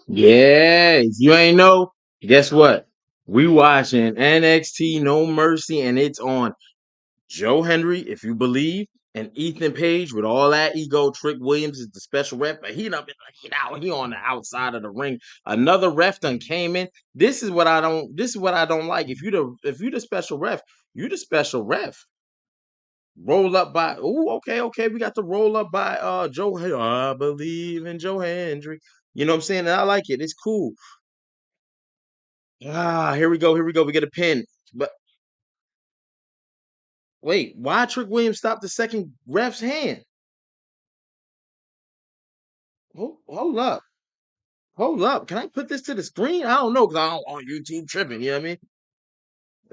Yeah, if you ain't know, guess what? We watching NXT No Mercy, and it's on Joe Henry, if you believe, and Ethan Page with all that ego. Trick Williams is the special ref, but he done been like he on the outside of the ring. Another ref done came in. This is what I don't. This is what I don't like. If you the special ref, you the special ref. Roll up by. Oh, okay. We got the roll up by Joe. I believe in Joe Hendry. You know what I'm saying? And I like it. It's cool. Here we go. Here we go. We get a pin. But wait, why Trick Williams stopped the second ref's hand? Hold up. Hold up. Can I put this to the screen? I don't know because I don't on YouTube tripping. You know what I mean?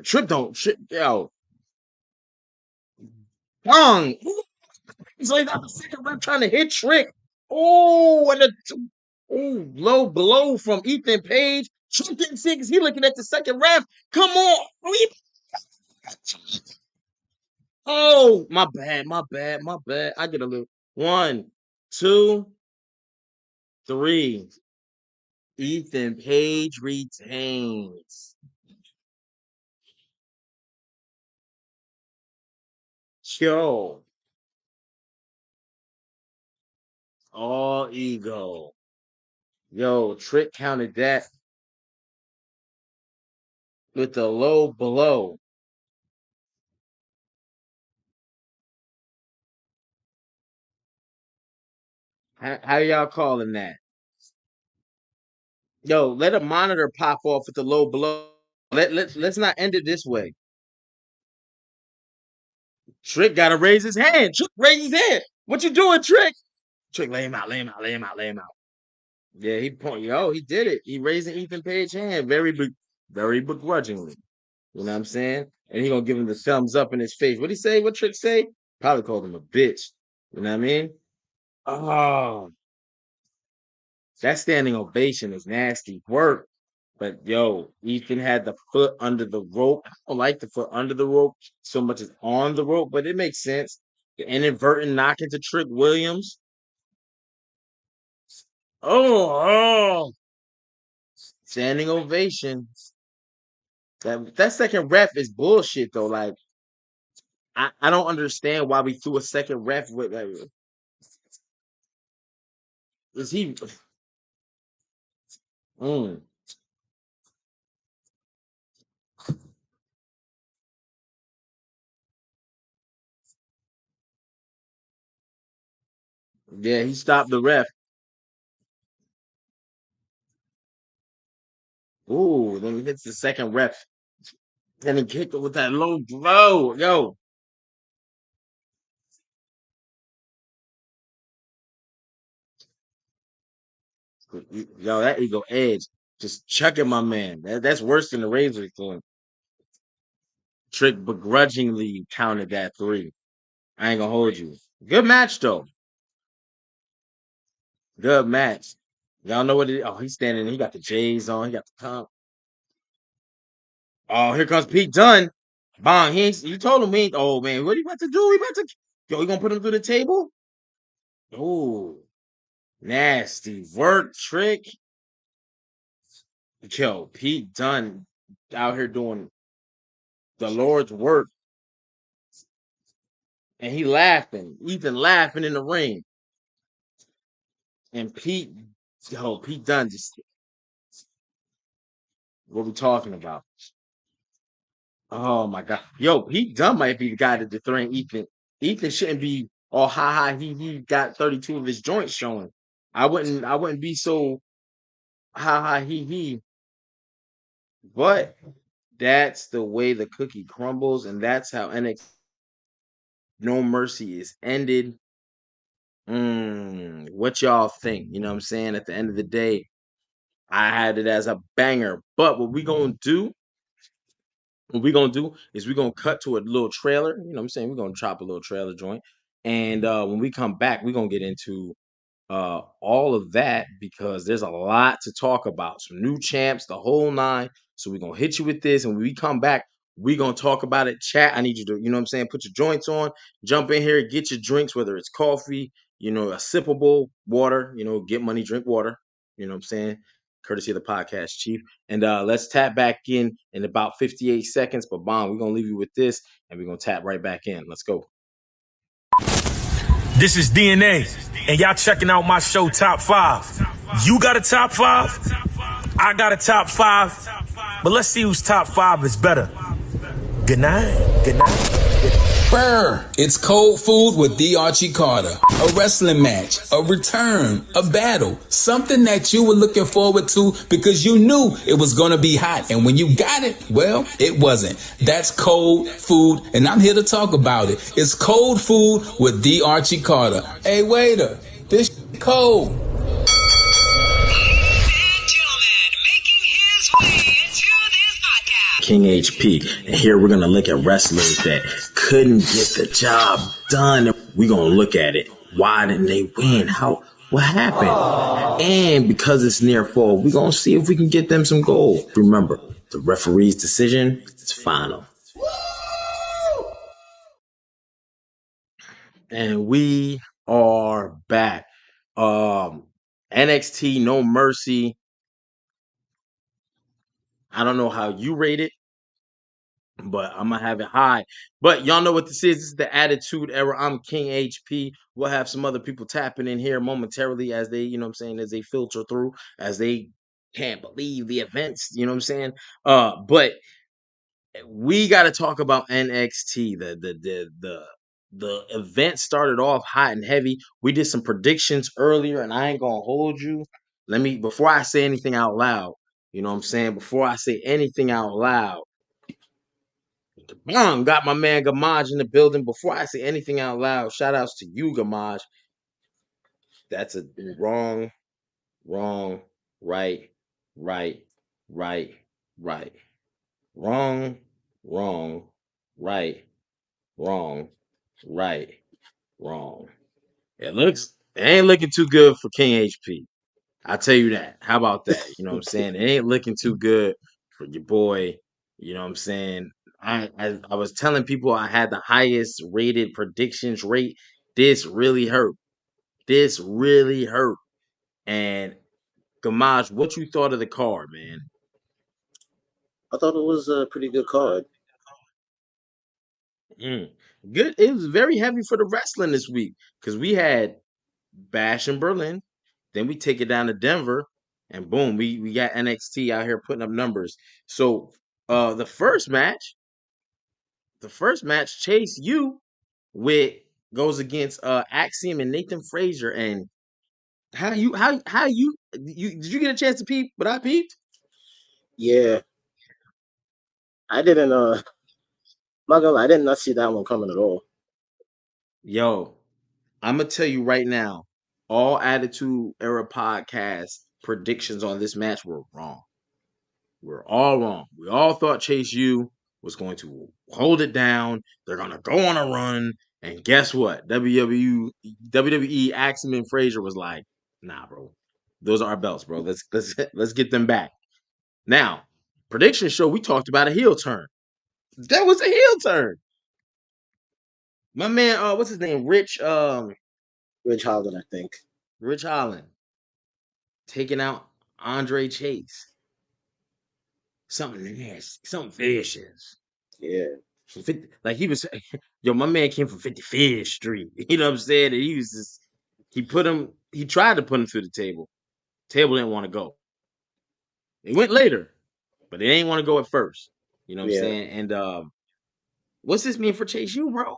Trip don't trip. Yo, bong. So he's not the second ref trying to hit Trick. Oh, and a low blow from Ethan Page. Trick didn't see because he looking at the second ref. Come on. Oh, my bad. I get a little one, two, three. Ethan Page retains. Yo, all ego. Yo, Trick counted that with the low blow. How y'all calling that? Yo, let a monitor pop off with the low blow. Let's not end it this way. Trick gotta raise his hand. Trick raise his hand. What you doing, Trick? Trick, lay him out, lay him out, lay him out, lay him out. Yeah, he did it. He raising Ethan Page's hand very begrudgingly. You know what I'm saying? And he gonna give him the thumbs up in his face. What he say? What Trick say? Probably called him a bitch. You know what I mean? Oh, that standing ovation is nasty work. But yo, Ethan had the foot under the rope. I don't like the foot under the rope so much as on the rope, but it makes sense. The inadvertent knock into Trick Williams. Oh, standing ovation. That second ref is bullshit though. Like I don't understand why we threw a second ref with like is he mm, yeah, he stopped the ref. Ooh, then he hits the second ref. Then he kicked it with that low blow. Yo, that ego edge. Just chucking my man. That's worse than the Razor thing. Trick begrudgingly counted that three. I ain't gonna hold you. Good match though. Good match. Y'all know what it is? Oh, he's standing. He got the J's on. He got the comp. Oh, here comes Pete Dunne. Bong. You told him we ain't. Oh man, what are you about to do? He about to. Yo, you gonna put him through the table? Oh, nasty work, Trick. Yo, Pete Dunne out here doing the Lord's work, and he laughing, even laughing in the ring. And Pete Dunne just what we talking about? Oh my god, yo, Pete Dunne might be the guy to dethrone Ethan. Ethan shouldn't be all he got 32 of his joints showing. I wouldn't be so he. But that's the way the cookie crumbles, and that's how NXT No Mercy is ended. What y'all think? You know what I'm saying? At the end of the day, I had it as a banger. But what we gonna do is we're gonna cut to a little trailer. You know what I'm saying? We're gonna chop a little trailer joint. And when we come back, we're gonna get into all of that because there's a lot to talk about. Some new champs, the whole nine. So we're gonna hit you with this. And when we come back, we're gonna talk about it. Chat. I need you to, you know what I'm saying, put your joints on, jump in here, get your drinks, whether it's coffee, a sippable water, get money, drink water. You know what I'm saying? Courtesy of the podcast, Chief. And let's tap back in about 58 seconds. But Bond, we're gonna leave you with this, and we're gonna tap right back in. Let's go. This is DNA, and y'all checking out my show Top 5. You got a top 5? I got a top 5. But let's see whose top 5 is better. Good night. Good night. Brr, it's Cold Food with D. Archie Carter. A wrestling match, a return, a battle, something that you were looking forward to because you knew it was going to be hot. And when you got it, well, it wasn't. That's Cold Food, and I'm here to talk about it. It's Cold Food with D. Archie Carter. Hey, waiter, this cold. King HP, and here we're gonna look at wrestlers that couldn't get the job done. We're gonna look at it. Why didn't they win? What happened? And because it's near fall, we're gonna see if we can get them some gold. Remember, the referee's decision is final. And we are back. NXT No Mercy. I don't know how you rate it, but I'm gonna have it high. But y'all know what this is. This is the Attitude Era. I'm King HP. We'll have some other people tapping in here momentarily as they, you know what I'm saying, as they filter through, as they can't believe the events, you know what I'm saying? But we got to talk about NXT. The event started off hot and heavy. We did some predictions earlier, and I ain't gonna hold you. Before I say anything out loud, you know what I'm saying? Before I say anything out loud, got my man Gamaj in the building. Before I say anything out loud, shout outs to you, Gamaj. That's a wrong, right, right, right, right. Wrong, right, wrong, right, wrong. It ain't looking too good for King HP. I'll tell you that. How about that? You know what I'm saying? It ain't looking too good for your boy. You know what I'm saying? I was telling people I had the highest rated predictions rate. This really hurt. This really hurt. And Gamaj, what you thought of the card, man? I thought it was a pretty good card. Good. It was very heavy for the wrestling this week because we had Bash in Berlin, then we take it down to Denver, and boom, we got NXT out here putting up numbers. So the first match, Chase U with goes against Axiom and Nathan Frazier. And how you did you get a chance to peep? But I peeped. Yeah, I didn't. Not gonna lie, I did not see that one coming at all. Yo, I'm gonna tell you right now, all Attitude Era podcast predictions on this match were wrong. We're all wrong. We all thought Chase U was going to hold it down. They're gonna go on a run, and guess what? WWE Axiom and Frazier was like, "Nah, bro, those are our belts, bro. Let's get them back." Now, prediction show, we talked about a heel turn. That was a heel turn. My man, what's his name? Ridge Holland, I think. Rich Holland taking out Andre Chase. Something nasty, something vicious. Yeah, Like he was, yo, my man came from 55th Street. You know what I'm saying? And he was just, he tried to put him through the table. Table didn't want to go. He went later, but they didn't want to go at first. You know what I'm yeah. saying? And what's this mean for Chase U, bro?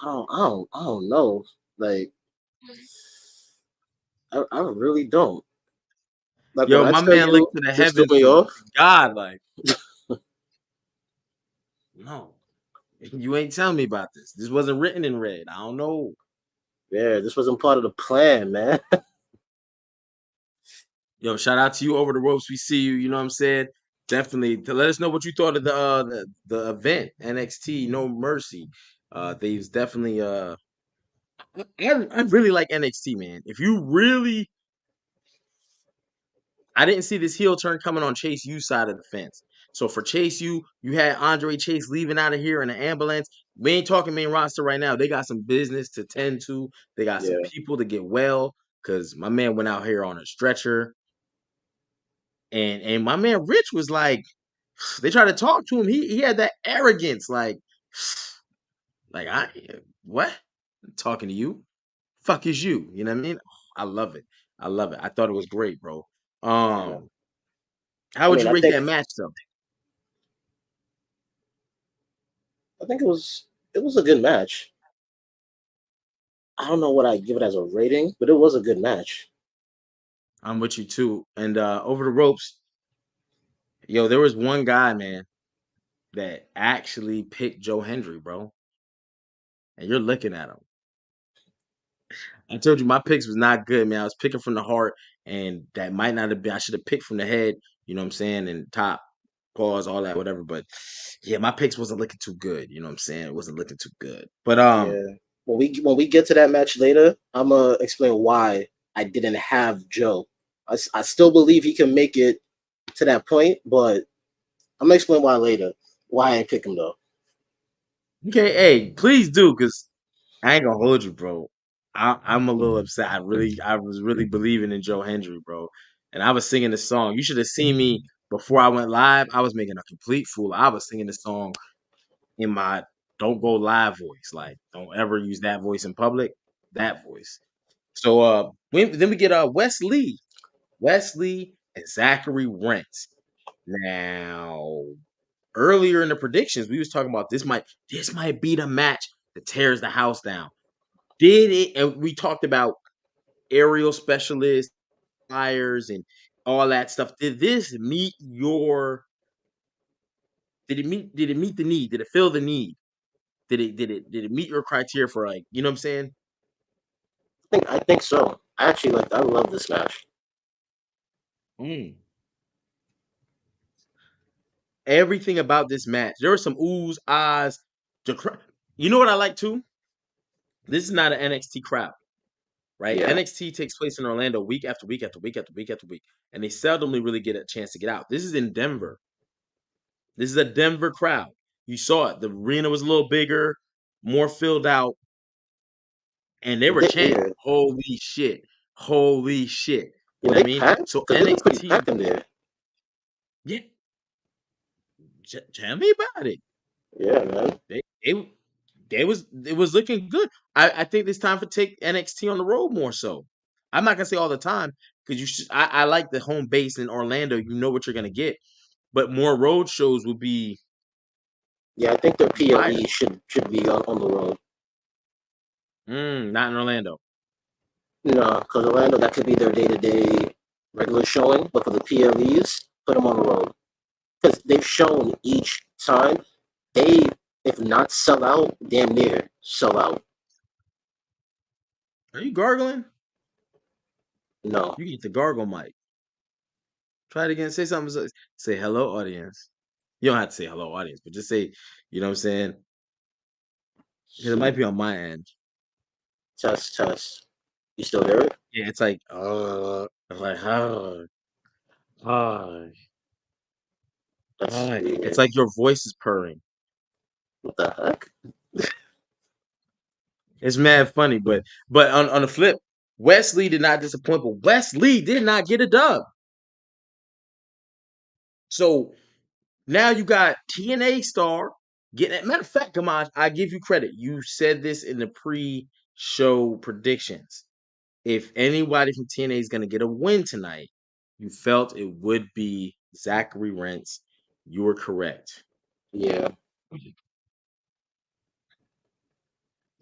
I don't know. Like, I really don't. Like Yo, when I my tell man you looked to the this threw heavens me for off. God, like, no, you ain't telling me about this. This wasn't written in red. I don't know. Yeah, this wasn't part of the plan, man. Yo, shout out to you over the ropes. We see you. You know what I'm saying? Definitely to let us know what you thought of the event NXT No Mercy. They've definitely I really like NXT, man. If you really, I didn't see this heel turn coming on Chase U side of the fence. So for Chase you had Andre Chase leaving out of here in an ambulance. We ain't talking main roster right now. They got some business to tend to. They got some Yeah. people to get well because my man went out here on a stretcher. And my man Rich was like, they tried to talk to him. He had that arrogance, like I what? I'm talking to you? Fuck is you? You know what I mean? I love it. I love it. I thought it was great, bro. Yeah. How I would mean, you rate that match though? I think it was a good match. I don't know what I give it as a rating, but it was a good match. I'm with you too. And over the ropes, yo, there was one guy, man, that actually picked Joe Hendry, bro. And you're looking at him. I told you my picks was not good, man. I was picking from the heart, and that might not have been. I should have picked from the head. You know what I'm saying? And top, pause, all that, whatever. But yeah, my picks wasn't looking too good. You know what I'm saying? It wasn't looking too good. But Yeah. When we get to that match later, I'm gonna explain why I didn't have Joe. I still believe he can make it to that point, but I'm gonna explain why later. Why I didn't pick him though. okay, hey, please do, cause I ain't gonna hold you, bro. I'm a little upset. I was really believing in Joe Hendry, bro, and I was singing the song. You should have seen me before I went live. I was making a complete fool. I was singing the song in my don't go live voice. Like, don't ever use that voice in public. That voice. So then we get Wesley. Wesley and Zachary Wentz. Now, earlier in the predictions, we was talking about this might be the match that tears the house down. Did it? And we talked about aerial specialists, fires, and all that stuff. Did this meet your? Did it meet? Did it meet the need? Did it fill the need? Did it meet your criteria for, like, you know what I'm saying? I think so. I love this match. Mm. Everything about this match. There were some oohs, ahs. You know what I like too? This is not an NXT crowd, right? Yeah. NXT takes place in Orlando week after week after week after week after week, and they seldomly really get a chance to get out. This is in Denver. This is a Denver crowd. You saw it. The arena was a little bigger, more filled out, and they were chanting, Yeah. "Holy shit! Holy shit!" You Were know what I they mean? packed? So Because they were pretty NXT, packed in there. yeah, tell me about it. Yeah, man. It was looking good. I think it's time for take NXT on the road more so. I'm not gonna say all the time because you should. I like the home base in Orlando. You know what you're gonna get, but more road shows would be Yeah, I think their fire. PLE should be on the road. Not in Orlando. No, because Orlando, that could be their day-to-day regular showing, but for the PLEs, put them on the road. Because they've shown each time they, if not sell out, damn near sell out. Are you gargling? No, You get the gargle mic. Try it again. Say something. Say hello, audience. You don't have to say hello, audience, but just say, you know what I'm saying? Because it might be on my end. test, test. You still hear it? Yeah, it's like, it's like, uh, That's it's weird. like your voice is purring. What the heck? It's mad funny, but on the flip, Wesley did not disappoint, but Wesley did not get a dub. So now you got TNA star getting it. Matter of fact, come on, I give you credit. You said this in the pre-show predictions. If anybody from TNA is going to get a win tonight, you felt it would be Zachary Wentz. You were correct. Yeah,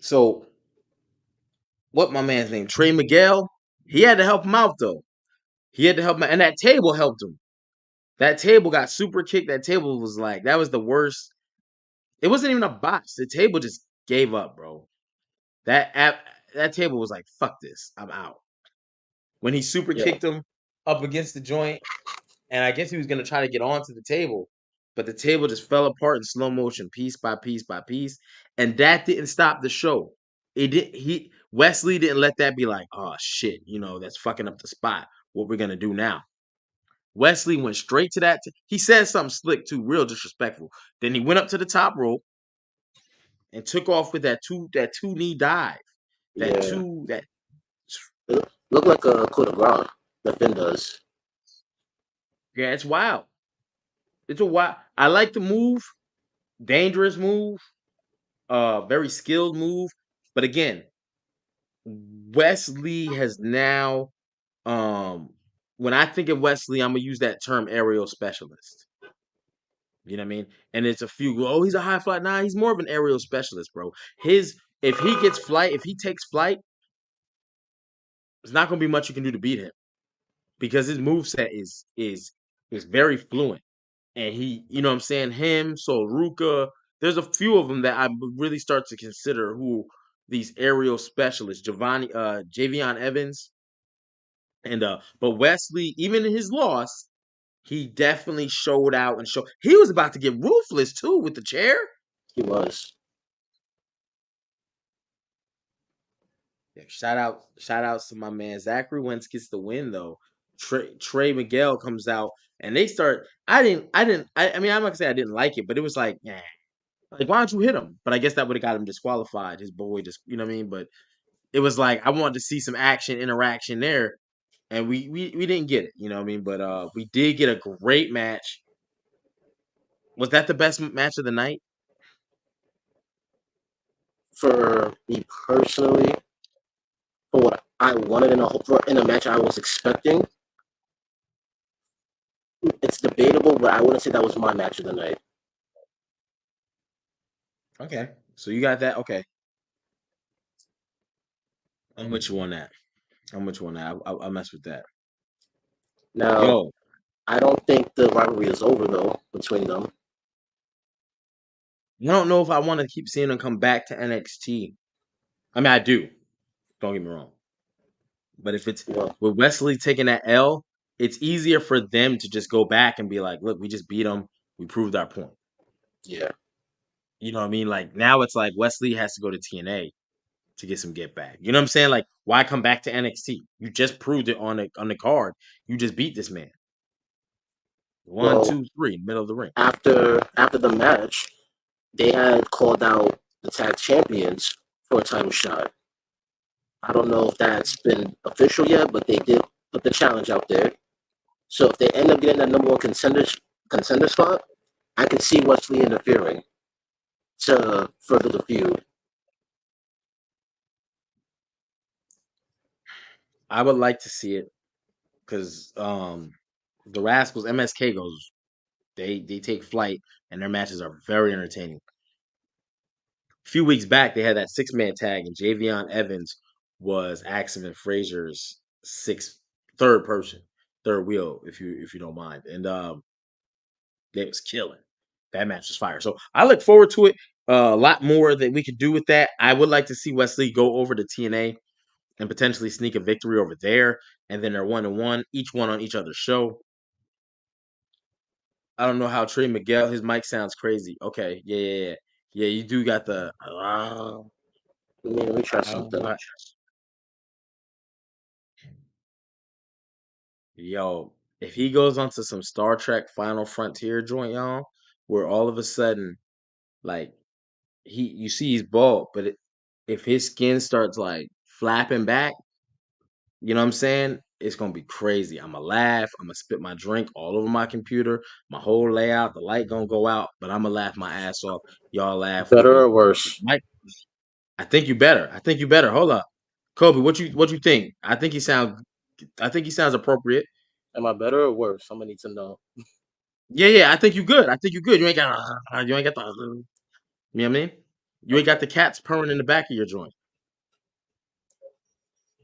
So, what my man's name? Trey Miguel? He had to help him out, though. He had to help him out, and that table helped him. That table got super kicked. That table was like, that was the worst. It wasn't even a box. The table just gave up, bro. That app, that table was like, fuck this. I'm out. When he super yeah, kicked him up against the joint, and I guess he was gonna try to get onto the table, but the table just fell apart in slow motion, piece by piece by piece, and that didn't stop the show. It did. Wesley didn't let that be like, oh shit, that's fucking up the spot. What we're gonna do now? Wesley went straight to that. He said something slick too, real disrespectful. Then he went up to the top rope and took off with that two knee dive. Yeah. It looked like a coup de grace that Finn does. Yeah, it's wild. It's a wild. I like the move, dangerous move, very skilled move. But again, Wesley has now when I think of Wesley, I'm gonna use that term aerial specialist. You know what I mean? And it's a few, oh, he's a high flight. Nah, he's more of an aerial specialist, bro. If he gets flight, if he takes flight, there's not gonna be much you can do to beat him because his moveset is very fluent. And he, you know what I'm saying? Him, so Ruka, there's a few of them that I really start to consider who these aerial specialists, Javion Evans, and but Wesley, even in his loss, he definitely showed out and showed he was about to get ruthless too with the chair. He was. Yeah, shout outs to my man Zachary Wentz gets the win though. Trey Miguel comes out and they start. I mean, I'm not gonna say I didn't like it, but it was like, like why don't you hit him? But I guess that would have got him disqualified. His boy, just you know what I mean. But it was like I wanted to see some action, interaction there, and we didn't get it. You know what I mean. But we did get a great match. Was that the best match of the night? For me personally, for what I wanted in a match I was expecting, it's debatable, but I wouldn't say that was my match of the night. Okay, so you got that. Okay, I'm with you on that. I'm with you on that. I mess with that. Now, Yo, I don't think the rivalry is over though between them. I don't know if I want to keep seeing them come back to NXT. I mean, I do. Don't get me wrong. But if it's Well, with Wesley taking that L, it's easier for them to just go back and be like, look, we just beat them. We proved our point. yeah. You know what I mean? Like now it's like Wesley has to go to TNA to get some get back. You know what I'm saying? Like, why come back to NXT? You just proved it on the card. You just beat this man. One, Well, two, three, middle of the ring. after the match, they had called out the tag champions for a title shot. I don't know if that's been official yet, but they did put the challenge out there. So if they end up getting that number one contender spot, I can see Wesley interfering to further the feud. I would like to see it because the Rascals MSK goes they take flight and their matches are very entertaining. A few weeks back they had that 6-man tag and Javion Evans was Axel Frazier's third person, third wheel if you don't mind. And they was killing. That match was fire. So I look forward to it. A lot more that we could do with that. I would like to see Wesley go over to TNA and potentially sneak a victory over there. And then they're 1-1, each one on each other's show. I don't know how Trey Miguel, his mic sounds crazy. Okay, yeah. Yeah, you do got the. Let me try something. Yo, if he goes onto some Star Trek Final Frontier joint, y'all, where all of a sudden, like, you see he's bald, but if his skin starts like flapping back, you know what I'm saying? It's gonna be crazy. I'ma laugh. I'ma spit my drink all over my computer. My whole layout, the light gonna go out, but I'ma laugh my ass off. Y'all laugh with Better me. or worse? Mike, I think you better. I think you better. Hold up, Kobe. What you think? I think he sounds appropriate. Am I better or worse? I'm gonna need to know. Yeah. I think you good. I think you good. You ain't got the. You know what I mean? You ain't got Okay. the cats purring in the back of your joint.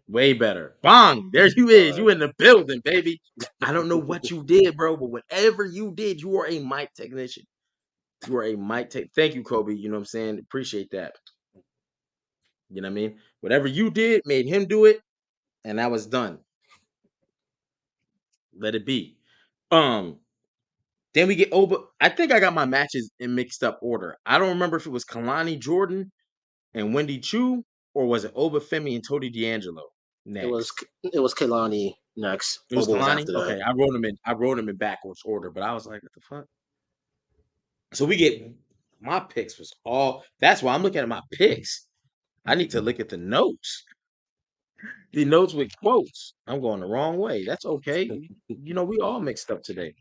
Way better. Bong, there you All is. right. You in the building, baby. I don't know what you did, bro, but whatever you did, you are a mic technician. You are a mic tech. Thank you, Kobe. You know what I'm saying? Appreciate that. You know what I mean? Whatever you did, made him do it, and that was done. Let it be. Um, then we get over. I think I got my matches in mixed up order. I don't remember if it was Kalani Jordan and Wendy Chu, or was it Oba Femi and Tony D'Angelo It was next? it was Kelani next. It was Oba was Kalani. after that. Okay, I wrote him in backwards order, but I was like, what the fuck? So we get my picks was all. That's why I'm looking at my picks. I need to look at the notes. The notes with quotes. I'm going the wrong way. That's okay. You know, we all mixed up today,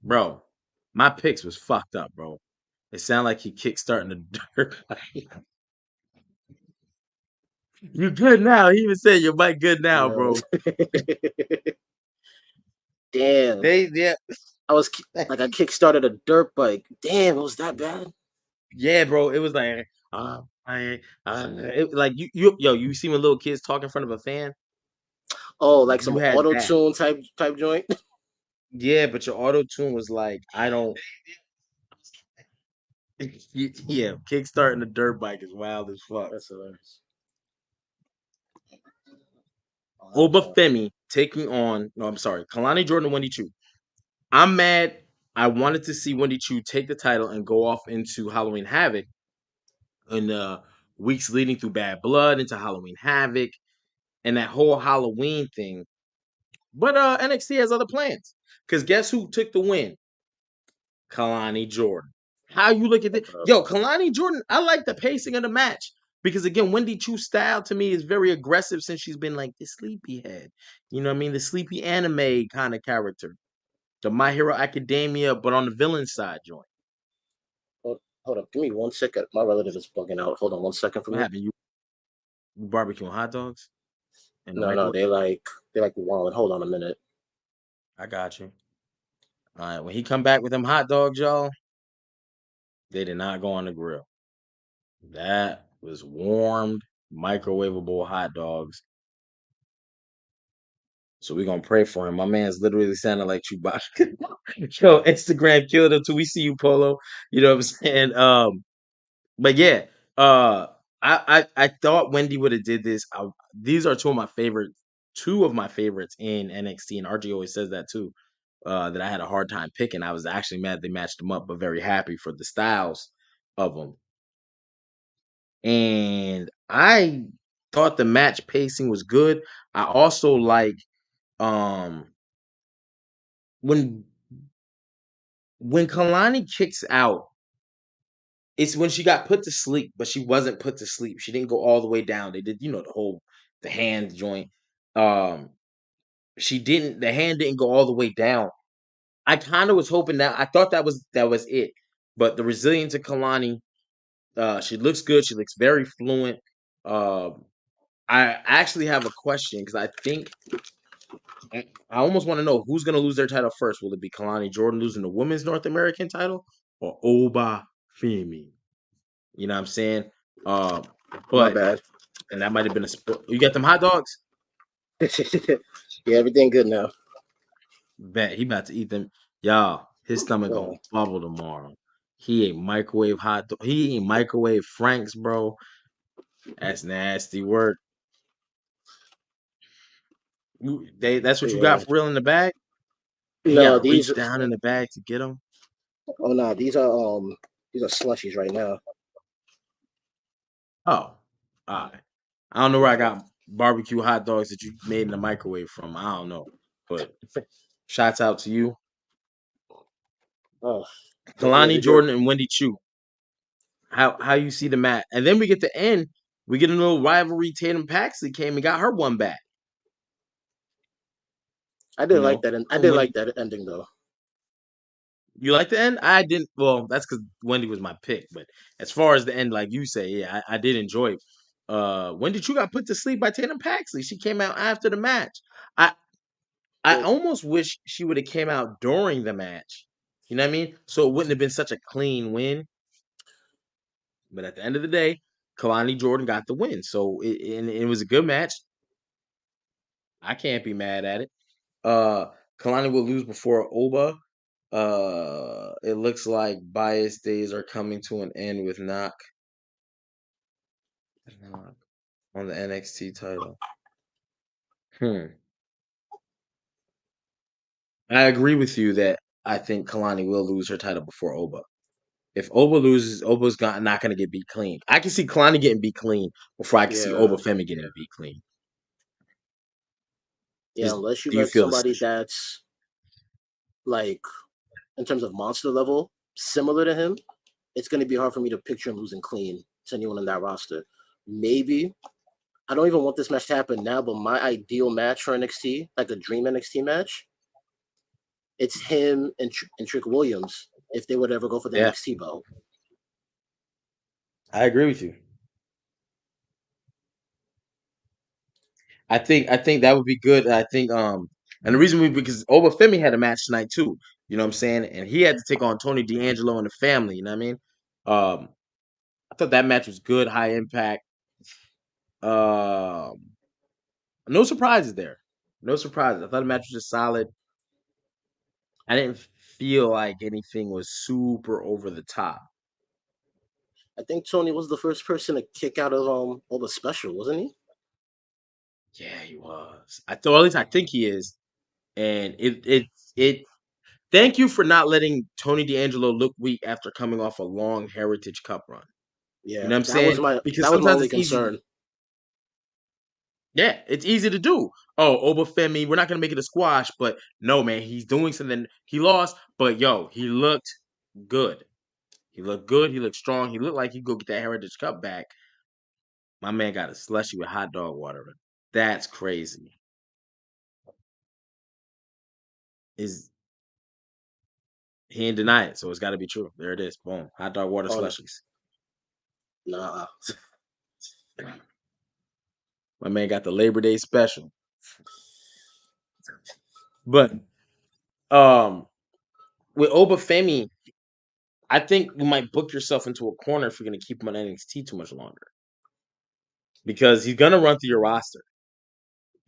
bro. My picks was fucked up, bro. It sounded like he kickstarting the dirt. You good now? He even said you're might good now, Yo. bro. Damn. Yeah. I was like, I kickstarted a dirt bike. Damn, it was that bad? Yeah, bro. It was like, like you see when little kids talk in front of a fan. Oh, like some You had auto that, tune type joint. yeah. But your auto tune was like, I don't. Yeah, kickstarting the dirt bike is wild as fuck. That's hilarious. Obafemi taking on. No, I'm sorry, Kalani Jordan, Wendy Chu. I'm mad. I wanted to see Wendy Chu take the title and go off into Halloween Havoc in the weeks leading through Bad Blood into Halloween Havoc and that whole Halloween thing. But NXT has other plans. Because guess who took the win? Kalani Jordan. How you look at this? Yo, Kalani Jordan, I like the pacing of the match. Because again, Wendy Chu's style to me is very aggressive since she's been like the sleepyhead. You know what I mean? The sleepy anime kind of character. The My Hero Academia, but on the villain side joint. Hold up. Give me 1 second. My relative is bugging out. Hold on 1 second for What me. happened? You barbecuing hot dogs? In the No, microwave? they like walling. Hold on a minute. I got you. All right, when he come back with them hot dogs, y'all, they did not go on the grill. That was warmed, microwavable hot dogs. So we're gonna pray for him. My man's literally sounding like Chewbacca. Yo, Instagram killed him till we see you, Polo. You know what I'm saying? But yeah, I thought Wendy would have did this. These are two of my favorites in NXT, and RG always says that too. That I had a hard time picking. I was actually mad they matched them up, but very happy for the styles of them. And I thought the match pacing was good. I also like um when Kalani kicks out, it's when she got put to sleep, but she wasn't put to sleep. She didn't go all the way down. They did, the hand joint. Um, the hand didn't go all the way down. I kind of was hoping that I thought that was it. But the resilience of Kalani, she looks good. She looks very fluent. I actually have a question because I almost want to know who's going to lose their title first. Will it be Kalani Jordan losing the women's North American title or Oba Femi? You know what I'm saying? My But bad. and that might have been a split. You got them hot dogs? Yeah, everything good now. Bet he about to eat them. Y'all, his stomach gonna bubble tomorrow. He ate microwave hot dog. He ate microwave Franks, bro. That's nasty work. That's what you got Yeah. for real in the bag? He No, gotta these. reach down in the bag to get them. Oh no, these are slushies right now. Oh, all right. I don't know where I got barbecue hot dogs that you made in the microwave from. I don't know, but shouts out to you, Oh, yeah, Kalani Jordan and Wendy Chu. How you see the match, and then we get the end. We get a little rivalry. Tatum Paxley came and got her one back. I You did like know, that. I from did Wendy. like that ending though. You like the end? I didn't. Well, that's because Wendy was my pick. But as far as the end, like you say, yeah, I did enjoy it. Wendy Chu got put to sleep by Tatum Paxley. She came out after the match. I I Well, almost wish she would have came out during the match. You know what I mean? So it wouldn't have been such a clean win. But at the end of the day, Kalani Jordan got the win. So it was a good match. I can't be mad at it. Kalani will lose before Oba. It looks like bias days are coming to an end with Knock on the NXT title. I agree with you that I think Kalani will lose her title before Oba. If Oba loses, not going to get beat clean. I can see Kalani getting beat clean before I can see yeah, Oba Femi getting beat clean. Yeah, unless you Do you let feel this? somebody that's like in terms of monster level similar to him, it's going to be hard for me to picture him losing clean to anyone in that roster. Maybe I don't even want this match to happen now, but my ideal match for NXT, like a dream NXT match, it's him and Trick Williams if they would ever go for the Yeah, NXT belt. I agree with you. I think that would be good. I think and the reason because Obafemi had a match tonight too. You know what I'm saying? And he had to take on Tony D'Angelo and the family. You know what I mean? I thought that match was good, high impact. Um, no surprises there. No surprises. I thought the match was just solid. I didn't feel like anything was super over the top. I think Tony was the first person to kick out of all the special, wasn't he? Yeah, he was. I thought, at least I think he is. And it. Thank you for not letting Tony D'Angelo look weak after coming off a long Heritage Cup run. You Yeah, know what I'm saying? Because that was my sometimes only it's easy. concern. Yeah, it's easy to do. Oh, Obafemi, we're not gonna make it a squash, but no, man, he's doing something. He lost, but yo, he looked good. He looked good. He looked strong. He looked like he could go get that Heritage Cup back. My man got a slushy with hot dog water. That's crazy. Is he didn't deny it, so it's got to be true. There it is. Boom. Hot dog water Oh slushies. nah, My man got the Labor Day special. But um, with Obafemi, I think you might book yourself into a corner if you're going to keep him on NXT too much longer because he's going to run through your roster.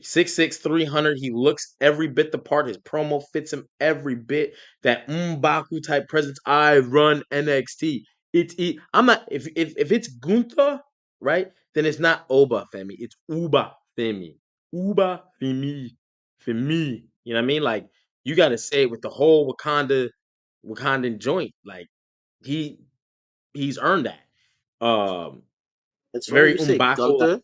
6'6", 300. He looks every bit the part. His promo fits him every bit. That M'Baku type presence. I run NXT. I'm not if it's Gunther, right? Then it's not Oba Femi. It's Uba Femi. Uba Femi. Femi. You know what I mean? Like you got to say it with the whole Wakandan joint. Like he he's earned that. it's funny Very you say M'Baku. Gunther.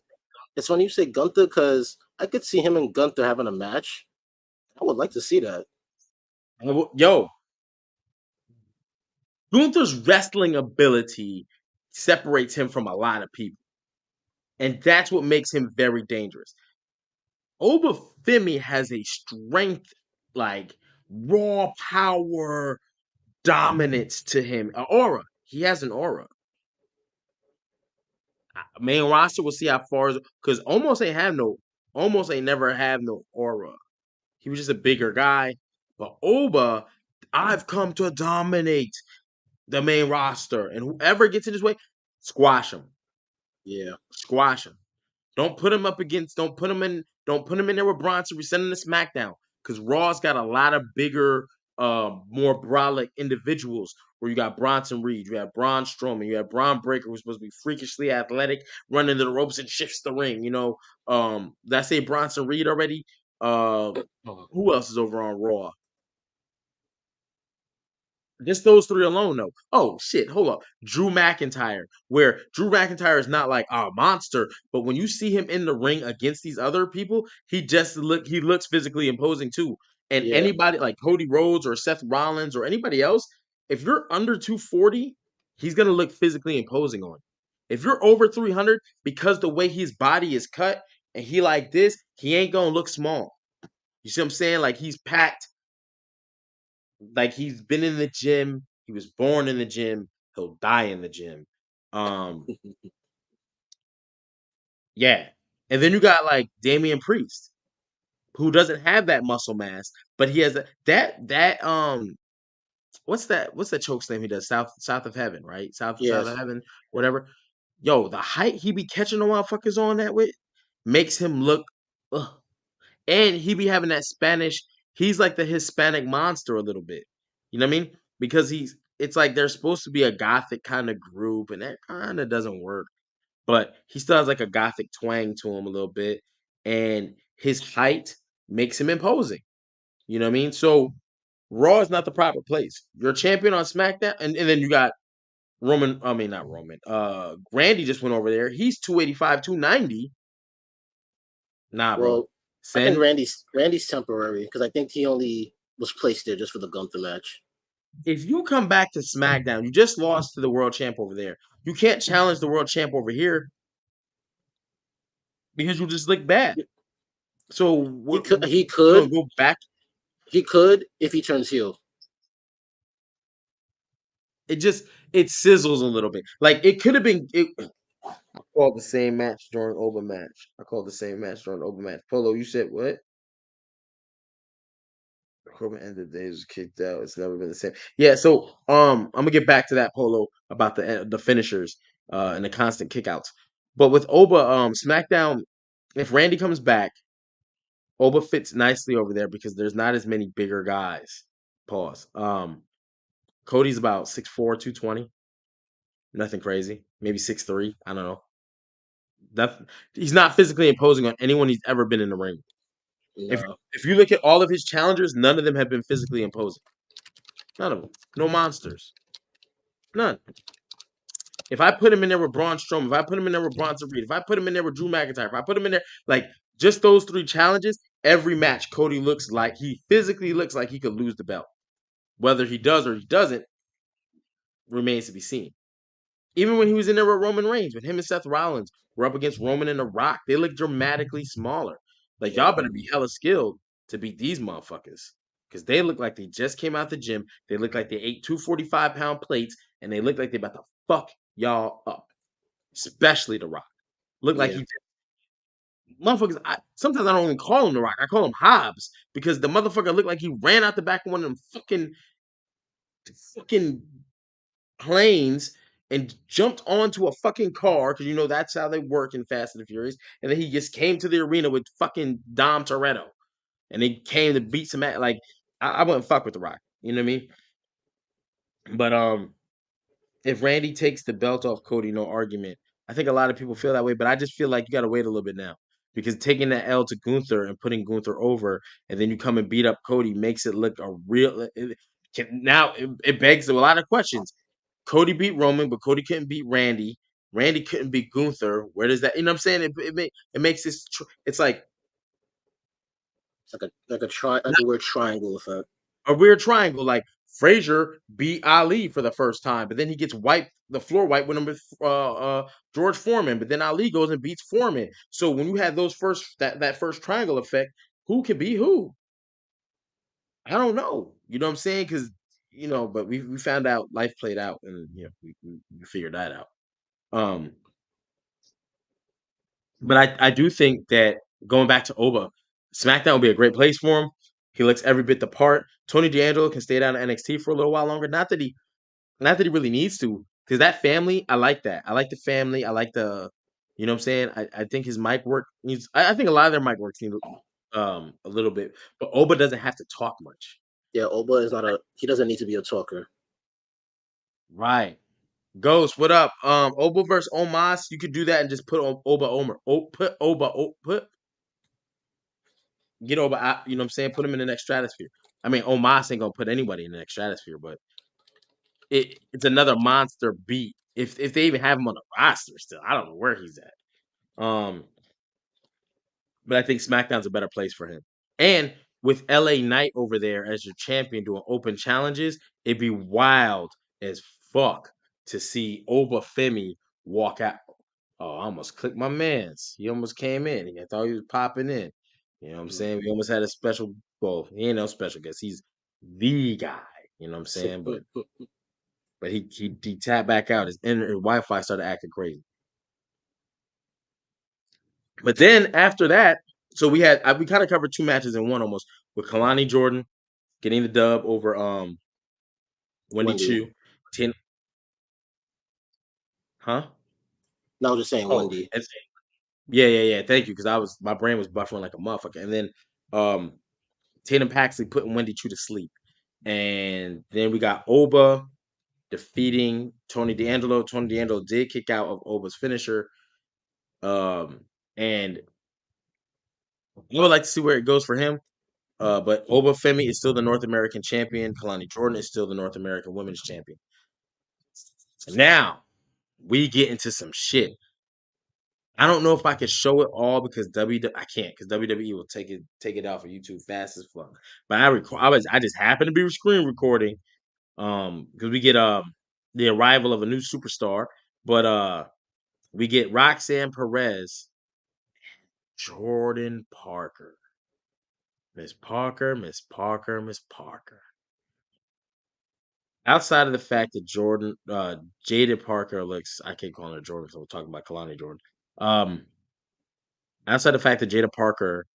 It's funny you say Gunther because I could see him and Gunther having a match. I would like to see that. Yo, Gunther's wrestling ability separates him from a lot of people. And that's what makes him very dangerous. Obafemi has a strength, like raw power dominance to him, an aura. He has an aura. Main roster, we'll see how far, because almost ain't never have no aura. He was just a bigger guy. But Oba, I've come to dominate the main roster. And whoever gets in his way, squash him. Yeah, Squash him. Don't put him up against. Don't put him in there with Bronson. We send him to SmackDown because Raw's got a lot of bigger, more brolic individuals. Where you got Bronson Reed, you have Braun Strowman, you have Braun Breaker, who's supposed to be freakishly athletic, running to the ropes and shifts the ring. You know, did I say Bronson Reed already? Who else is over on Raw? Just those three alone, though. Oh shit! Hold up, Drew McIntyre. Where Drew McIntyre is not like a monster, but when you see him in the ring against these other people, he looks physically imposing too. And yeah. anybody like Cody Rhodes or Seth Rollins or anybody else, if you're under 240, he's gonna look physically imposing on you. If you're over 300, because the way his body is cut and he like this, he ain't gonna look small. You see what I'm saying? Like he's packed, like he's been in the gym. He was born in the gym. He'll die in the gym. Um, yeah. And then you got like Damian Priest, who doesn't have that muscle mass, but he has that what's that choke slam he does? South of Heaven, right? South of Yes. Heaven, whatever. Yo, the height he be catching the motherfuckers on that with makes him look ugh. And he be having that Spanish, he's like the Hispanic monster a little bit. You know what I mean? Because it's like they're supposed to be a gothic kind of group, and that kind of doesn't work. But he still has like a gothic twang to him a little bit. And his height makes him imposing. You know what I mean? So Raw is not the proper place. You're a champion on SmackDown, and then you got Roman, I mean not Roman. Randy just went over there. He's 285, 290. Nah, Well, bro. I think Sen. Randy's temporary because I think he only was placed there just for the Gunther match. If you come back to SmackDown, you just lost to the world champ over there. You can't challenge the world champ over here because you just look bad. So He what? could he You gonna could go back? he could if he turns heel. It just it sizzles a little bit. Like it could have been. I called the same match during Oba match. I called the same match during Oba match. Polo, you said what? Corbin end of the day was kicked out. It's never been the same. Yeah, so I'm gonna get back to that Polo about the finishers and the constant kickouts. But with Oba, SmackDown, if Randy comes back, Oba fits nicely over there because there's not as many bigger guys. Pause. Cody's about 6'4", 220. Nothing crazy. Maybe 6'3". I don't know. That he's not physically imposing on anyone he's ever been in the ring. If No. if you look at all of his challengers, none of them have been physically imposing. None of them. No monsters. None. If I put him in there with Braun Strowman, if I put him in there with Bronson Reed, if I put him in there with Drew McIntyre, if I put him in there, like just those 3 challenges, every match Cody looks like he physically looks like he could lose the belt. Whether he does or he doesn't remains to be seen. Even when he was in there with Roman Reigns, when him and Seth Rollins were up against Roman and The Rock, they look dramatically smaller. Like y'all Yeah. better be hella skilled to beat these motherfuckers. Because they look like they just came out the gym. They look like they ate 245-pound plates, and they look like they about to fuck y'all up. Especially The Rock. Look like Yeah. he motherfuckers. Sometimes I don't even call him The Rock. I call him Hobbs because the motherfucker looked like he ran out the back of one of them fucking planes and jumped onto a fucking car because you know that's how they work in Fast and the Furious. And then he just came to the arena with fucking Dom Toretto, and he came to beat some like I wouldn't fuck with The Rock. You know what I mean? But if Randy takes the belt off Cody, no argument. I think a lot of people feel that way, but I just feel like you got to wait a little bit now because taking that L to Gunther and putting Gunther over, and then you come and beat up Cody makes it look a real. It begs a lot of questions. Cody beat Roman, but Cody couldn't beat Randy. Randy couldn't beat Gunther. Where does that? You know what I'm saying? It makes this. It's like It's like a weird triangle effect. a weird triangle. Like Frazier beat Ali for the first time, but then he gets wiped the floor wiped with him with George Foreman, but then Ali goes and beats Foreman. So when you had those that first triangle effect, who could be who? I don't know. You know what I'm saying? Because but we found out life played out, and we figured that out. But I do think that going back to Oba, SmackDown would be a great place for him. He looks every bit the part. Tony D'Angelo can stay down at NXT for a little while longer. Not that he really needs to, because that family, I like that. I like the family. I like you know what I'm saying? I think his mic work needs. I think a lot of their mic works need a little bit, but Oba doesn't have to talk much. Yeah, Oba is not a. He doesn't need to be a talker. Right. Ghost, what up? Oba versus Omos, you could do that and just put Oba Omer. Put Oba put get Oba out, you know what I'm saying? Put him in the next stratosphere. I mean, Omos ain't gonna put anybody in the next stratosphere, but it's another monster beat. If they even have him on the roster still, I don't know where he's at. But I think SmackDown's a better place for him. And with LA Knight over there as your champion doing open challenges, it'd be wild as fuck to see Oba Femi walk out. Oh, I almost clicked my man's. He almost came in. I thought he was popping in. You know what I'm saying? We almost had a special. Well, he ain't no special guest. He's the guy. You know what I'm saying? But he tapped back out. His Wi-Fi started acting crazy. But then after that, so we kind of covered 2 matches in one almost with Kalani Jordan getting the dub over Wendy Wendy. Chu. Huh? No, I was just saying Oh, Wendy. yeah. Thank you, because my brain was buffering like a motherfucker. And then Tatum Paxley putting Wendy Chu to sleep. And then we got Oba defeating Tony D'Angelo. Tony D'Angelo did kick out of Oba's finisher. And I would like to see where it goes for him. But Oba Femi is still the North American champion. Kalani Jordan is still the North American women's champion. Now we get into some shit. I don't know if I could show it all because I can't because WWE will take it out for YouTube fast as fuck. But I just happen to be screen recording because we get the arrival of a new superstar, but we get Roxanne Perez, Jordan Parker, Miss Parker, Miss Parker, Miss Parker. Outside of the fact that Jada Parker looks, I can't call her Jordan, so we're talking about Kalani Jordan. Outside the fact that Jada Parker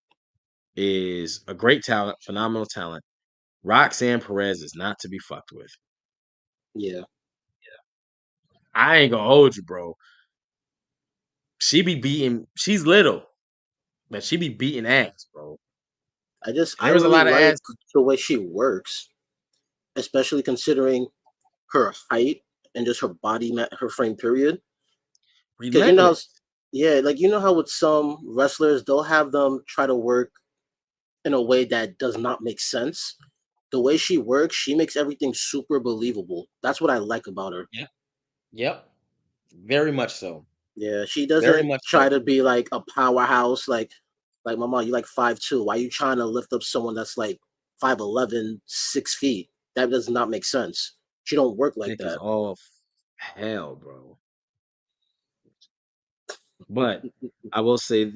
is a great talent, phenomenal talent, Roxanne Perez is not to be fucked with. Yeah. I ain't gonna hold you, bro. She's little, but she be beating ass, bro. I There was a really lot of like ass the way she works, especially considering her height and just her her frame period. Because relentless. yeah, like how with some wrestlers they'll have them try to work in a way that does not make sense. The way she works, she makes everything super believable. That's what I like about her. Yep. Yep. Very much so. Yeah, she Very doesn't much try so. to be like a powerhouse. Like Mama, you like 5'2". Why are you trying to lift up someone that's like 5'11", 6 feet? That does not make sense. She don't work like Thick is that. all hell, bro. But I will say,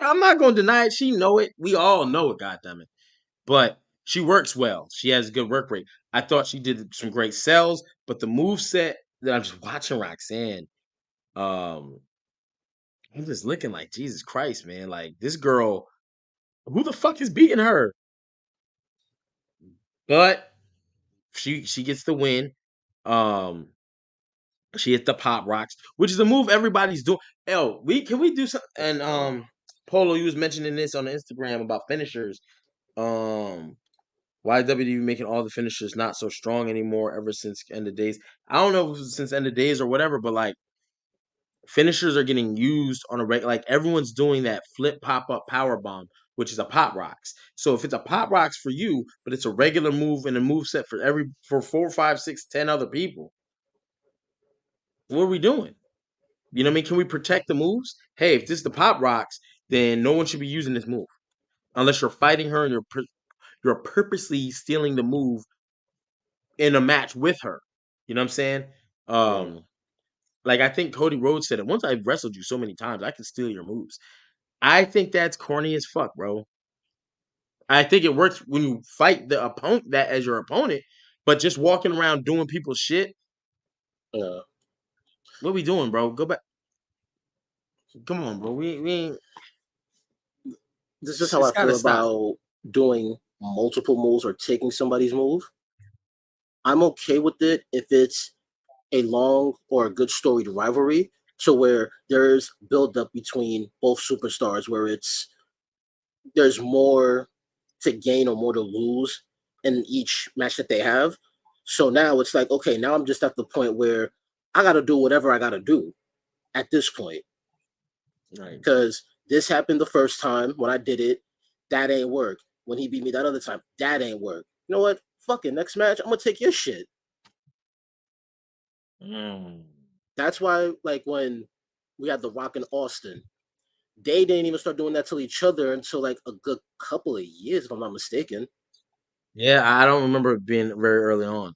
I'm not gonna deny it. She know it. We all know it. Goddamn it. But she works well. She has a good work rate. I thought she did some great sells, but the move set that I'm just watching Roxanne, um, I'm just looking like Jesus Christ, man. Like this girl, who the fuck is beating her? But she gets the win. Um, she hit the pop rocks, which is a move everybody's doing. We do something? And Polo, you was mentioning this on Instagram about finishers. Um, Why WWE making all the finishers not so strong anymore ever since End of Days? I don't know if it was since End of Days or whatever, but like finishers are getting used on a regular. Like everyone's doing that flip pop up power bomb, which is a pop rocks. So if it's a pop rocks for you, but it's a regular move and a move set for 4, 5, 6, 10 other people, what are we doing? You know what I mean? Can we protect the moves? Hey, if this is the pop rocks, then no one should be using this move unless you're fighting her and you're purposely stealing the move in a match with her. You know what I'm saying? Right. Um, like I think Cody Rhodes said it. Once I've wrestled you so many times, I can steal your moves. I think that's corny as fuck, bro. I think it works when you fight the opponent that as your opponent, but just walking around doing people's shit. Yeah. What we doing, bro? Go back. Come on, bro. We ain't. This is how It's I got to feel stop. about doing multiple moves or taking somebody's move. I'm okay with it if it's a long or a good storied rivalry to where there's build up between both superstars where there's more to gain or more to lose in each match that they have. So now it's like, okay, now I'm just at the point where I got to do whatever I got to do at this point. Right. Because this happened the first time when I did it. That ain't work. When he beat me that other time, that ain't work. You know what? Fuck it. Next match, I'm going to take your shit. Mm. That's why, like, when we had The Rock and Austin, they didn't even start doing that to each other until like a good couple of years, if I'm not mistaken. Yeah, I don't remember it being very early on.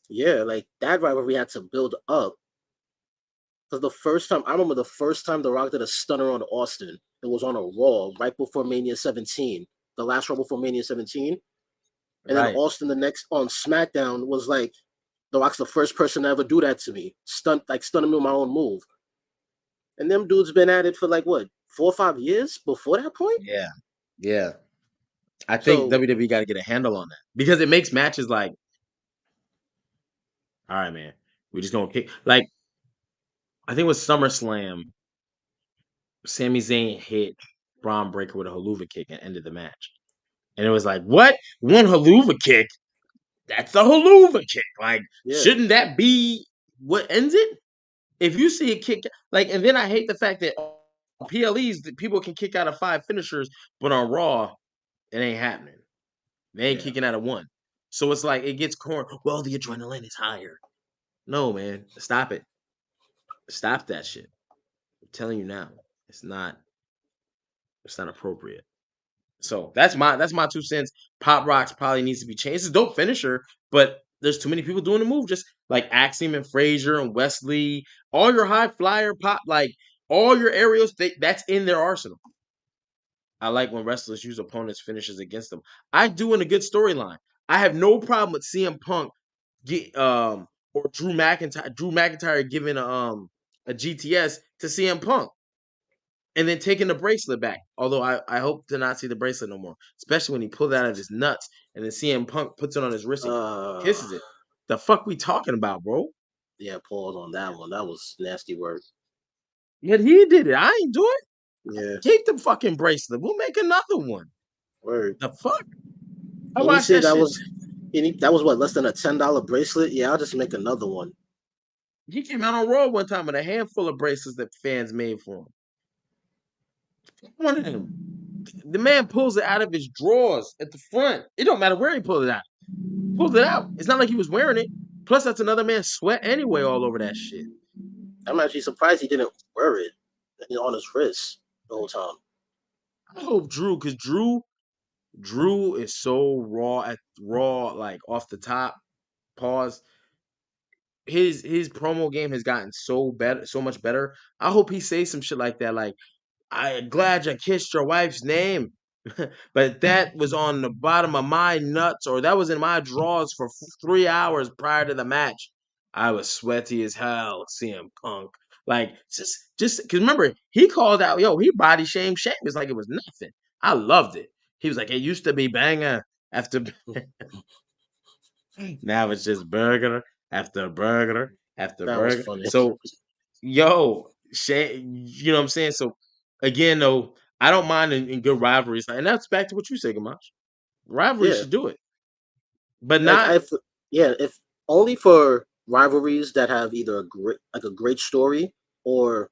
Yeah, like that rivalry had to build up. Because I remember the first time The Rock did a stunner on Austin, it was on a Raw right before Mania 17, the last Raw before Mania 17. And then Right. Austin the next on SmackDown was like, The Rock's the first person to ever do that to me. Stunning me with my own move. And them dudes been at it for like what, 4 or 5 years before that point? Yeah. Yeah. I think So WWE got to get a handle on that because it makes matches like, all right, man, we just gonna kick. Like I think with SummerSlam, Sami Zayn hit Braun Breaker with a haluva kick and ended the match, and it was like, what? One haluva kick? That's a haluva kick. Like, yeah, shouldn't that be what ends it? If you see a kick, like, and then I hate the fact that on PLEs that people can kick out of 5 finishers, but on Raw, it ain't happening. They ain't yeah. kicking out of 1. So it's like it gets corn. Well, the adrenaline is higher. No, man. Stop it. Stop that shit. I'm telling you now. It's not appropriate. So that's my 2 cents. Pop Rocks probably needs to be changed. It's a dope finisher, but there's too many people doing the move. Just like Axiom and Frazier and Wesley, all your high flyer pop, like all your aerials, that's in their arsenal. I like when wrestlers use opponents' finishes against them. I do in a good storyline. I have no problem with CM Punk or Drew McIntyre giving a GTS to CM Punk and then taking the bracelet back. Although I hope to not see the bracelet no more, especially when he pulled it out of his nuts and then CM Punk puts it on his wrist and kisses it. The fuck we talking about, bro? Yeah, pause on that one. That was nasty work. Yet he did it. I ain't do it. Yeah, Keep the fucking bracelet. We'll make another one. word. The fuck? I And he watched said that that shit. was that was what, less than a $10 bracelet. Yeah, I'll just make another one. He came out on Raw one time with a handful of bracelets that fans made for him. One of them. The man pulls it out of his drawers at the front. It don't matter where he pulled it out. Pulled it out. It's not like he was wearing it. Plus, that's another man's sweat anyway all over that shit. I'm actually surprised he didn't wear it on his wrist the whole time. I hope because Drew is so raw, like off the top. Pause. His promo game has gotten so much better. I hope he says some shit like that, like I'm glad you kissed your wife's name, but that was on the bottom of my nuts, or that was in my drawers for 3 hours prior to the match. I was sweaty as hell, CM Punk. Like, just because remember, he called out, he body shamed Sheamus like it was nothing. I loved it. He was like, it used to be banger after, now it's just burger after burger after That was burger. funny. So you know what I'm saying? So again, though, I don't mind in good rivalries, and that's back to what you say, Gamache. Rivalries Yeah, should do it, but like not if only for rivalries that have either a great story, or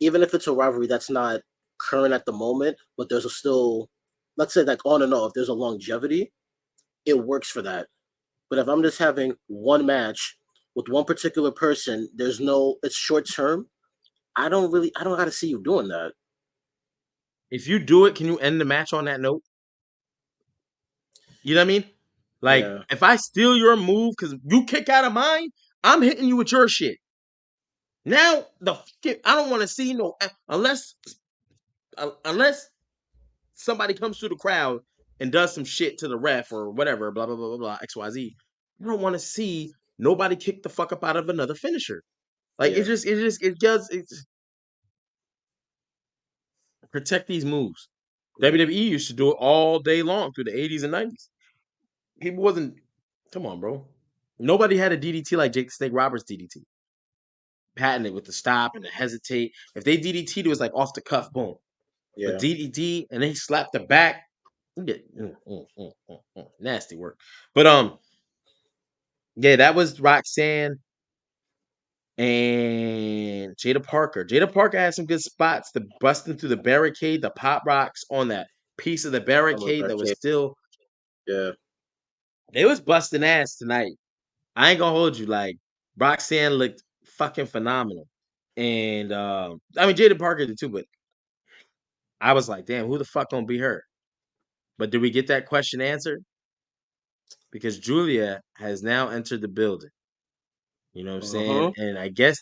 even if it's a rivalry that's not current at the moment, but there's a still, let's say, like on and off, there's a longevity. It works for that. But if I'm just having one match with one particular person, it's short term. I don't gotta see you doing that. if you do it, can you end the match on that note? You know what I mean? Like, Yeah, if I steal your move because you kick out of mine, I'm hitting you with your shit. Now I don't want to see unless somebody comes through the crowd and does some shit to the ref or whatever, blah blah blah blah blah XYZ. I don't want to see nobody kick the fuck up out of another finisher. Like yeah, it protect these moves. yeah. WWE used to do it all day long through the 80s and 90s. People wasn't come on, bro. Nobody had a DDT like Jake the Snake Roberts DDT. Patented with the stop and the hesitate. If they DDT'd, it was like off the cuff, boom. But Yeah. DDT and they slapped the back. Nasty work. But yeah, that was Roxanne and Jada Parker. Jada Parker had some good spots. The busting through the barricade, the pop rocks on that piece of the barricade that was still. Yeah. They was busting ass tonight. I ain't gonna hold you. Like Roxanne looked fucking phenomenal, and I mean Jada Parker did too. But I was like, damn, who the fuck gonna be her? But did we get that question answered? Because Julia has now entered the building. You know what I'm saying? And I guess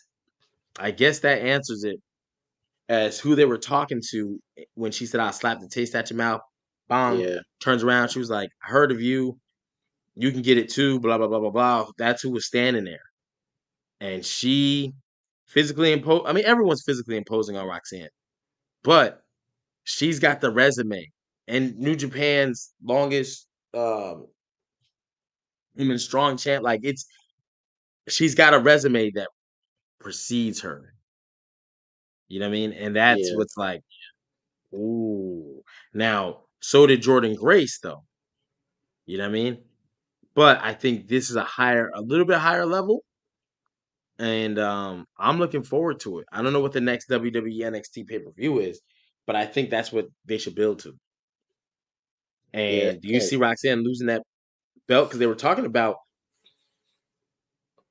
that answers it as who they were talking to when she said, I'll slap the taste out your mouth. Bong. Yeah. Turns around. She was like, I heard of you. You can get it too. Blah, blah, blah, blah, blah. That's who was standing there. And she physically imposed. I mean, everyone's physically imposing on Roxanne. But she's got the resume. And New Japan's longest women strong champ. Like, she's got a resume that precedes her. You know what I mean? And that's Yeah. what's like, ooh. Now, so did Jordan Grace, though. You know what I mean? But I think this is a little bit higher level. And I'm looking forward to it. I don't know what the next WWE NXT pay-per-view is, but I think that's what they should build to. Yeah. And do you see Roxanne losing that belt? Because they were talking about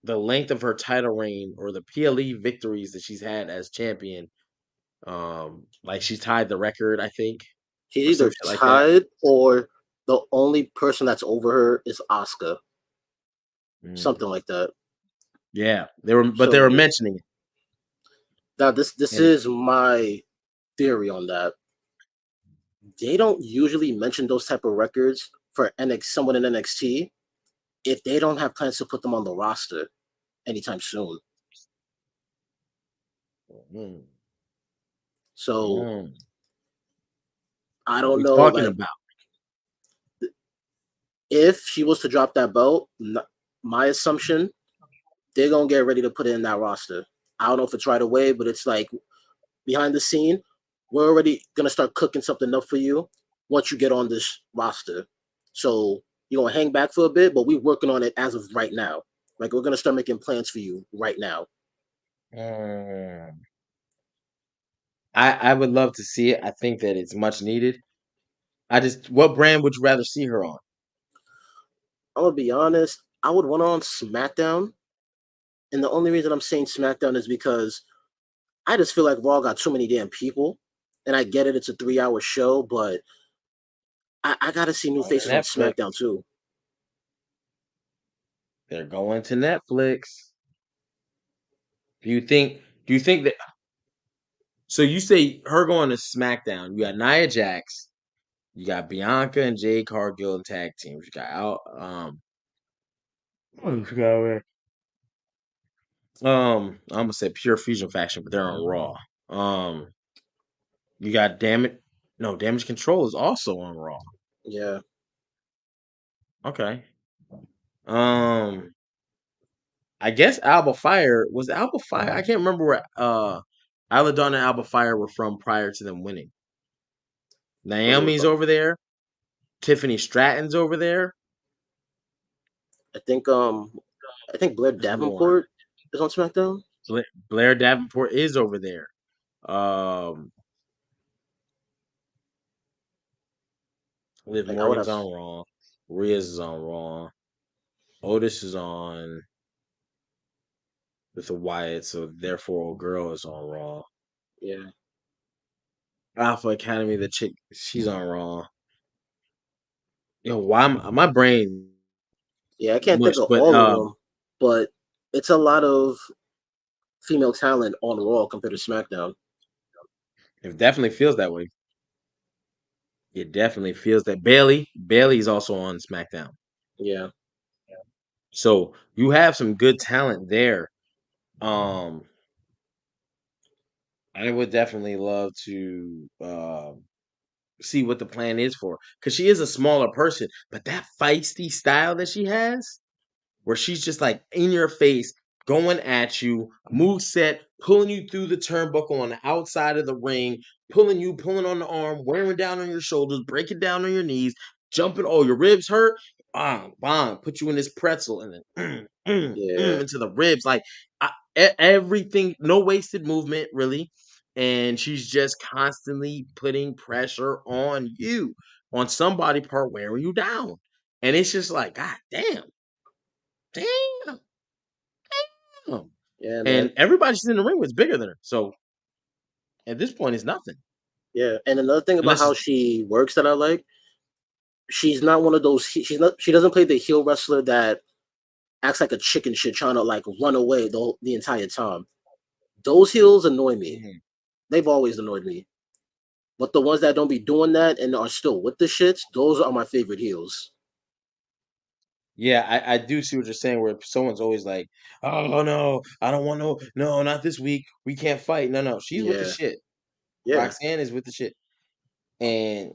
the length of her title reign or the PLE victories that she's had as champion Like she tied the record, I think, or She's some either shit like that. tied or the only person that's over her is Asuka, Mm. something like that. Yeah, they were So mentioning it. now this And is my theory on that. They don't usually mention those type of records for someone in NXT if they don't have plans to put them on the roster anytime soon. mm, So mm. I What don't we know, talking like about? if she was to drop that belt, my assumption they're gonna get ready to put it in that roster. I don't know if it's right away, but it's like behind the scene, we're already gonna start cooking something up for you once you get on this roster. So you're gonna hang back for a bit, but we're working on it as of right now. Like we're gonna start making plans for you right now. Mm. I would love to see it. I think that it's much needed. What brand would you rather see her on? I'm gonna be honest. I would want her on SmackDown, and the only reason I'm saying SmackDown is because I just feel like Raw got too many damn people. And I get it, it's a 3 hour show, but I gotta see new On faces on SmackDown Netflix. too. They're going to Netflix. Do you think? Do you think that? So you say her going to SmackDown? You got Nia Jax, you got Bianca and Jade Cargill in tag teams. You got what else you got over I'm gonna say Pure Fusion faction, but they're on Raw. You got Damage Control is also on Raw. Yeah. Okay. Um, I guess Alba Fire was Alba Fire. I can't remember where Aladon and Alba Fire were from prior to them winning. Where they were Naomi's from. over there. Tiffany Stratton's over there. I think Blair There's more. Davenport is on SmackDown. Blair Davenport is over there. Um, Liv Like I would Morgan's have on Raw. Rhea's is on Raw. Otis is on with the Wyatt, so therefore old girl is on Raw. yeah. Alpha Academy, the chick, she's on Raw. Why my brain Yeah, I can't think mush, of but all of them, but it's a lot of female talent on Raw compared to SmackDown. it definitely feels that way. It definitely feels that Bailey's also on SmackDown. Yeah. So you have some good talent there. Um, I would definitely love to see what the plan is for her because she is a smaller person, but that feisty style that she has, where she's just like in your face, going at you, move set, pulling you through the turnbuckle on the outside of the ring, pulling on the arm, wearing down on your shoulders, breaking down on your knees, jumping. Oh, your ribs hurt. Bang, bang, put you in this pretzel and then Yeah. into the ribs. Like everything, no wasted movement, really. And she's just constantly putting pressure on you, on somebody part, wearing you down. And it's just like, God damn. Damn. Damn. Yeah, man. And everybody she's in the ring with is bigger than her. So at this point, it's nothing. Yeah. And another thing about Unless how it's she works that I like, she's not one of those. She doesn't play the heel wrestler that acts like a chicken shit trying to like run away the entire time. Those heels annoy me. Mhm. They've always annoyed me. But the ones that don't be doing that and are still with the shits, those are my favorite heels. Yeah, I do see what you're saying. Where someone's always like, "Oh no, I don't want no, not this week. We can't fight." No, she's with the Yeah. shit. Yeah. Roxanne is with the shit, and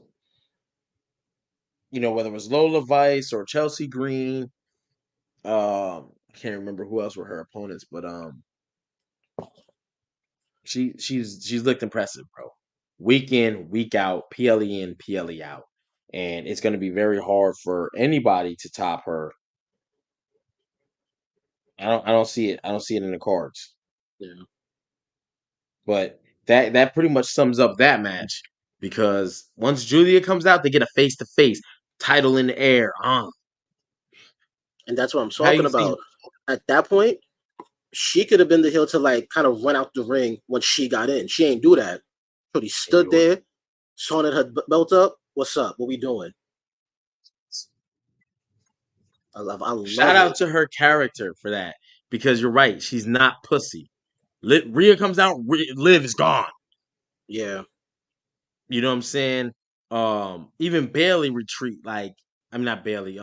whether it was Lola Vice or Chelsea Green, I can't remember who else were her opponents, but she's looked impressive, bro. Week in, week out, PLE in, PLE out, and it's going to be very hard for anybody to top her. I don't see it. I don't see it in the cards. Yeah. But that pretty much sums up that match because once Julia comes out, they get a face to face title in the air. And that's what I'm How talking you see? about. At that point, she could have been the heel to like kind of run out the ring when she got in. She ain't do that. So he stood there, sauntered her belt up. What's up? What we doing? I love Shout it. out to her character for that, because you're right. She's not pussy. Rhea comes out, Liv is gone. Yeah. You know what I'm saying? Even Bailey retreat, like, I mean, not Bailey,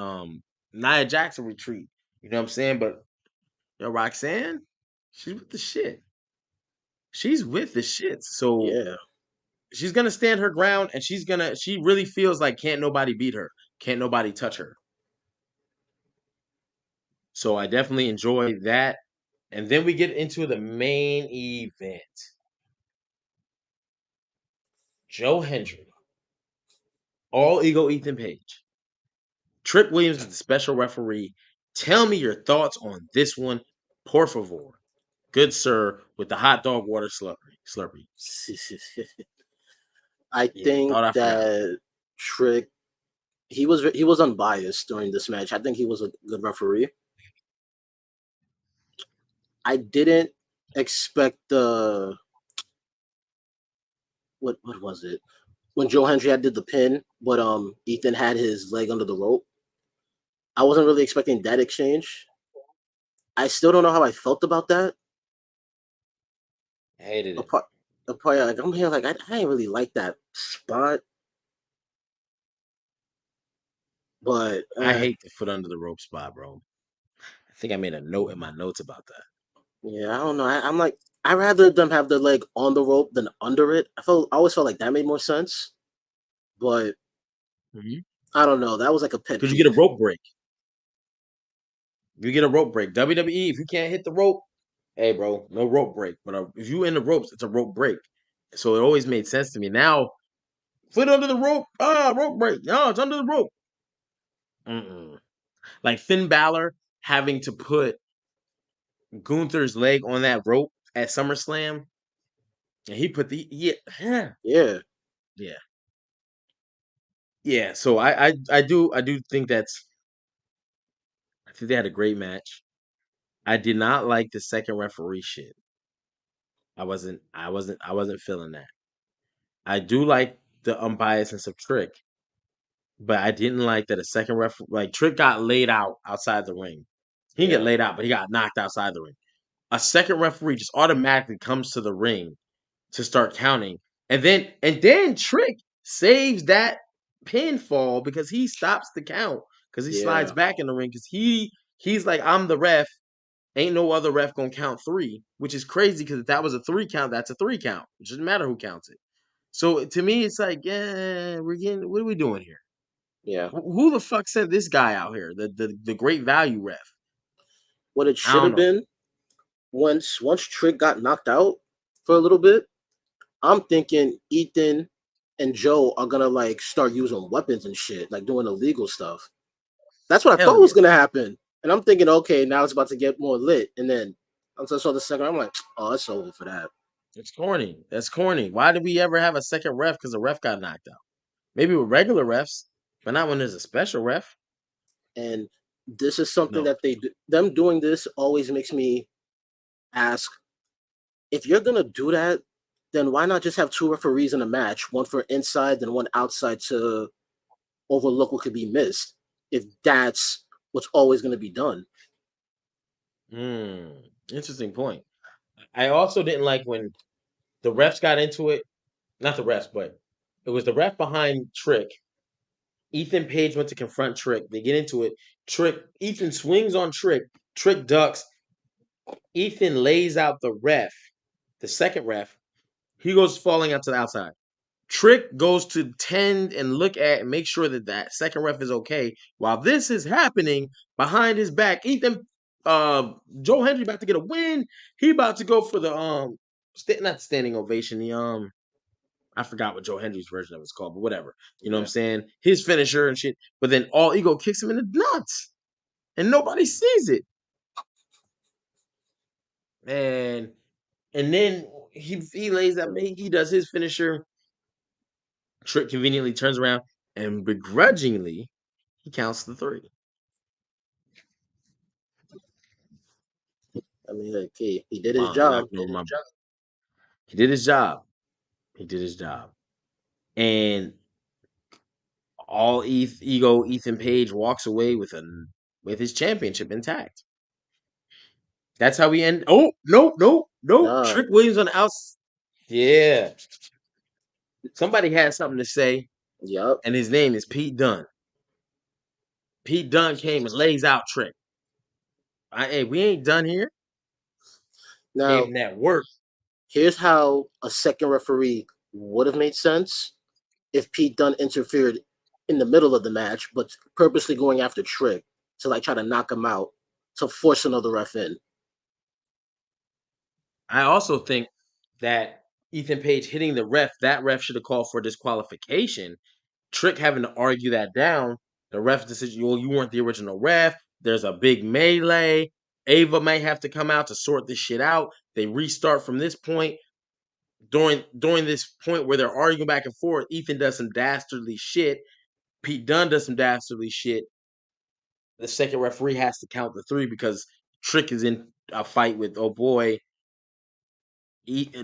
Nia Jackson retreat. You know what I'm saying? But yo, Roxanne, she's with the shit. She's with the shit. So Yeah. she's gonna stand her ground, and she really feels like can't nobody beat her, can't nobody touch her. So I definitely enjoy that. And then we get into the main event. Joe Hendry, All Ego Ethan Page. Trick Williams is the special referee. Tell me your thoughts on this one, por favor. Good sir, with the hot dog water slurpee. I Yeah, think thought I forgot. that Trick, he was unbiased during this match. I think he was a good referee. I didn't expect the what was it when Joe Hendry had did the pin, but Ethan had his leg under the rope. I wasn't really expecting that exchange. I still don't know how I felt about that. Hated it. Apart, like I'm here, like I didn't really like that spot, but I hate the foot under the rope spot, bro. I think I made a note in my notes about that. yeah, I don't know. I'm like, I rather them have their leg on the rope than under it. I always felt like that made more sense, but I don't know. That was like a pet Because you get a peeve. rope break. You get a rope break. WWE, if you can't hit the rope, hey, bro, no rope break. But if you in the ropes, it's a rope break. So it always made sense to me. Now, foot under the rope, rope break. No, it's under the rope. Mm-mm. Like Finn Balor having to put Gunther's leg on that rope at SummerSlam, and he put the yeah Yeah, yeah yeah. So I do think I think they had a great match. I did not like the second referee shit. I wasn't feeling that. I do like the unbiasedness of Trick, but I didn't like that a second like Trick got laid out outside the ring. He didn't get yeah, laid out, but he got knocked outside the ring. A second referee just automatically comes to the ring to start counting. And then Trick saves that pinfall because he stops the count because he slides yeah, back in the ring because he's like, I'm the ref. Ain't no other ref gonna count three, which is crazy because if that was a three count, that's a three count. It doesn't matter who counts it. So to me, it's like, yeah, what are we doing here? yeah. Who the fuck sent this guy out here? The great value ref. What it I should don't have know. been once Trick got knocked out for a little bit. I'm thinking Ethan and Joe are gonna like start using weapons and shit, like doing illegal stuff. That's what I Hell thought was yeah. gonna happen. And I'm thinking, okay, now it's about to get more lit. And then once I saw the second, I'm like, oh, it's over for that. It's corny. That's corny. Why did we ever have a second ref because the ref got knocked out? Maybe with regular refs, but not when there's a special ref. And this is something No. that them doing this always makes me ask, if you're gonna do that, then why not just have two referees in a match, one for inside and one outside to overlook what could be missed, if that's what's always gonna be done. Interesting point. I also didn't like when the refs got into it. Not the refs, but it was the ref behind Trick. Ethan Page went to confront Trick. They get into it. Ethan swings on Trick. Trick ducks. Ethan lays out the ref, the second ref. He goes falling out to the outside. Trick goes to tend and look at and make sure that that second ref is okay. While this is happening behind his back, Joe Hendry about to get a win. He about to go for the not standing ovation. I forgot what Joe Hendry's version of it's called, but whatever. You know what I'm Yeah. saying? His finisher and shit. But then All Ego kicks him in the nuts, and nobody sees it. And then he lays up. He does his finisher. Trick conveniently turns around and begrudgingly he counts the three. I mean, like, he did his Wow, he job. knocked over my. He did his job. He did his job. And all Ethan Page walks away with his championship intact. That's how we end. Oh, no. Nah. Trick Williams on the outs. Yeah. Somebody had something to say, Yep. and his name is Pete Dunne. Pete Dunne came and lays out Trick. Hey, we ain't done here. Gave Now, him that work. here's how a second referee would have made sense if Pete Dunne interfered in the middle of the match, but purposely going after Trick to like try to knock him out to force another ref in. I also think that Ethan Page hitting the ref, that ref should have called for disqualification. Trick having to argue that down. The ref decision, well, you weren't the original ref. There's a big melee. Ava might have to come out to sort this shit out. They restart from this point. During this point where they're arguing back and forth, Ethan does some dastardly shit. Pete Dunne does some dastardly shit. The second referee has to count the three because Trick is in a fight with, oh boy,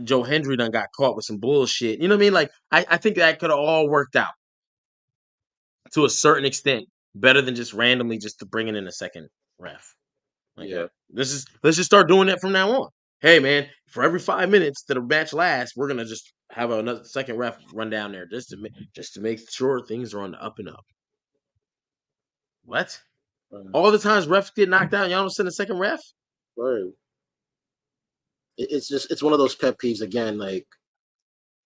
Joe Hendry done got caught with some bullshit. You know what I mean? Like, I think that could have all worked out to a certain extent, better than just randomly just to bringing in a second ref. Like, Yeah. let's just start doing that from now on. Hey, man, for every 5 minutes that a match lasts, we're gonna just have another second ref run down there just to make sure things are on the up and up. What? All the times refs get knocked out, y'all don't send a second ref? Word. It's one of those pet peeves again. Like,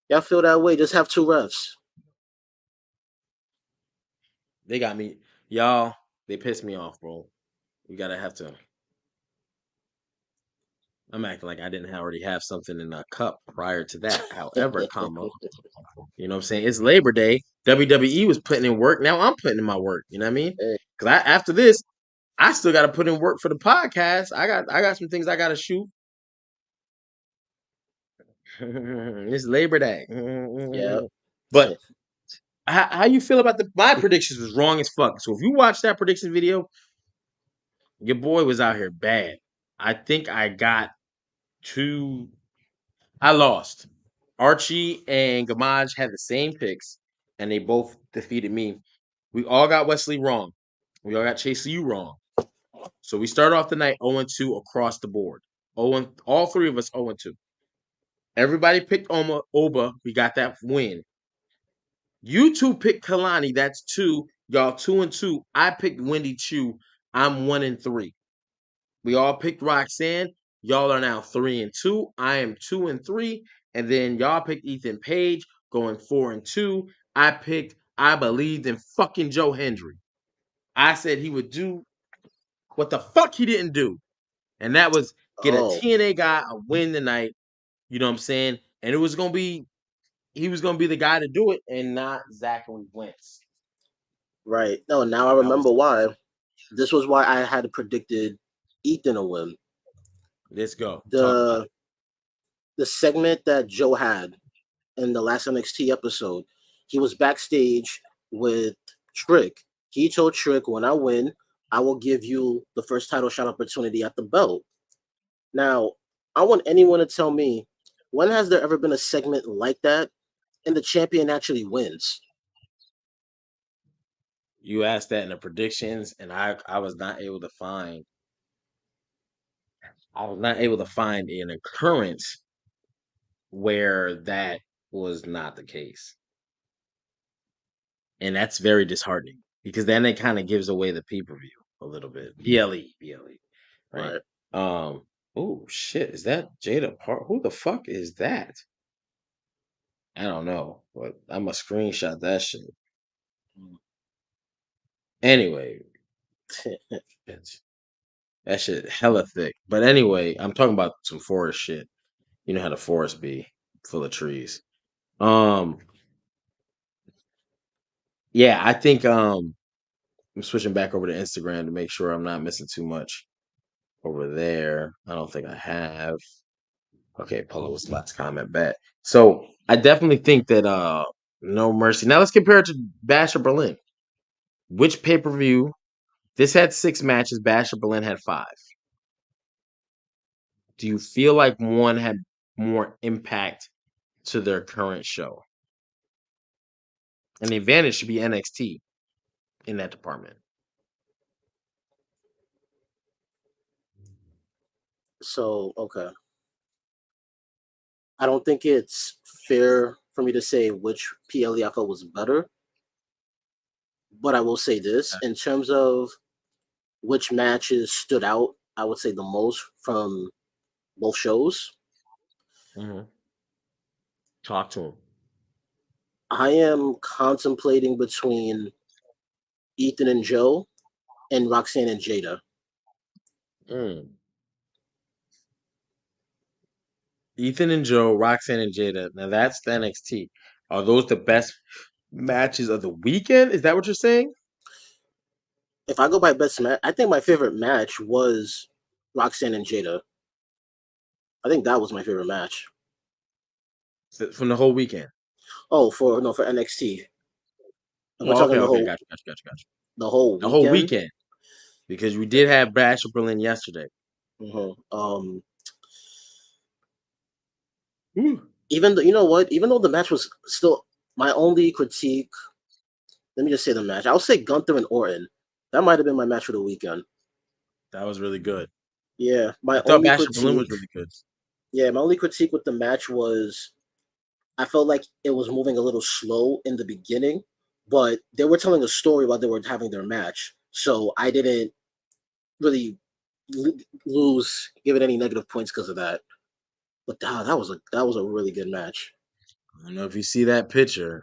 y'all feel that way? Just have two refs. They got me, y'all. They pissed me off, bro. We gotta have to. I'm acting like I didn't already have something in a cup prior to that. However, you know what I'm saying? It's Labor Day. WWE was putting in work. Now I'm putting in my work. You know what I mean? Hey, Because after this, I still got to put in work for the podcast. I got some things I got to shoot. It's Labor Day. yeah. But how you feel about my predictions was wrong as fuck. So if you watch that prediction video, your boy was out here bad. I think I got two. I lost. Archie and Gamage had the same picks, and they both defeated me. We all got Wesley wrong. We all got Chase U wrong. So we start off the night 0-2 across the board. All three of us 0-2. Everybody picked Oba. We got that win. You two picked Kalani. That's 2. Y'all 2-2. I picked Wendy Chu. I'm 1-3. We all picked Roxanne. Y'all are now 3-2. I am 2-3. And then y'all picked Ethan Page going 4-2. I believed in fucking Joe Hendry. I said he would do what the fuck he didn't do. And that was get a TNA guy a win tonight. You know what I'm saying? And he was gonna be the guy to do it and not Zachary Wentz. Right. No, now I remember why. This was why I had predicted Ethan a win. Let's go. Talk about it. The segment that Joe had in the last NXT episode, he was backstage with Trick. He told Trick, when I win, I will give you the first title shot opportunity at the belt. Now, I want anyone to tell me, when has there ever been a segment like that and the champion actually wins? You asked that in the predictions, and I was not able to find an occurrence where that was not the case. And that's very disheartening because then it kind of gives away the pay-per-view a little bit. BLE, right? Oh shit, is that Jada Park? Who the fuck is that? I don't know, but I'm gonna screenshot that shit. Anyway, that shit hella thick. But anyway, I'm talking about some forest shit. You know how the forest be, full of trees. Yeah, I think I'm switching back over to Instagram to make sure I'm not missing too much over there. I don't think I have. Okay, Polo was last comment back. So I definitely think that No Mercy. Now let's compare it to Bash of Berlin. Which pay-per-view? This had 6 matches, Bash of Berlin had 5. Do you feel like one had more impact to their current show. And the advantage should be NXT in that department. So, okay. I don't think it's fair for me to say which PLE I felt was better, but I will say this in terms of which matches stood out, I would say the most from both shows. Mm-hmm. Talk to him. I am contemplating between Ethan and Joe and Roxanne and Jada. Ethan and Joe, Roxanne and Jada. Now that's the NXT. Are those the best matches of the weekend? Is that what you're saying? If I go by best match, I think my favorite match was Roxanne and Jada. I think that was my favorite match. From the whole weekend. Oh, for NXT. If we're Oh, talking okay. Gotcha. the whole The whole weekend. weekend. Because we did have Bash of Berlin yesterday. Mm-hmm. Ooh. Even though, you know what? Even though the match was still my only critique, let me just say the match. I'll say Gunther and Orton. That might have been my match for the weekend. That was really good. Yeah, I thought Bash of Berlin was really good. Yeah, my only critique with the match was I felt like it was moving a little slow in the beginning, but they were telling a story while they were having their match. So I didn't really give it any negative points because of that. But that was a really good match. I don't know if you see that picture.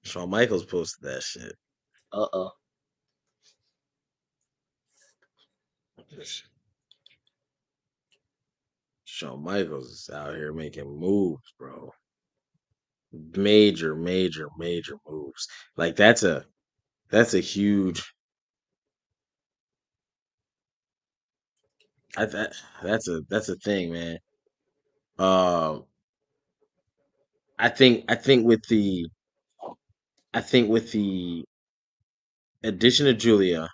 Shawn Michaels posted that shit. Uh-uh. Shawn Michaels is out here making moves, bro. Major moves. Like that's a huge. That's a thing, man. Um, I think with the addition of Julia,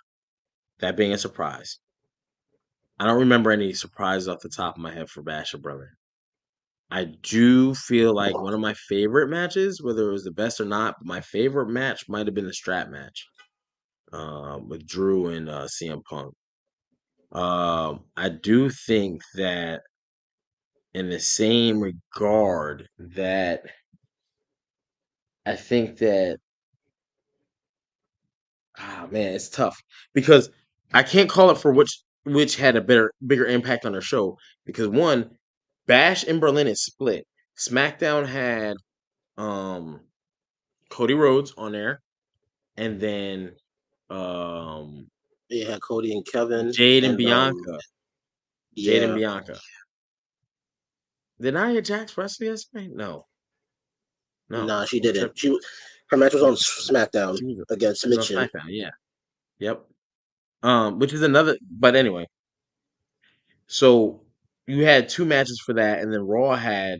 that being a surprise. I don't remember any surprises off the top of my head for Basher Brother. I do feel like one of my favorite matches, whether it was the best or not, but my favorite match might have been the strap match with Drew and CM Punk. I do think that in the same regard that I think that man, it's tough because I can't call it for which had a bigger impact on their show because one, Bash in Berlin is split. SmackDown had um Cody Rhodes on there, and then Yeah, Cody and Kevin Jade and and Bianca. Jade and yeah. Bianca. Did Nia Jax wrestle yesterday? No. Nah, she I'm didn't. tripping. Her match was on SmackDown She was, against she was on Mitchin. SmackDown. Yeah. Yep. Which is another. But anyway, so you had two matches for that, and then Raw had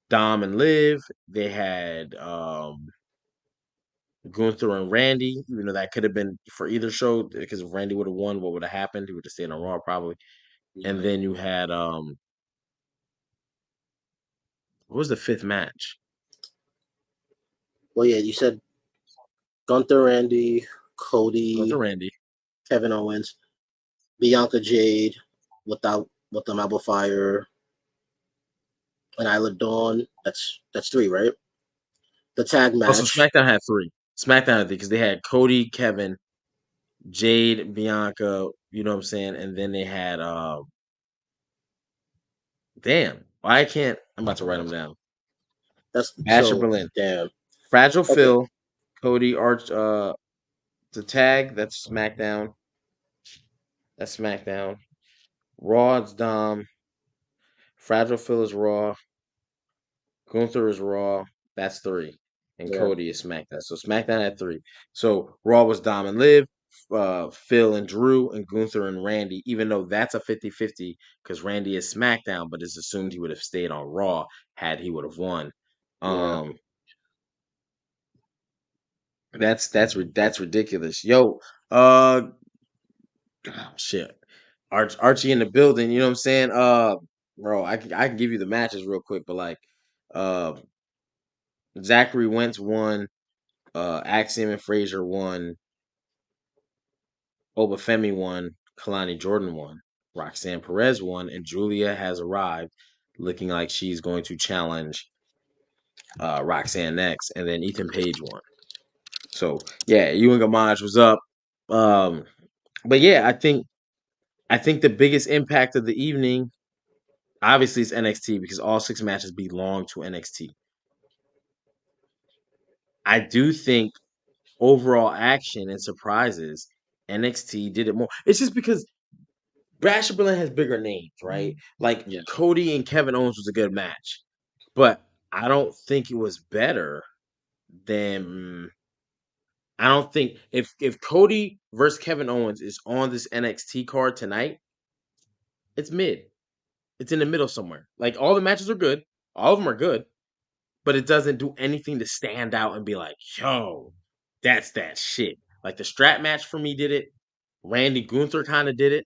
Dom and Liv. They had Gunther and Randy. Even though that could have been for either show, because if Randy would have won, what would have happened? He would have stayed on Raw probably. And Yeah. then you had what was the fifth match? Well, yeah, you said Gunther, Randy, Gunther Cody, Randy. Kevin Owens, Bianca Jade, with the Marble Fire, and Isla Dawn. That's three, right? The tag Also, match. SmackDown had three. SmackDown had three because they had Cody, Kevin, Jade, Bianca. You know what I'm saying? And then they had damn. Why I can't? I'm about to write them down. That's Basher so Berlin, damn. Fragile Okay. Phil, Cody Arch. The tag that's SmackDown. That's SmackDown. Raw it's Dom. Fragile Phil is Raw. Gunther is Raw. That's three. And Yeah. Cody is SmackDown. So SmackDown had three. So Raw was Dom and Liv, Phil and Drew, and Gunther and Randy, even though that's a 50-50 because Randy is SmackDown, but it's assumed he would have stayed on Raw had he would have won. Yeah. That's ridiculous. Yo, uh shit. Archie in the building, you know what I'm saying? bro. I can give you the matches real quick, but like, uh, Zachary Wentz won, Axiom and Frazier won, Obafemi won, Kalani Jordan won, Roxanne Perez won, and Julia has arrived, looking like she's going to challenge Roxanne next, and then Ethan Page won. So yeah, Ewing Gamage was up. Um, but yeah, I think the biggest impact of the evening, obviously, is NXT because all 6 matches belong to NXT. I do think overall action and surprises, NXT did it more. It's just because Basher Berlin has bigger names, right? Like Yeah. Cody and Kevin Owens was a good match, but I don't think it was better than. I don't think if Cody versus Kevin Owens is on this NXT card tonight, it's mid. It's in the middle somewhere. Like all the matches are good, all of them are good, but it doesn't do anything to stand out and be like, yo, that's that shit. Like the strap match for me did it. Randy Gunther kind of did it.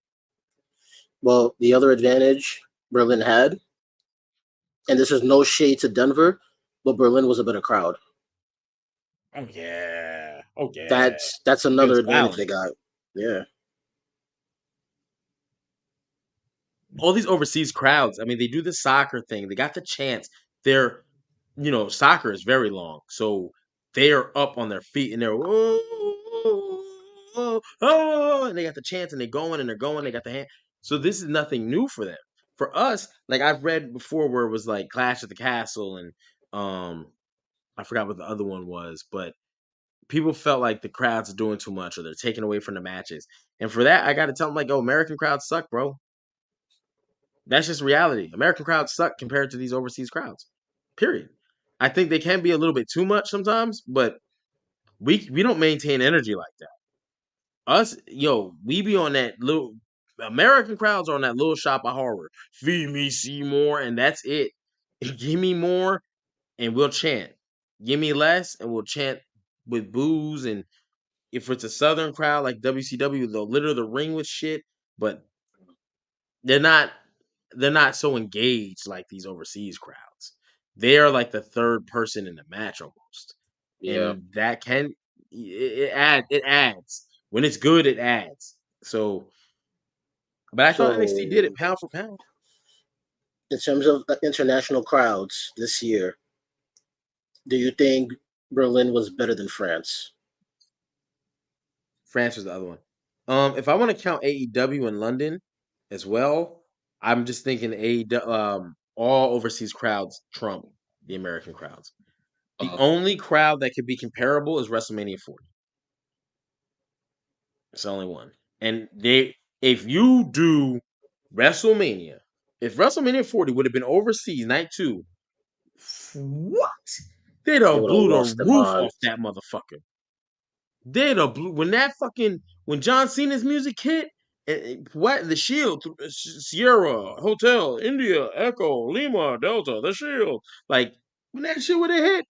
Well, the other advantage Berlin had, and this is no shade to Denver, but Berlin was a better crowd. Oh yeah. Oh yeah. That's Good another advantage talent. they got. Yeah. All these overseas crowds, I mean, they do the soccer thing. They got the chance. They're, soccer is very long. So they are up on their feet and they're, whoa, oh, oh, and they got the chance and they're going and they're going. They got the hand. So this is nothing new for them. For us, like I've read before where it was like Clash at the Castle and I forgot what the other one was, but people felt like the crowds are doing too much or they're taking away from the matches. And for that, I got to tell them like, oh, American crowds suck, bro. That's just reality. American crowds suck compared to these overseas crowds. Period. I think they can be a little bit too much sometimes, but we don't maintain energy like that. Us, yo, we be on that little American crowds are on that little shop of horror. Feed me, see more, and that's it. Give me more, and we'll chant. Give me less, and we'll chant with booze. And if it's a southern crowd like WCW, they'll litter the ring with shit. But they're not they're not so engaged like these overseas crowds. They are like the third person in the match almost. Yeah. And that can it adds. When it's good, it adds. So but I thought NXT did it So, pound for pound. in terms of international crowds this year, do you think Berlin was better than France? France was the other one. If I want to count AEW in London as well, I'm just thinking AEW, all overseas crowds trump the American crowds. The only crowd that could be comparable is WrestleMania 40. It's the only one. And if you do WrestleMania, if WrestleMania 40 would have been overseas night 2, what? They'd They have would have blew the lost their roof mind. off that motherfucker. They'd have blew when John Cena's music hit, what the Shield, Sierra, Hotel, India, Echo, Lima, Delta, the Shield. Like when that shit would have hit,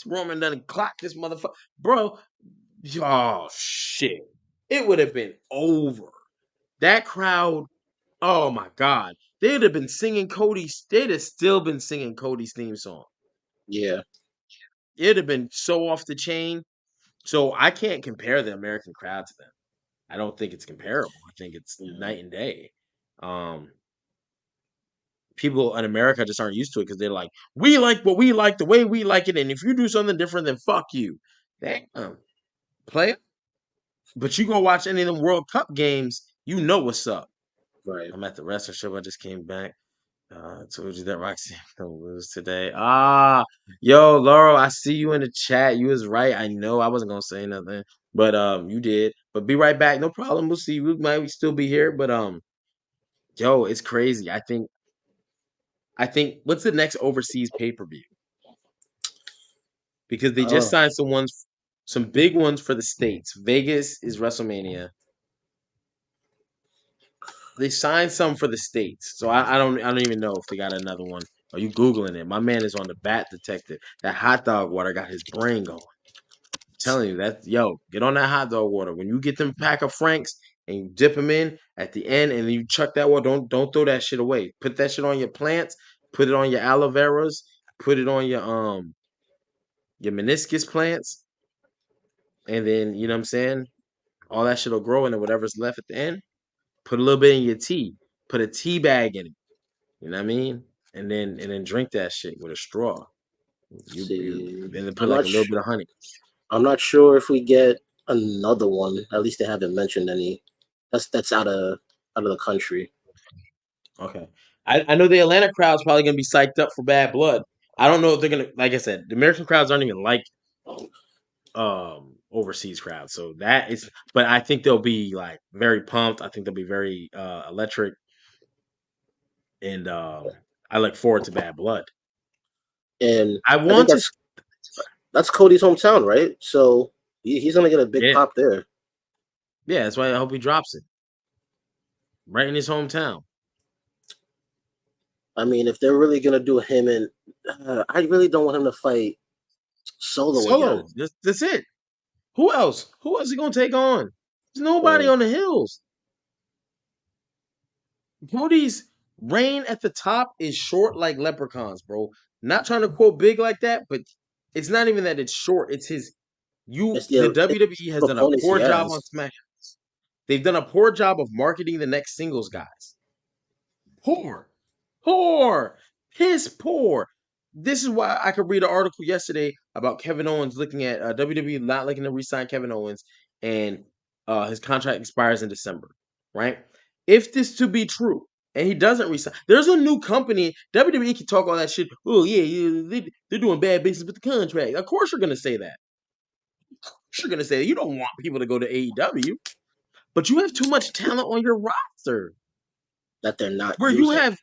Roman done clock this motherfucker, bro. Oh shit! It would have been over. That crowd. Oh my god! They'd have been singing Cody's. They'd have still been singing Cody's theme song. Yeah. It'd have been so off the chain. So I can't compare the American crowd to them. I don't think it's comparable. I think it's Mhm. night and day. Um, People in America just aren't used to it because they're like, we like what we like the way we like it, and if you do something different, then fuck you. Damn, play. But you go watch any of them World Cup games, you know what's up. Right. I'm at the wrestling show. I just came back. I told you that Roxy gonna lose today. Yo, Laurel, I see you in the chat. You was right. I know I wasn't gonna say nothing, but you did. But be right back. No problem. We'll see. We might still be here, but yo, it's crazy. I think what's the next overseas pay per view? Because they just Oh, signed some big ones for the states. Vegas is WrestleMania. They signed some for the states, so I don't even know if they got another one. Are you googling it? My man is on the bat detective. That hot dog water got his brain going. I'm telling you that, yo, get on that hot dog water. When you get them pack of Franks, and you dip them in at the end, and then you chuck that water. Don't throw that shit away. Put that shit on your plants. Put it on your aloe veras. Put it on your meniscus plants, and then you know what I'm saying. All that shit will grow, and then whatever's left at the end, put a little bit in your tea. Put a tea bag in it. You know what I mean? And then drink that shit with a straw. You See, and then put I'm like not. a little bit of honey. I'm not sure if we get another one. At least they haven't mentioned any. That's out of the country. Okay. I know the Atlanta crowd's probably gonna be psyched up for Bad Blood. I don't know if they're gonna, like I said, the American crowds aren't even like overseas crowds. So that is, but I think they'll be like very pumped. I think they'll be very electric. And I look forward to Bad Blood. And I I think want to that's Cody's hometown, right? So he's gonna get a big yeah, pop there. yeah, that's why I hope he drops it. Right in his hometown. I mean, if they're really gonna do him and I really don't want him to fight Solo again. Solo. That's it. Who else? Who else is he gonna take on? There's nobody Uh, on the hills. Cody's reign at the top is short like leprechauns, bro. Not trying to quote big like that, but it's not even that it's short. It's his the WWE has done a opponents he poor job on has. SmackDown. They've done a poor job of marketing the next singles guys. Poor, poor, piss poor. This is why I could read an article yesterday about Kevin Owens looking at WWE not looking to re-sign Kevin Owens, and his contract expires in December. Right? If this to be true, and he doesn't resign, there's a new company. WWE can talk all that shit. Oh yeah, they're doing bad business with the contract. Of course, you're gonna say that. Of course, you're gonna say that. You don't want people to go to AEW, but you have too much talent on your roster That they're not where you using. have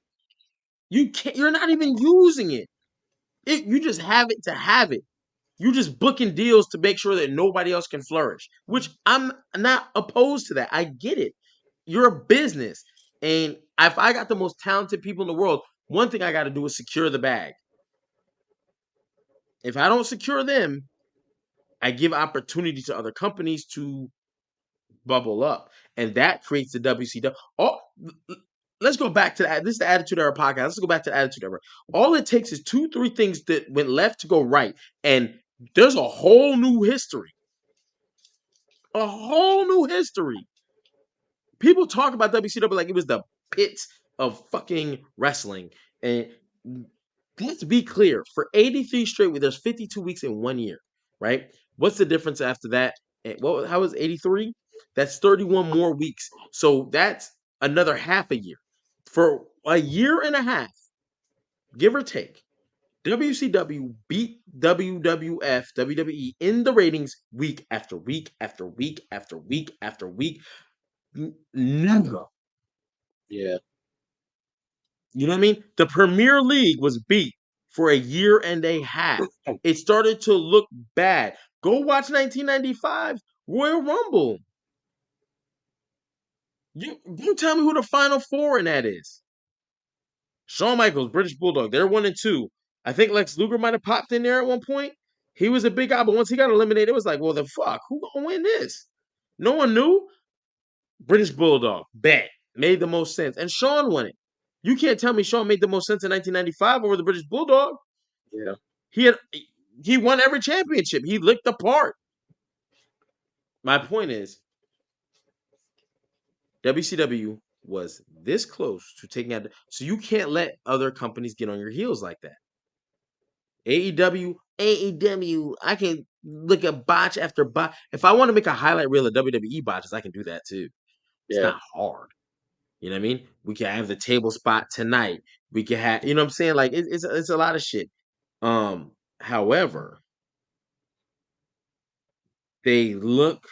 you can't. You're not even using it. You just have it to have it. You just booking deals to make sure that nobody else can flourish, which I'm not opposed to that. I get it. You're a business. And if I got the most talented people in the world, one thing I got to do is secure the bag. If I don't secure them, I give opportunity to other companies to bubble up. And that creates the WCW. Let's go back to that. This is the Attitude Era podcast. Let's go back to the Attitude Era. All it takes is 2-3 things that went left to go right. And there's a whole new history. A whole new history. People talk about WCW like it was the pits of fucking wrestling. And let's be clear, for 83 straight weeks, there's 52 weeks in 1 year, right? What's the difference after that? How was 83? That's 31 more weeks. So that's another half a year. For a year and a half, give or take, WCW beat WWF, WWE in the ratings week after week after week after week after week. Never. Yeah. You know what I mean? The Premier League was beat for a year and a half. It started to look bad. Go watch 1995 Royal Rumble. You tell me who the final four in that is. Shawn Michaels, British Bulldog, they're 1-2. I think Lex Luger might have popped in there at one point. He was a big guy, but once he got eliminated, it was like, well, the fuck, who gonna win this? No one knew. British Bulldog, bet, made the most sense, and Shawn won it. You can't tell me Shawn made the most sense in 1995 over the British Bulldog. Yeah. He won every championship. He licked the part. My point is, WCW was this close to taking out. So you can't let other companies get on your heels like that. AEW, I can look at botch after botch. If I want to make a highlight reel of WWE botches, I can do that too. It's Yeah. not hard. You know what I mean? We can have the table spot tonight. We can have, you know what I'm saying? Like it's a lot of shit. However, they look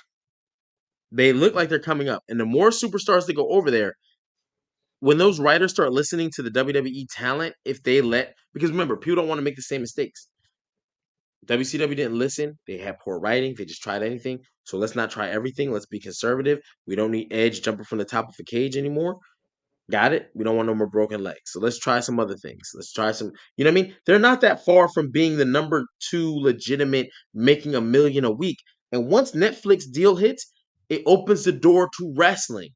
like they're coming up. And the more superstars that go over there, when those writers start listening to the WWE talent, if they because remember, people don't want to make the same mistakes. WCW didn't listen. They had poor writing. They just tried anything. So let's not try everything. Let's be conservative. We don't need Edge jumping from the top of a cage anymore. Got it? We don't want no more broken legs. So let's try some other things. Let's try some, you know what I mean? They're not that far from being the number 2 legitimate, making $1 million a week. And once Netflix deal hits, it opens the door to wrestling,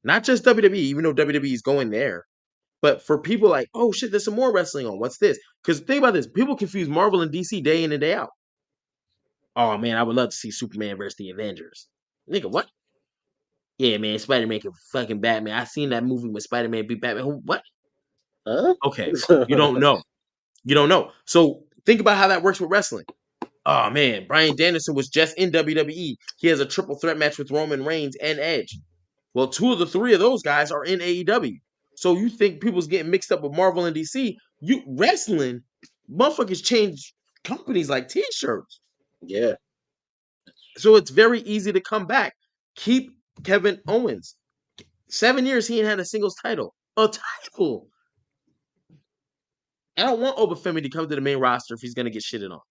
not just WWE, even though WWE is going there. But for people like, oh shit, there's some more wrestling on. What's this? Because think about this: people confuse Marvel and DC day in and day out. Oh man, I would love to see Superman versus the Avengers. Nigga, what? Yeah, man, Spider-Man can fucking Batman. I seen that movie when Spider-Man beat Batman. What? Huh? Okay, you don't know. You don't know. So think about how that works with wrestling. Oh man, Bryan Danielson was just in WWE. He has a triple threat match with Roman Reigns and Edge. Well, two of the three of those guys are in AEW. So you think people's getting mixed up with Marvel and DC? You wrestling, motherfuckers change companies like T-shirts. Yeah. So it's very easy to come back. Keep Kevin Owens. 7 years he ain't had a singles title. A title. I don't want Obafemi to come to the main roster if he's gonna get shitted on.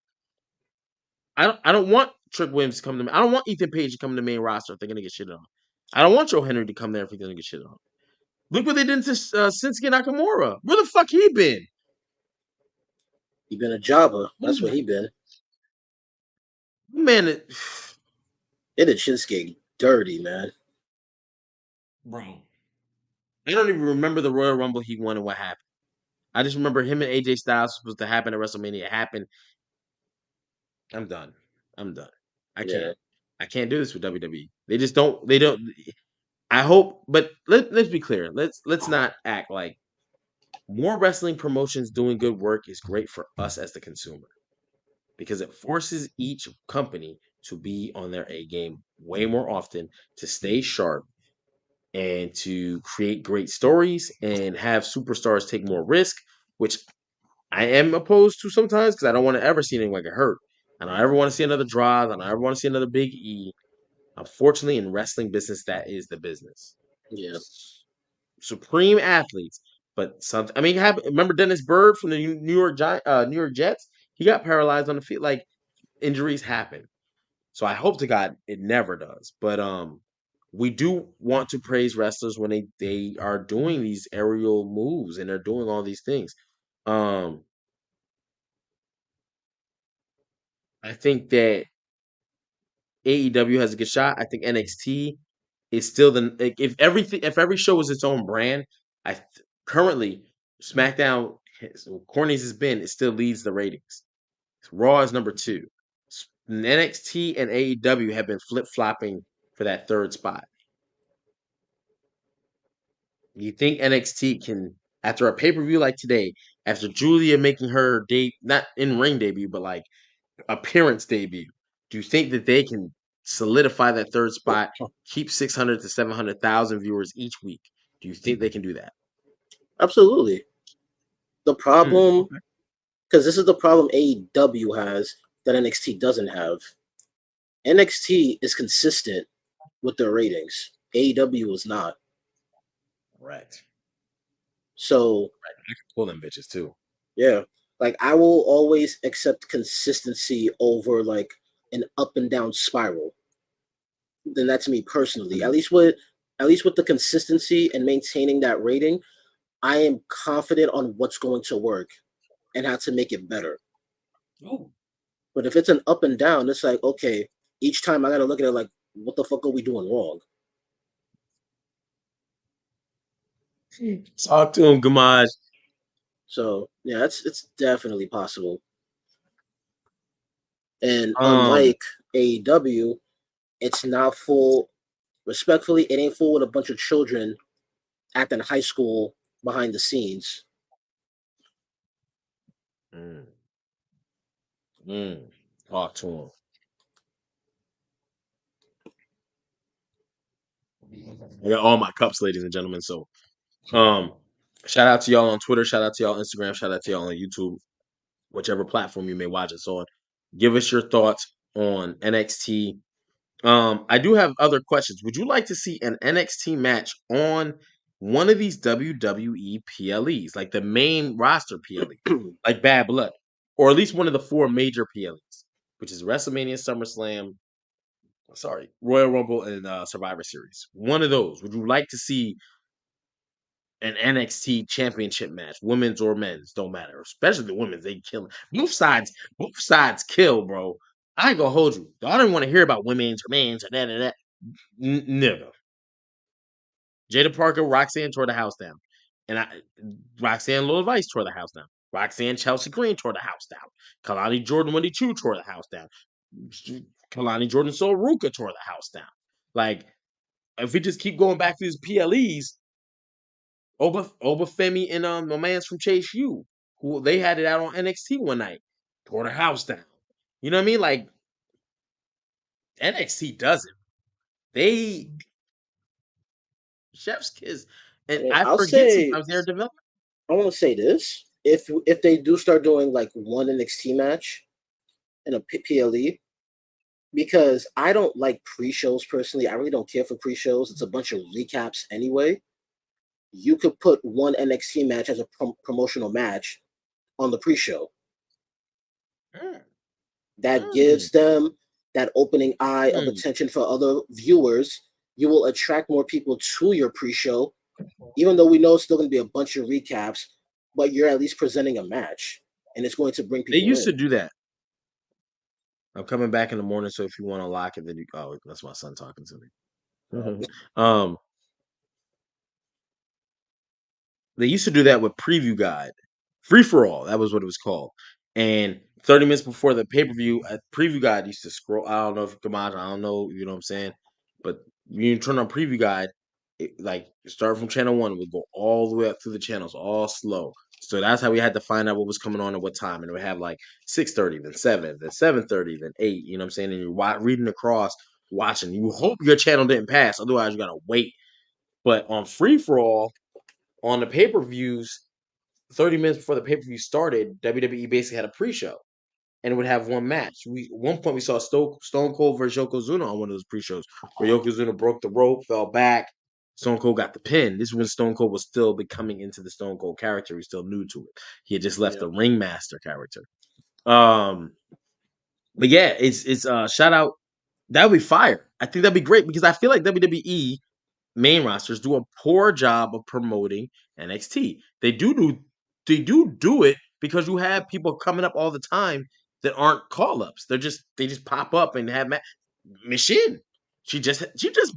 I don't want Trick Williams to come to. I don't want Ethan Page to come to the main roster if they're gonna get shitted on. I don't want Joe Henry to come there if he's gonna get shitted on. Look what they did to Shinsuke Nakamura. Where the fuck he been? He been a jobber. That's what he been. Man, It did Shinsuke dirty, man. bro. I don't even remember the Royal Rumble he won and what happened. I just remember him and AJ Styles was supposed to happen at WrestleMania. It happened. I'm done. I'm done. I can't. Yeah. I can't do this with WWE. They just don't. They don't. I hope, but let's be clear. Let's not act like more wrestling promotions doing good work is great for us as the consumer because it forces each company to be on their A game way more often, to stay sharp, and to create great stories and have superstars take more risk, which I am opposed to sometimes because I don't want to ever see anyone get hurt. I don't ever want to see another draw. I don't ever want to see another Big E. Unfortunately, in wrestling business, that is the business. Yeah. Supreme athletes, but some. I mean, remember Dennis Bird from the New York Jets? He got paralyzed on the field. Like injuries happen. So I hope to God it never does. But we do want to praise wrestlers when they are doing these aerial moves and they're doing all these things. I think that AEW has a good shot. I think NXT is still the like, if every show was its own brand. Currently SmackDown, as corny as it's been, it still leads the ratings. Raw is number 2. NXT and AEW have been flip flopping for that third spot. You think NXT can, after a pay per view like today, after Julia making her not in ring debut, but like appearance debut, do you think that they can solidify that third spot, keep 600 to 700,000 viewers each week? Do you think they can do that? Absolutely. The problem, Okay. because this is the problem AEW has that NXT doesn't have. NXT is consistent with their ratings. AEW is not. Correct. So I can pull them bitches too. yeah, like I will always accept consistency over like an up and down spiral. Then that's me personally. At least with the consistency and maintaining that rating, I am confident on what's going to work and how to make it better. Oh. But if it's an up and down, it's like, okay, each time I gotta look at it like, what the fuck are we doing wrong? Talk to him, Gamaj. So yeah, it's definitely possible. And Um, unlike AEW, it's not full. Respectfully, it ain't full with a bunch of children acting high school behind the scenes. Talk to him. I got all my cups, ladies and gentlemen. So, shout out to y'all on Twitter. Shout out to y'all on Instagram. Shout out to y'all on YouTube, whichever platform you may watch us on. Give us your thoughts on NXT. I do have other questions. Would you like to see an NXT match on one of these WWE PLEs, like the main roster PLE, like Bad Blood, or at least one of the 4 major PLEs, which is WrestleMania, SummerSlam, Royal Rumble, and Survivor Series? One of those. Would you like to see an NXT championship match, women's or men's, don't matter. Especially the women's, they kill. Both sides kill, bro. I ain't gonna hold you. I don't want to hear about women's or men's or that. Never. Jada Parker, Roxanne tore the house down, and Roxanne Lil Vice tore the house down. Roxanne Chelsea Green tore the house down. Kalani Jordan Wendy Chu tore the house down. Kalani Jordan Soul Ruka tore the house down. Like, if we just keep going back to these PLEs, Obafemi and my man's from Chase U, who they had it out on NXT one night, tore the house down. You know what I mean? Like, NXT doesn't. They chef's kiss, I and mean, I I'll forget say sometimes they're developing. I want to say this: if they do start doing like one NXT match in a PLE, because I don't like pre-shows personally. I really don't care for pre-shows. It's a bunch of recaps anyway. You could put one NXT match as a promotional match on the pre-show. Mm, That mm, gives them that opening eye of mm. attention for other viewers. You will attract more people to your pre-show, even though we know it's still going to be a bunch of recaps, but you're at least presenting a match, and it's going to bring They people used in. to do that. I'm coming back in the morning, so if you want to lock it, then you. Oh, that's my son talking to me. They used to do that with Preview Guide, Free for All. That was what it was called. And 30 minutes before the pay per view, Preview Guide used to scroll. I don't know if you come out. I don't know. You know what I'm saying? But when you turn on Preview Guide, like start from channel one, it would go all the way up through the channels, all slow. So that's how we had to find out what was coming on at what time, and it would have like 6:30, then 7, then 7:30, then 8. You know what I'm saying? And you're reading across, watching. You hope your channel didn't pass, otherwise you gotta wait. But on Free for All, on the pay per views, 30 minutes before the pay per view started, WWE basically had a pre show and it would have one match. At one point we saw Stone Cold versus Yokozuna on one of those pre shows where Yokozuna broke the rope, fell back. Stone Cold got the pin. This is when Stone Cold was still becoming into the Stone Cold character. He was still new to it. He had just left Yeah, the ringmaster character. Um, but yeah, it's shout out. That would be fire. I think that'd be great because I feel like WWE main rosters do a poor job of promoting NXT. They do it because you have people coming up all the time that aren't call ups. They just pop up and have Machine. She just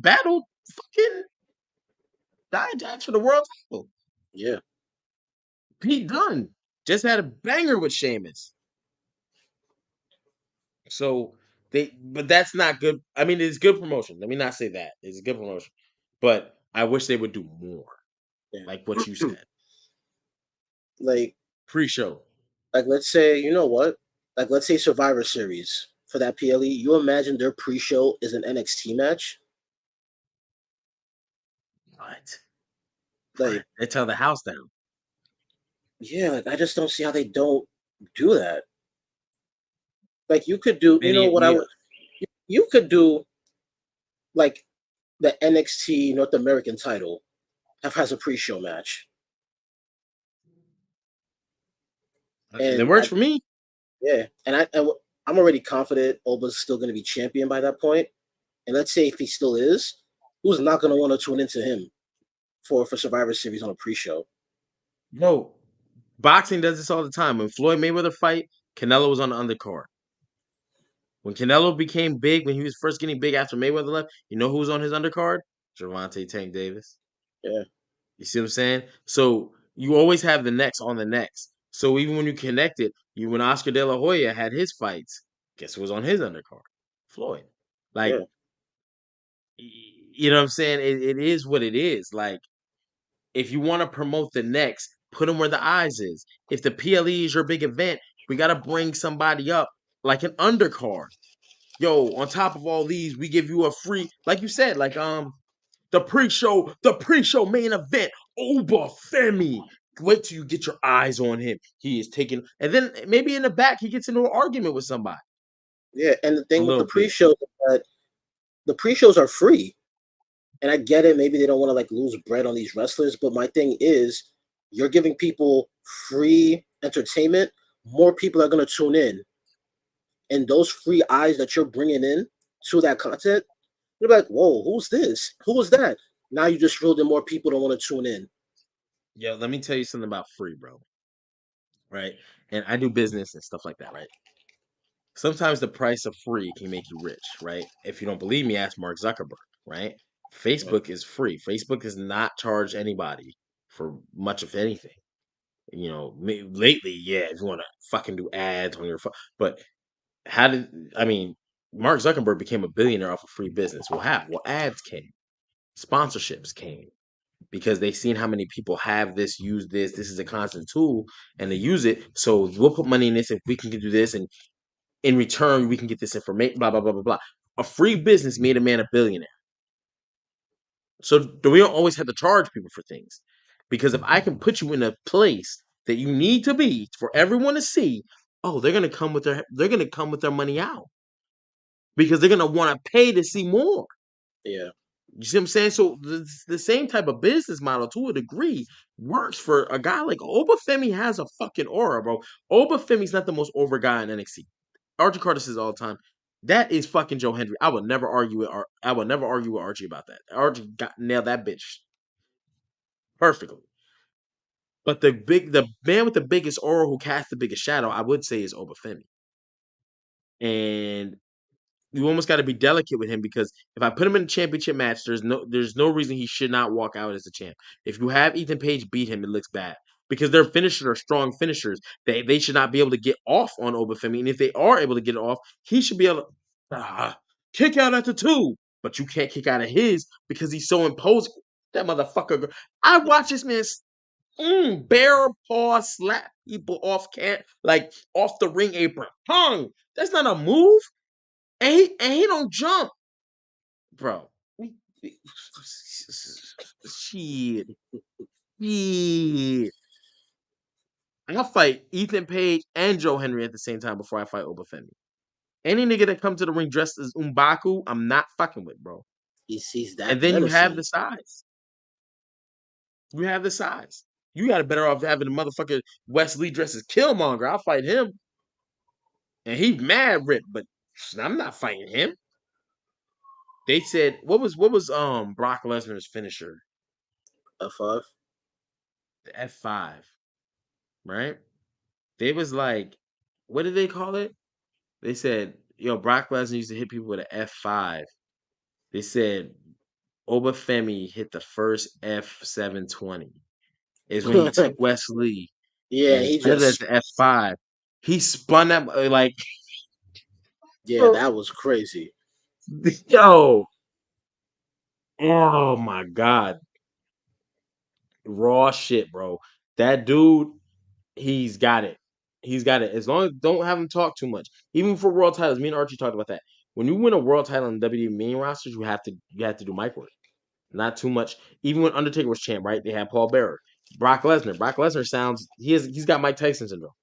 battled fucking Dijak for the world title. yeah, Pete Dunne just had a banger with Sheamus. So but that's not good. I mean, it's good promotion. Let me not say that. It's good promotion. But I wish they would do more, yeah. like what you said. like, Pre-show. let's say, you know what? Let's say Survivor Series for that PLE. You imagine their pre-show is an NXT match? What? Like, They tell the house down. yeah, I just don't see how they don't do that. Like, you could do, you know Maybe what I yeah. would, you could do like the NXT North American title has a pre-show match, That and works for me. yeah, I'm already confident Oba's still going to be champion by that point. And let's say if he still is, who's not going to want to tune into him for Survivor Series on a pre-show? No, boxing does this all the time. When Floyd Mayweather fight, Canelo was on the undercard. When Canelo became big, when he was first getting big after Mayweather left, you know who was on his undercard? Gervonta Tank Davis. Yeah, You see what I'm saying? So you always have the next on the next. So even when you connect it, when Oscar De La Hoya had his fights, guess who was on his undercard? Floyd. yeah, Like, you know what I'm saying? It is what it is. Like, if you want to promote the next, put them where the eyes is. If the PLE is your big event, we got to bring somebody up like an undercard. Yo, on top of all these, we give you a free, like you said, like the pre-show main event, Oba Femi. Wait till you get your eyes on him. He is taking, and then maybe in the back he gets into an argument with somebody yeah. And the a thing with the little bit. pre-show is that the pre-shows are free, and I get it. Maybe they don't want to like lose bread on these wrestlers, but my thing is, you're giving people free entertainment. More people are going to tune in, and those free eyes that you're bringing in to that content, you're like, whoa, who's this? Who was that? Now you just reeled in more people that want to tune in. Yeah, let me tell you something about free, bro. Right, and I do business and stuff like that. Right, sometimes the price of free can make you rich. Right, if you don't believe me, ask Mark Zuckerberg. right? Facebook is free. Facebook does not charge anybody for much of anything. You know, lately, yeah, if you want to fucking do ads on your phone, but I mean, Mark Zuckerberg became a billionaire off of free business. Well, how? Well, ads came, sponsorships came because they seen how many people have this, use this. This is a constant tool, and they use it. So we'll put money in this if we can do this, and in return, we can get this information. Blah blah blah blah blah. A free business made a man a billionaire. So we don't always have to charge people for things, because if I can put you in a place that you need to be for everyone to see, oh, they're gonna come with their money out because they're gonna want to pay to see more. Yeah. You see what I'm saying? So the same type of business model, to a degree, works for a guy like Obafemi. Has a fucking aura, bro. Obafemi's not the most over guy in NXT. Archie Carter says all the time, that is fucking Joe Hendry. I would never argue with Archie about that. Archie nailed that bitch perfectly. But the man with the biggest aura who casts the biggest shadow, I would say, is Obafemi. And you almost got to be delicate with him, because if I put him in a championship match, there's no reason he should not walk out as a champ. If you have Ethan Page beat him, it looks bad because their finishers are strong finishers. They should not be able to get off on Obafemi, and if they are able to get it off, he should be able to kick out at the 2. But you can't kick out of his because he's so imposing. That motherfucker. I watch this man bare paw slap people like off the ring apron. That's not a move. And he don't jump, bro. Shit. Shit. I'll fight Ethan Page and Joe Henry at the same time before I fight Obafemi. Any nigga that comes to the ring dressed as M'Baku, I'm not fucking with, bro. He sees that And then you have medicine. the size. You have the size. You got it better off having the motherfucker Wesley dressed as Killmonger. I'll fight him. And he's mad ripped, but I'm not fighting him. They said what was Brock Lesnar's finisher? F5. The F5, right? They was like, what did they call it? They said, yo, Brock Lesnar used to hit people with an F5. They said Obafemi hit the first F720. Is when he took Wesley, Yeah, and he instead of that just. the F5, he spun that like Yeah, that was crazy. yo. Oh my god. Raw shit, bro. That dude, he's got it. He's got it. As long as don't have him talk too much. Even for world titles, me and Archie talked about that. When you win a world title in WWE main rosters, you have to do mic work. Not too much. Even when Undertaker was champ, right? They had Paul Bearer. Brock Lesnar. Brock Lesnar sounds he's got Mike Tyson syndrome.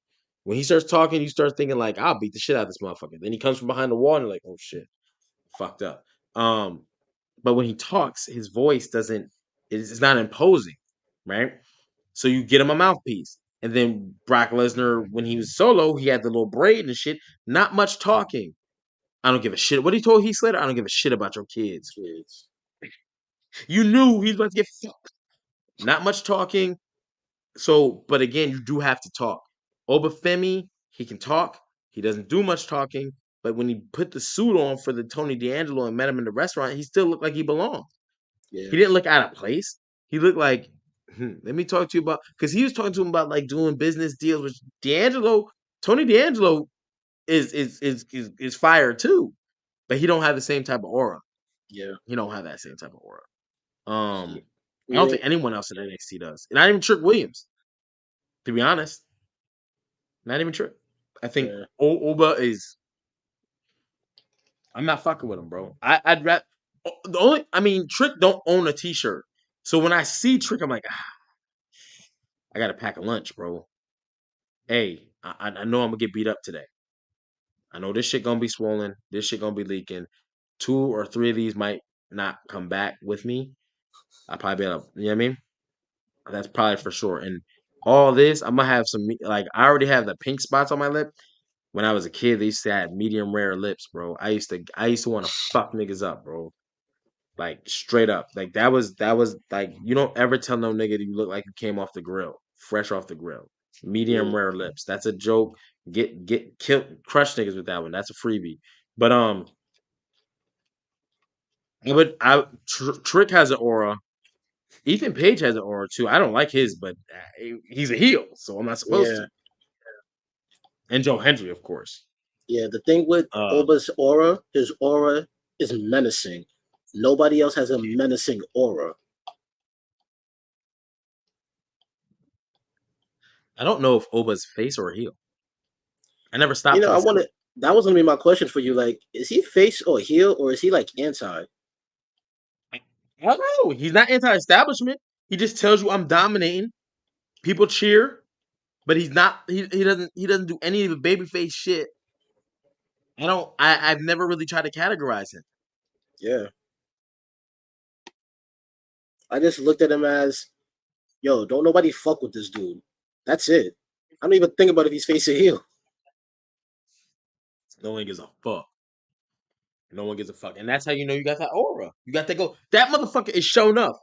When he starts talking, you start thinking like, I'll beat the shit out of this motherfucker. Then he comes from behind the wall and you're like, oh shit, fucked up. But when he talks, his voice it's not imposing, right? So you get him a mouthpiece. And then Brock Lesnar, when he was solo, he had the little braid and shit. Not much talking. I don't give a shit. What he told Heath Slater, I don't give a shit about your kids. Kids. You knew he was about to get fucked. Not much talking. So, but again, you do have to talk. Obafemi, he can talk. He doesn't do much talking. But when he put the suit on for the Tony D'Angelo and met him in the restaurant, he still looked like he belonged. Yeah. He didn't look out of place. He looked like, let me talk to you about, because he was talking to him about like doing business deals with D'Angelo. Tony D'Angelo is fire too, but he don't have the same type of aura. Yeah. He don't have that same type of aura. Yeah. I don't think anyone else in NXT does. And not even Trick Williams, to be honest. Not even Trick. I think Oba is. I'm not fucking with him, bro. I'd rather. Trick don't own a T-shirt, so when I see Trick, I'm like, I gotta pack a lunch, bro. Hey, I know I'm gonna get beat up today. I know this shit gonna be swollen. This shit gonna be leaking. 2 or 3 of these might not come back with me. I probably be able, you know what I mean? That's probably for sure. And all this, I'm gonna have some like I already have the pink spots on my lip. When I was a kid, they used to have medium rare lips, bro. I used to want to fuck niggas up, bro. Like straight up. Like that was like you don't ever tell no nigga that you look like you came off the grill, fresh off the grill. Medium rare lips. That's a joke. Get killed, crush niggas with that one. That's a freebie. But Trick has an aura. Ethan Page has an aura too. I don't like his, but he's a heel, so I'm not supposed Yeah, to. And Joe Hendry, of course. yeah. The thing with Oba's aura, his aura is menacing. Nobody else has a menacing aura. I don't know if Oba's face or heel. I never You stopped know, to I discuss. wanted that was gonna be my question for you. Like, is he face or heel, or is he like anti? I don't know. He's not anti-establishment. He just tells you I'm dominating. People cheer, but he's not. He doesn't do any of the babyface shit. I don't. I've never really tried to categorize him. Yeah, I just looked at him as, yo, don't nobody fuck with this dude. That's it. I don't even think about if he's face or heel. No one gives a fuck. No one gives a fuck, and that's how you know you got that aura. You got that go. That motherfucker is shown up.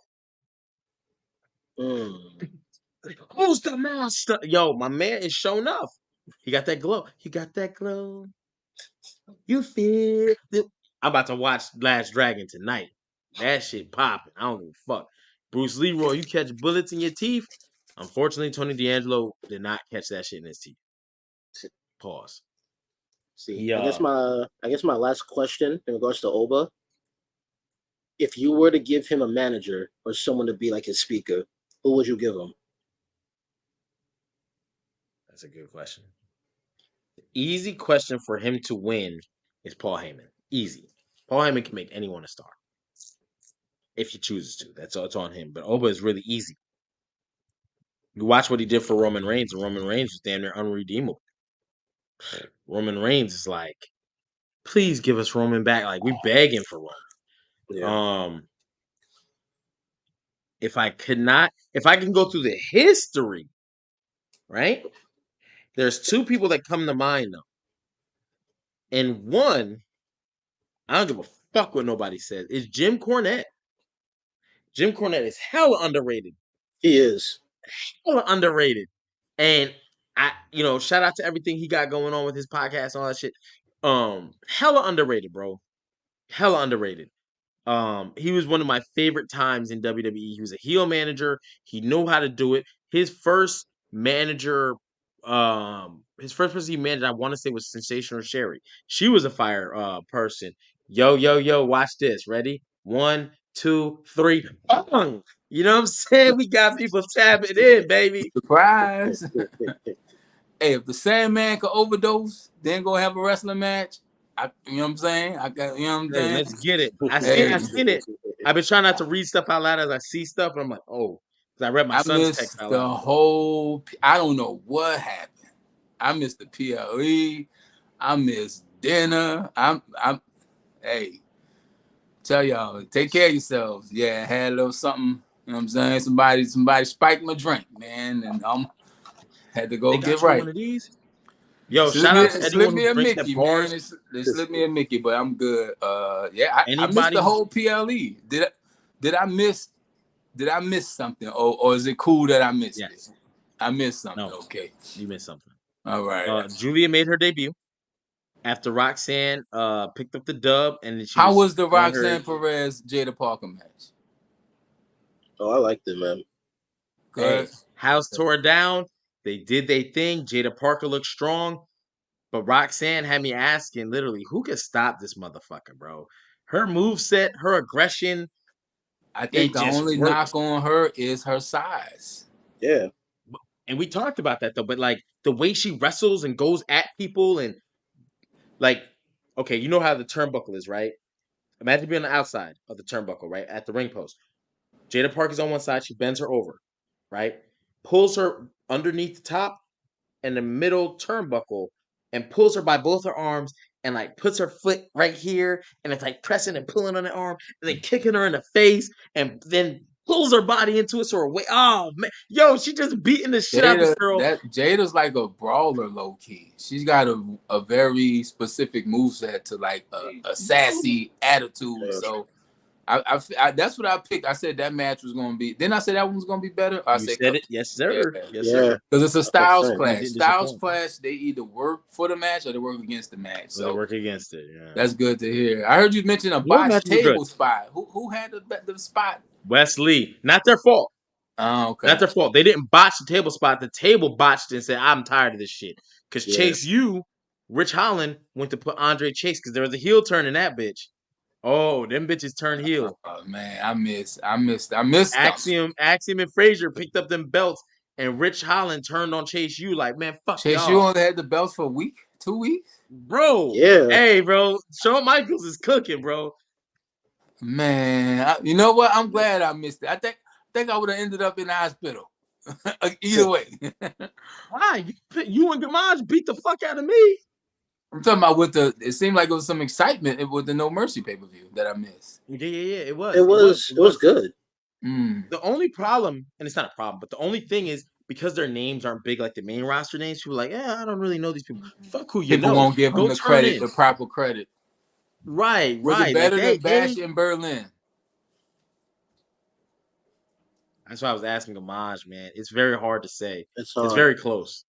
Mm. Who's the master? Yo, my man is shown up. He got that glow. He got that glow. You feel the I'm about to watch Last Dragon tonight. That shit popping. I don't give a fuck. Bruce Leroy, you catch bullets in your teeth. Unfortunately, Tony D'Angelo did not catch that shit in his teeth. Pause. See, He I guess my last question in regards to Oba, if you were to give him a manager or someone to be like his speaker, who would you give him? That's a good question. The easy question for him to win is Paul Heyman. Easy. Paul Heyman can make anyone a star if he chooses to. That's all. It's on him. But Oba is really easy. You watch what he did for Roman Reigns, and Roman Reigns was damn near unredeemable. Roman Reigns is like, please give us Roman back. Like we begging for Roman. Yeah. If I can go through the history, right? There's two people that come to mind though. And one, I don't give a fuck what nobody says, is Jim Cornette. Jim Cornette is hella underrated. He is. Hella underrated. And shout out to everything he got going on with his podcast and all that shit. Hella underrated, bro. Hella underrated. He was one of my favorite times in WWE. He was a heel manager. He knew how to do it. His first manager, his first person he managed, I want to say was Sensational Sherry. She was a fire person. Yo, yo, yo, watch this. Ready? 1, 2, 3. Bang! You know what I'm saying? We got people tapping in, baby. Surprise. Hey, if the Sandman could overdose, then go have a wrestling match, you know what I'm saying? You know what I'm Hey, saying? let's get it. I Hey. seen it. I've been trying not to read stuff out loud as I see stuff, and I'm like, oh, because I read my I son's text missed out the loud. whole. I don't know what happened. I missed the PLE. I missed dinner. Hey, tell y'all, take care of yourselves. Yeah, I had a little something. You know what I'm saying? Somebody spiked my drink, man, and had to go They get got you right. one of these. Yo, shout out to Slip anyone me who a drinks at Mickey, man. bars. They slipped me a Mickey, but I'm good. Yeah, I missed the Anybody? whole PLE. Did I miss something, or is it cool that I missed it? Yes. I missed something. No, Okay. you missed something. All right. Julia made her debut after Roxanne picked up the dub, and then she How was was the on her. Roxanne Perez Jada Parker match? Oh, I liked it, man. Good. Hey, house tore down. They did their thing. Jada Parker looked strong, but Roxanne had me asking, literally, who can stop this motherfucker, bro? Her move set, her aggression, I think it the just only works. knock on her is her size. Yeah. And we talked about that though, but like the way she wrestles and goes at people and like, okay, you know how the turnbuckle is, right? Imagine being on the outside of the turnbuckle, right? At the ring post. Jada Parker's on one side, she bends her over, right? Pulls her underneath the top and the middle turnbuckle and pulls her by both her arms and like puts her foot right here and it's like pressing and pulling on the arm and then kicking her in the face and then pulls her body into it so her weight. Oh man, yo, she just beating the shit out of this girl. Jada's like a brawler, low key. She's got a very specific moveset to like a sassy attitude. Yeah. So That's what I picked. I said that match was going to be. Then I said that one was going to be better. I You said, said it. Yes, sir. yeah, Yes, Yeah, sir. because it's a that's what I'm styles saying. And it clash. didn't Styles disappoint. clash. They either work for the match or they work against the match. So they So work against it. Yeah. that's good to hear. I heard you mention a Those botched matches were good. table spot. Who had the spot? Wesley, not their fault. Oh, okay. Not their fault. They didn't botch the table spot. The table botched and said, "I'm tired of this shit." Because Yeah. Chase U, Rich Holland went to put Andre Chase because there was a heel turn in that bitch. Oh, them bitches turned heel. Oh man, I missed them. Axiom, and Frazier picked up them belts, and Rich Holland turned on Chase U like, man, fuck Chase, you y'all, only had the belts for a week, 2 weeks. bro. Yeah. Hey, bro, Shawn Michaels is cooking, bro. Man, you know what? I'm glad I missed it. I think I would have ended up in the hospital. Either way. Why you and Gamage beat the fuck out of me? I'm talking about it seemed like it was some excitement with the No Mercy pay-per-view that I missed. Yeah. It was. It was good. The only problem, and it's not a problem, but the only thing is because their names aren't big like the main roster names, people are like, yeah, I don't really know these people. Fuck who you People know. won't give them Go the turn credit, in. the proper credit. Right. Was it Like better than Bash in Berlin? That's why I was asking Gamage, man. It's very hard to say. It's It's very close.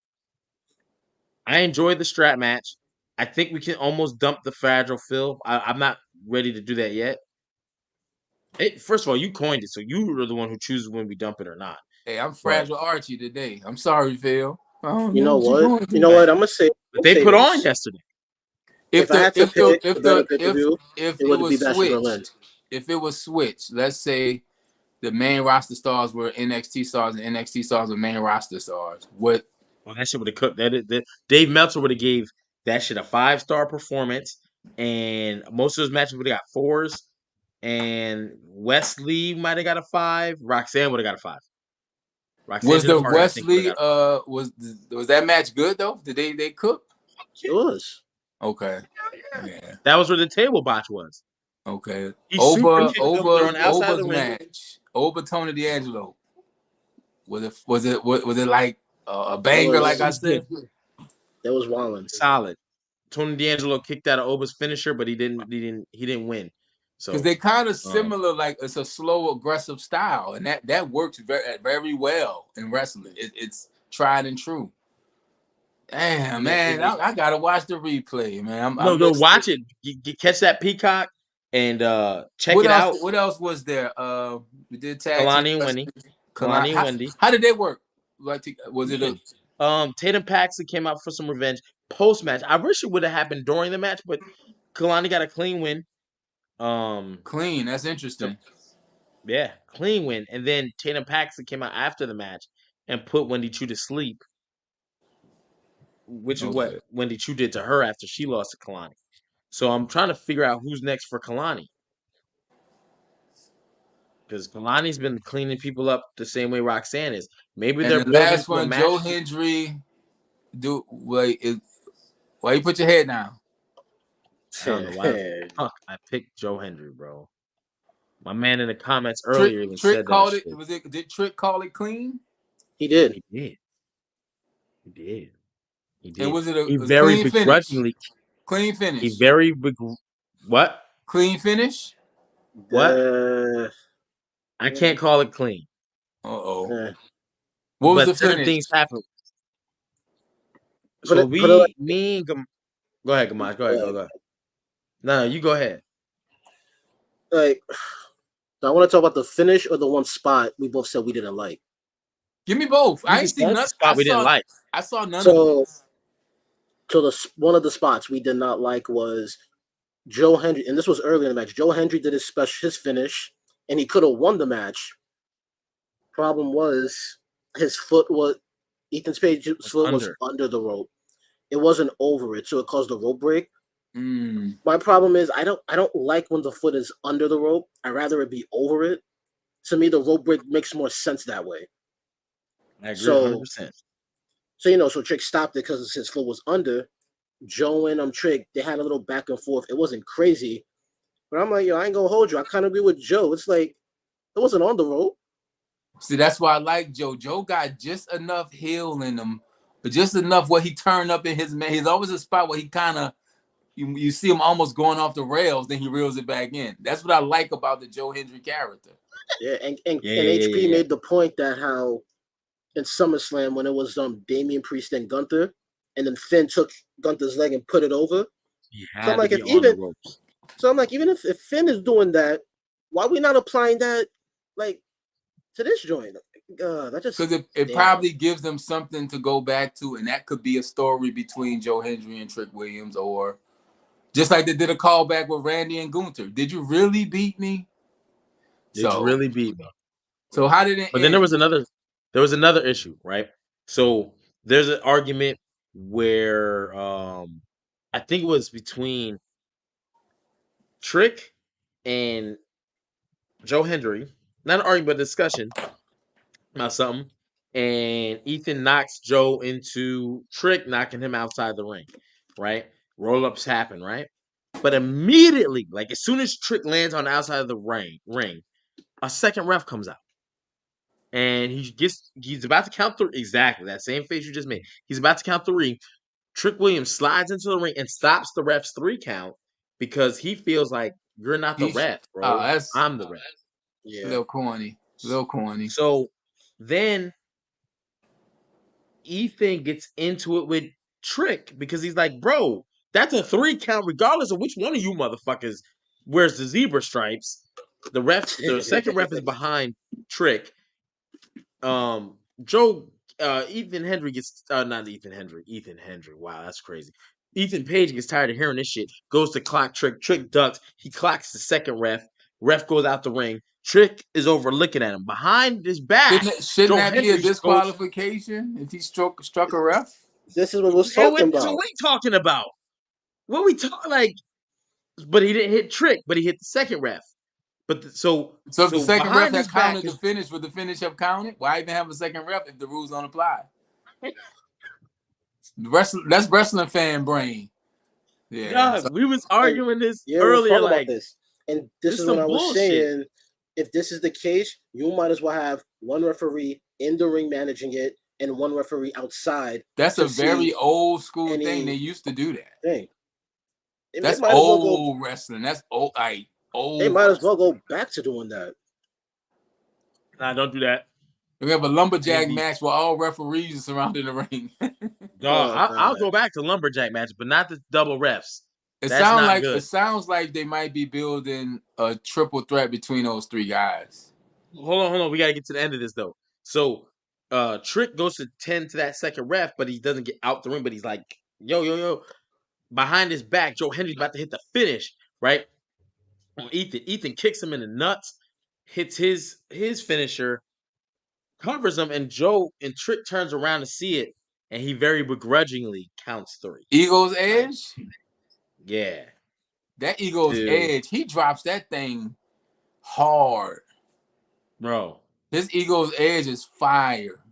I enjoyed the strap match. I think we can almost dump the Fragile Phil. I'm not ready to do that yet. First of all, you coined it, so you are the one who chooses when we dump it or not. Hey, I'm Fragile Archie today. I'm sorry, Phil. You know what? You know what? I'm gonna say. But they put on yesterday. If I had to pick a better pay-per-view, if it it would was be Bash in Berlin. switched, if it was switched, let's say the main roster stars were NXT stars and NXT stars were main roster stars. What? Well, that shit would have cooked. That Dave Meltzer would have gave that shit a 5-star performance, and most of those matches would have got 4s. And Wesley might have got a 5. Roxanne would have got a 5. Roxanne Was the Hart, Wesley was that match good though? Did they cook? It was. Okay. Yeah. That was where the table botch was. Okay. Oba's match. Oba Tony D'Angelo. Was it like a banger? Like I said, that was wilding. Solid. Tony D'Angelo kicked out of Oba's finisher, but he didn't win. So because they kind of similar, like it's a slow, aggressive style, and that works very, very well in wrestling. It's tried and true. Damn, man, I gotta watch the replay, man. No, watch it. You catch that Peacock and check it out. What else was there? We did tag Kalani and Wendy. Kalani and Wendy. How did they work? Like, was it a Tatum Paxton came out for some revenge post match? I wish it would have happened during the match, but Kalani got a clean win. Clean. That's interesting. Yeah, clean win. And then Tatum Paxton came out after the match and put Wendy Chu to sleep, which is what Wendy Chu did to her after she lost to Kalani. So I'm trying to figure out who's next for Kalani. Because Kalani's been cleaning people up the same way Roxanne is. Maybe they're the last one, Joe Hendry. Why you put your head down? I don't know why. Fuck, I picked Joe Hendry, bro. My man in the comments earlier even Trick said called that. Did Trick call it clean? He did. He did. And was it a very clean begrudgingly? Clean finish. He very what? Clean finish? What? I can't call it clean. What was the finish? Things happen. So go ahead, Gamash. Go ahead. No, you go ahead. Like, I want to talk about the finish or the one spot we both said we didn't like. Give me both. I ain't seen nothing. Spot we didn't like. I saw none of this. So one of the spots we did not like was Joe Hendry, and this was early in the match. Joe Hendry did his finish, and he could have won the match. Problem was Ethan Page's foot was under the rope. It wasn't over it, so it caused a rope break. My problem is I don't like when the foot is under the rope. I'd rather it be over it. To me, the rope break makes more sense that way. I agree 100%. So Trick stopped it because his foot was under. Joe and Trick, they had a little back and forth. It wasn't crazy, but I'm like, I ain't gonna hold you. I kind of agree with Joe. It's like it wasn't on the rope. See, that's why I like Joe. Joe got just enough heel in him, but just enough where he turned up in his man. He's always a spot where he kind of you see him almost going off the rails, then he reels it back in. That's what I like about the Joe Hendry character. Yeah, and Yeah, HP made the point that how in SummerSlam when it was Damian Priest and Gunther, and then Finn took Gunther's leg and put it over. He So I'm had to like, be on the ropes. even if Finn is doing that, why are we not applying that like to this joint? That just because it probably gives them something to go back to, and that could be a story between Joe Hendry and Trick Williams, or just like they did a callback with Randy and Gunther. Did you really beat me? Did you really beat me? So how did it But end? then there was another issue, right? So there's an argument where I think it was between Trick and Joe Hendry, not an argument, but a discussion about something. And Ethan knocks Joe into Trick, knocking him outside the ring, right? Roll ups happen, right? But immediately, like as soon as Trick lands on the outside of the ring, a second ref comes out. And he's about to count three. Exactly that same face you just made. He's about to count three. Trick Williams slides into the ring and stops the ref's 3 count because he feels like you're not the ref, bro. I'm the ref. A little corny. So then Ethan gets into it with Trick because he's like, bro, that's a 3 count regardless of which one of you motherfuckers wears the zebra stripes. The second ref is behind Trick. Ethan Hendry gets not Ethan Hendry. Ethan Hendry. Wow, that's crazy. Ethan Page gets tired of hearing this shit. Goes to clock Trick. Trick ducks. He clocks the second ref. Ref goes out the ring. Trick is over looking at him behind his back. Shouldn't that be a disqualification if he struck a ref? This is what we're talking about. So what are we talking about? What we talking like? But he didn't hit Trick. But he hit the second ref. But so the second ref has counted the finish. Would the finish have counted? Why even have a second ref if the rules don't apply? That's wrestling fan brain. Yeah, we was arguing this earlier. Like this, and this is what I was saying. If this is the case, you might as well have one referee in the ring managing it and one referee outside. That's a very old school thing. They used to do that. Thing. That's old wrestling. That's old. They might as well go back to doing that. Nah, don't do that. We have a lumberjack match where all referees are surrounded the ring. I'll go back to lumberjack match, but not the double refs. It sounds like they might be building a triple threat between those 3 guys. Hold on. We gotta get to the end of this though. So Trick goes to tend to that second ref, but he doesn't get out the ring, but he's like, yo. Behind his back, Joe Hendry's about to hit the finish, right? Ethan kicks him in the nuts, hits his finisher, covers him, and Trick turns around to see it, and he very begrudgingly counts 3. Eagle's Edge? Yeah. That Eagle's Edge, he drops that thing hard. Bro. His Eagle's Edge is fire.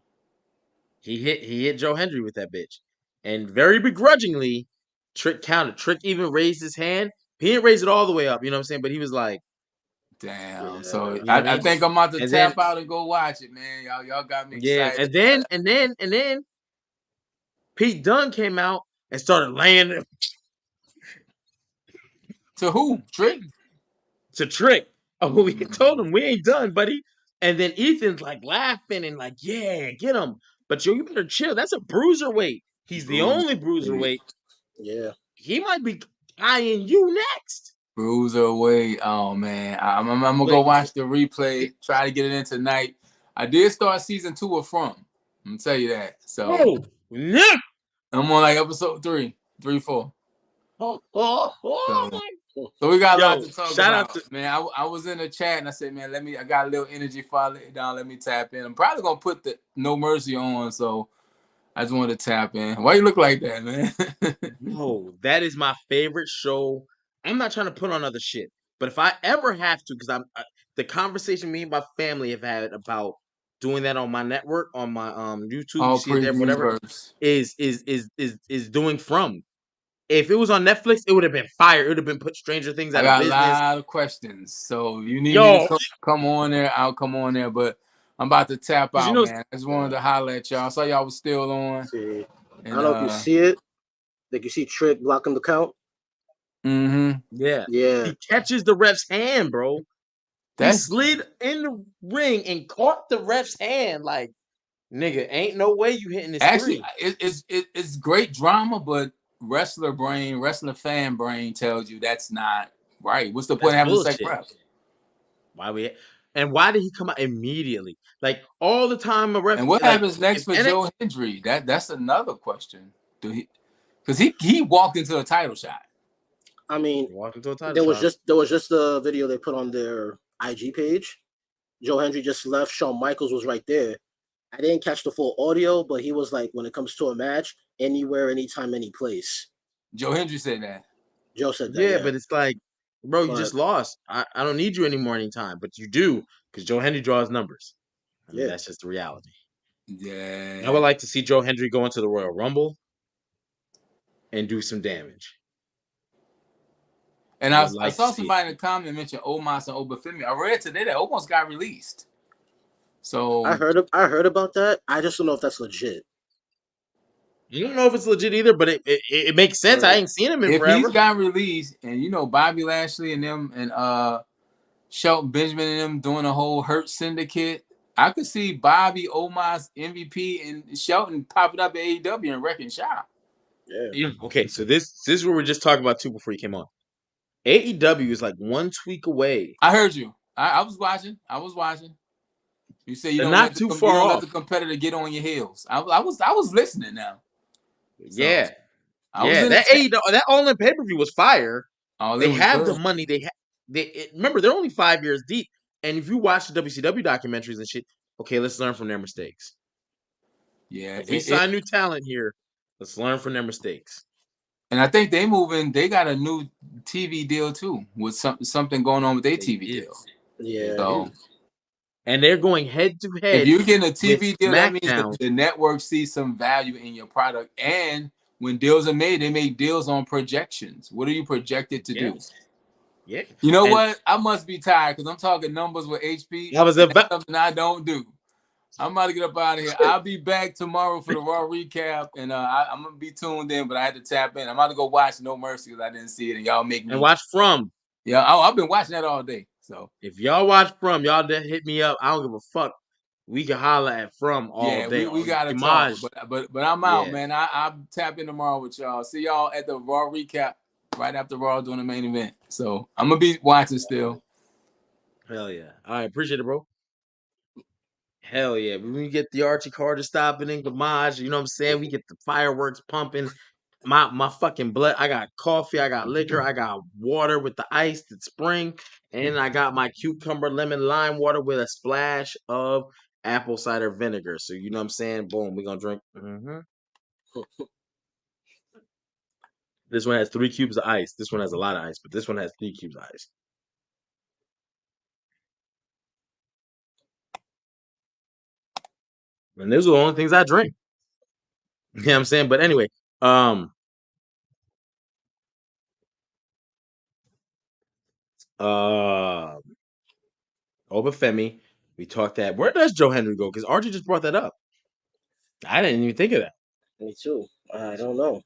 He hit Joe Hendry with that bitch. And very begrudgingly, Trick counted. Trick even raised his hand. He didn't raise it all the way up, you know what I'm saying? But he was like, damn. So I think I'm about to tap out and go watch it, man. Y'all got me excited. Yeah, and then Pete Dunne came out and started laying it. To who? Trick? To Trick. Oh, we told him we ain't done, buddy. And then Ethan's like laughing and like, yeah, get him. But you better chill. That's a bruiserweight. He's the only bruiserweight. Yeah. He might be eyeing you next. Bruiserweight. Oh man, I'm gonna go watch the replay. Try to get it in tonight. I did start season 2 of From. I'm gonna tell you that. So I'm on like episode 3, 4. So we got a lot to talk about. Man, I was in the chat and I said, man, I got a little energy before I lay it down. Let me tap in. I'm probably gonna put the No Mercy on, so I just wanted to tap in. Why you look like that, man? No, that is my favorite show. I'm not trying to put on other shit, but if I ever have to, because the conversation me and my family have had about doing that on my network, on my YouTube, you see it there, whatever, is doing From. If it was on Netflix, it would have been fire. It would have been put Stranger Things out of business. I got a lot of questions, so you need me to come on there. I'll come on there, but I'm about to tap out, man. I just wanted to holler at y'all. I saw y'all was still on. I don't know if you see it. Like you see Trick blocking the count. Mm-hmm. Yeah. Yeah. He catches the ref's hand, bro. He That's slid in the ring and caught the ref's hand. Like, nigga, ain't no way you hitting this actually three. it's great drama, but wrestler fan brain tells you that's not right. What's the point That's of having the second bullshit. ref? Why did he come out immediately? Like all the time a ref And what like happens next if for NXT Joe Hendry? That's another question. Do he? Because he walked into a title shot. I mean, walk into a title there was shot. just a video they put on their IG page. Joe Hendry just left. Shawn Michaels was right there. I didn't catch the full audio, but he was like, when it comes to a match, anywhere, anytime, any place. Joe Hendry said that. Joe said that, Yeah, yeah. but it's like, bro, you But just lost. I don't need you anymore anytime, but you do because Joe Hendry draws numbers. I mean, yeah, that's just the reality. I would Yeah. like to see Joe Hendry go into the Royal Rumble and do some damage. And I would I like to saw see it. somebody in the comment mention Omos and Obafemi. I read today that Omos got released. So I heard about that. I just don't know if that's legit. You don't know if it's legit either, but it makes sense. I Right. ain't seen him in if he's forever. got released, and Bobby Lashley and them and Shelton Benjamin and them doing a whole Hurt Syndicate, I could see Bobby, Omos, MVP, and Shelton popping up at AEW and wrecking shop. Yeah. Okay, so this is what we are just talking about too before you came on. AEW is like one tweak away. I heard you. I was watching. I was watching. You say you They're don't let not too far the off. competitor get on your heels. I was listening now. So Yeah, I was yeah. in the That chat. AEW, that All In pay-per-view was fire. Oh, it They was have the good. money. Remember they're only 5 years deep. And if you watch the WCW documentaries and shit, okay, let's learn from their mistakes. Yeah, If we sign new talent here, let's learn from their mistakes. and I think they got a new TV deal too, with something going on with their They TV do. deal. They Yeah. So do. And they're going head to if head you're getting a with TV deal, that means SmackDown. the network sees some value in your product. And when deals are made, they make deals on projections. What are you projected to Yeah. do? Yeah. You know And what? I must be tired because I'm talking numbers with HP, I was and that's about something I don't do. I'm about to get up out of here. I'll be back tomorrow for the Raw recap, and I'm gonna be tuned in. But I had to tap in. I'm about to go watch No Mercy because I didn't see it, and y'all make and me. watch From. Yeah, I've been watching that all day. So If y'all watch From, y'all hit me up. I don't give a fuck. We can holler at From all yeah, day. we gotta talk. Image. But I'm out, Yeah. man. I'll tap in tomorrow with y'all. See y'all at the Raw recap right after Raw doing the main event. So I'm gonna be watching still. Hell yeah. All right, appreciate it, bro. Hell yeah. When we get the Archie Carter stopping in Gamage, you know what I'm saying? We get the fireworks pumping. My fucking blood. I got coffee, I got liquor, I got water with the ice that's spring, and I got my cucumber lemon lime water with a splash of apple cider vinegar. So you know what I'm saying? Boom, we're gonna drink. This one has 3 cubes of ice. This one has a lot of ice, but this one has 3 cubes of ice. And those are the only things I drink. You know what I'm saying? But anyway, Obafemi, we talked that. Where does Joe Henry go? Because Archie just brought that up. I didn't even think of that. Me too. I don't know.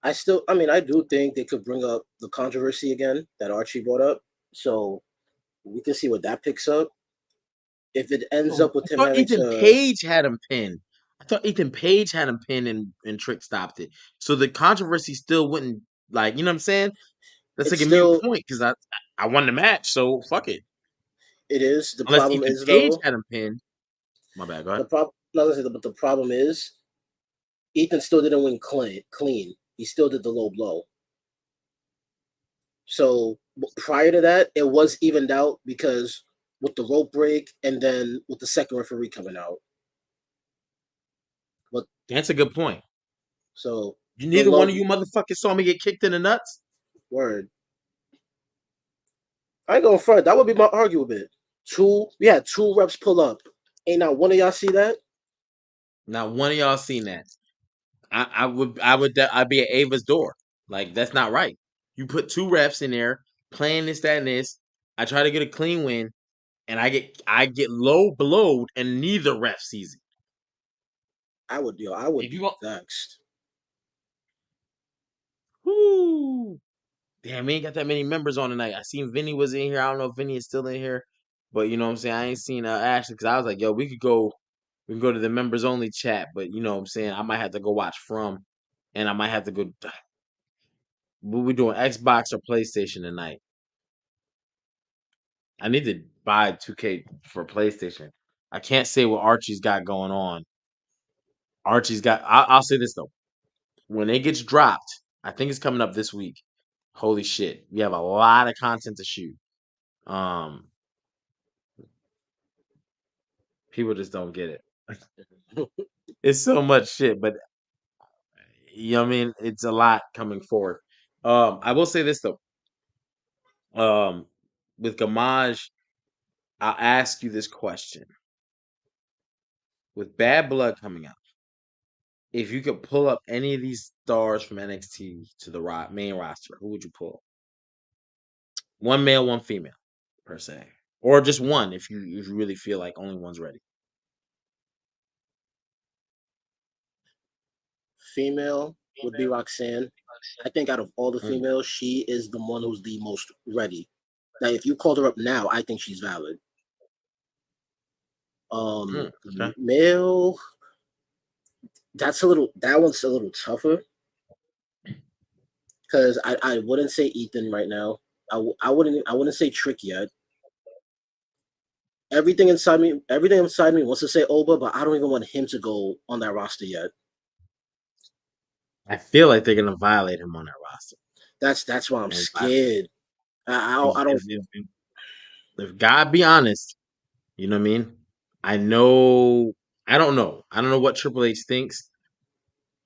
I mean, I do think they could bring up the controversy again that Archie brought up. So we can see what that picks up. If it ends up with I him thought having Ethan to, Page had him pinned. I thought Ethan Page had him pinned and Trick stopped it. So the controversy still wouldn't, like, you know what I'm saying? That's it's like a mute still, point because I won the match, so fuck it. it is. The Unless problem Ethan is, Page though, had him pinned. My bad, go ahead. but the problem is, Ethan still didn't win clean. He still did the low blow. So prior to that, it was evened out because with the rope break and then with the second referee coming out. But That's a good point. so the Neither one low of you motherfuckers saw me get kicked in the nuts. word. I ain't going front. That would be my argument. We had 2 reps pull up. Ain't not one of y'all see that? Not one of y'all seen that. I'd be at Ava's door. Like, that's not right. You put 2 refs in there playing this, that, and this. I try to get a clean win, and I get low blowed, and neither ref sees it. I would If be you want, vexed. whoo, damn, we ain't got that many members on tonight. I seen Vinny was in here. I don't know if Vinny is still in here, but you know what I'm saying. I ain't seen Ashley because I was like, yo, we can go to the members only chat, but you know what I'm saying. I might have to go watch From, and I might have to go. What we doing? Xbox or PlayStation tonight? I need to buy 2K for PlayStation. I can't say what Archie's got going on. Archie's got. I'll say this though. When it gets dropped, I think it's coming up this week. Holy shit, we have a lot of content to shoot. Um, People just don't get it. It's so much shit, but you know what I mean. It's a lot coming forward. I will say this though. With Gamage, I'll ask you this question: with Bad Blood coming out, if you could pull up any of these stars from NXT to the main roster, who would you pull? One male, one female, per se, or just one if you really feel like only one's ready. Female would be Roxanne. I think out of all the Mm, females, she is the one who's the most ready. Now, if you called her up now, I think she's valid. okay. Male, that one's a little tougher because I wouldn't say Ethan right now. I wouldn't say Trick yet. Everything inside me wants to say Oba, but I don't even want him to go on that roster yet. I feel like they're gonna violate him on that roster. That's why I'm And scared. I don't. if God be honest, you know what I mean. I know. I don't know. I don't know what Triple H thinks.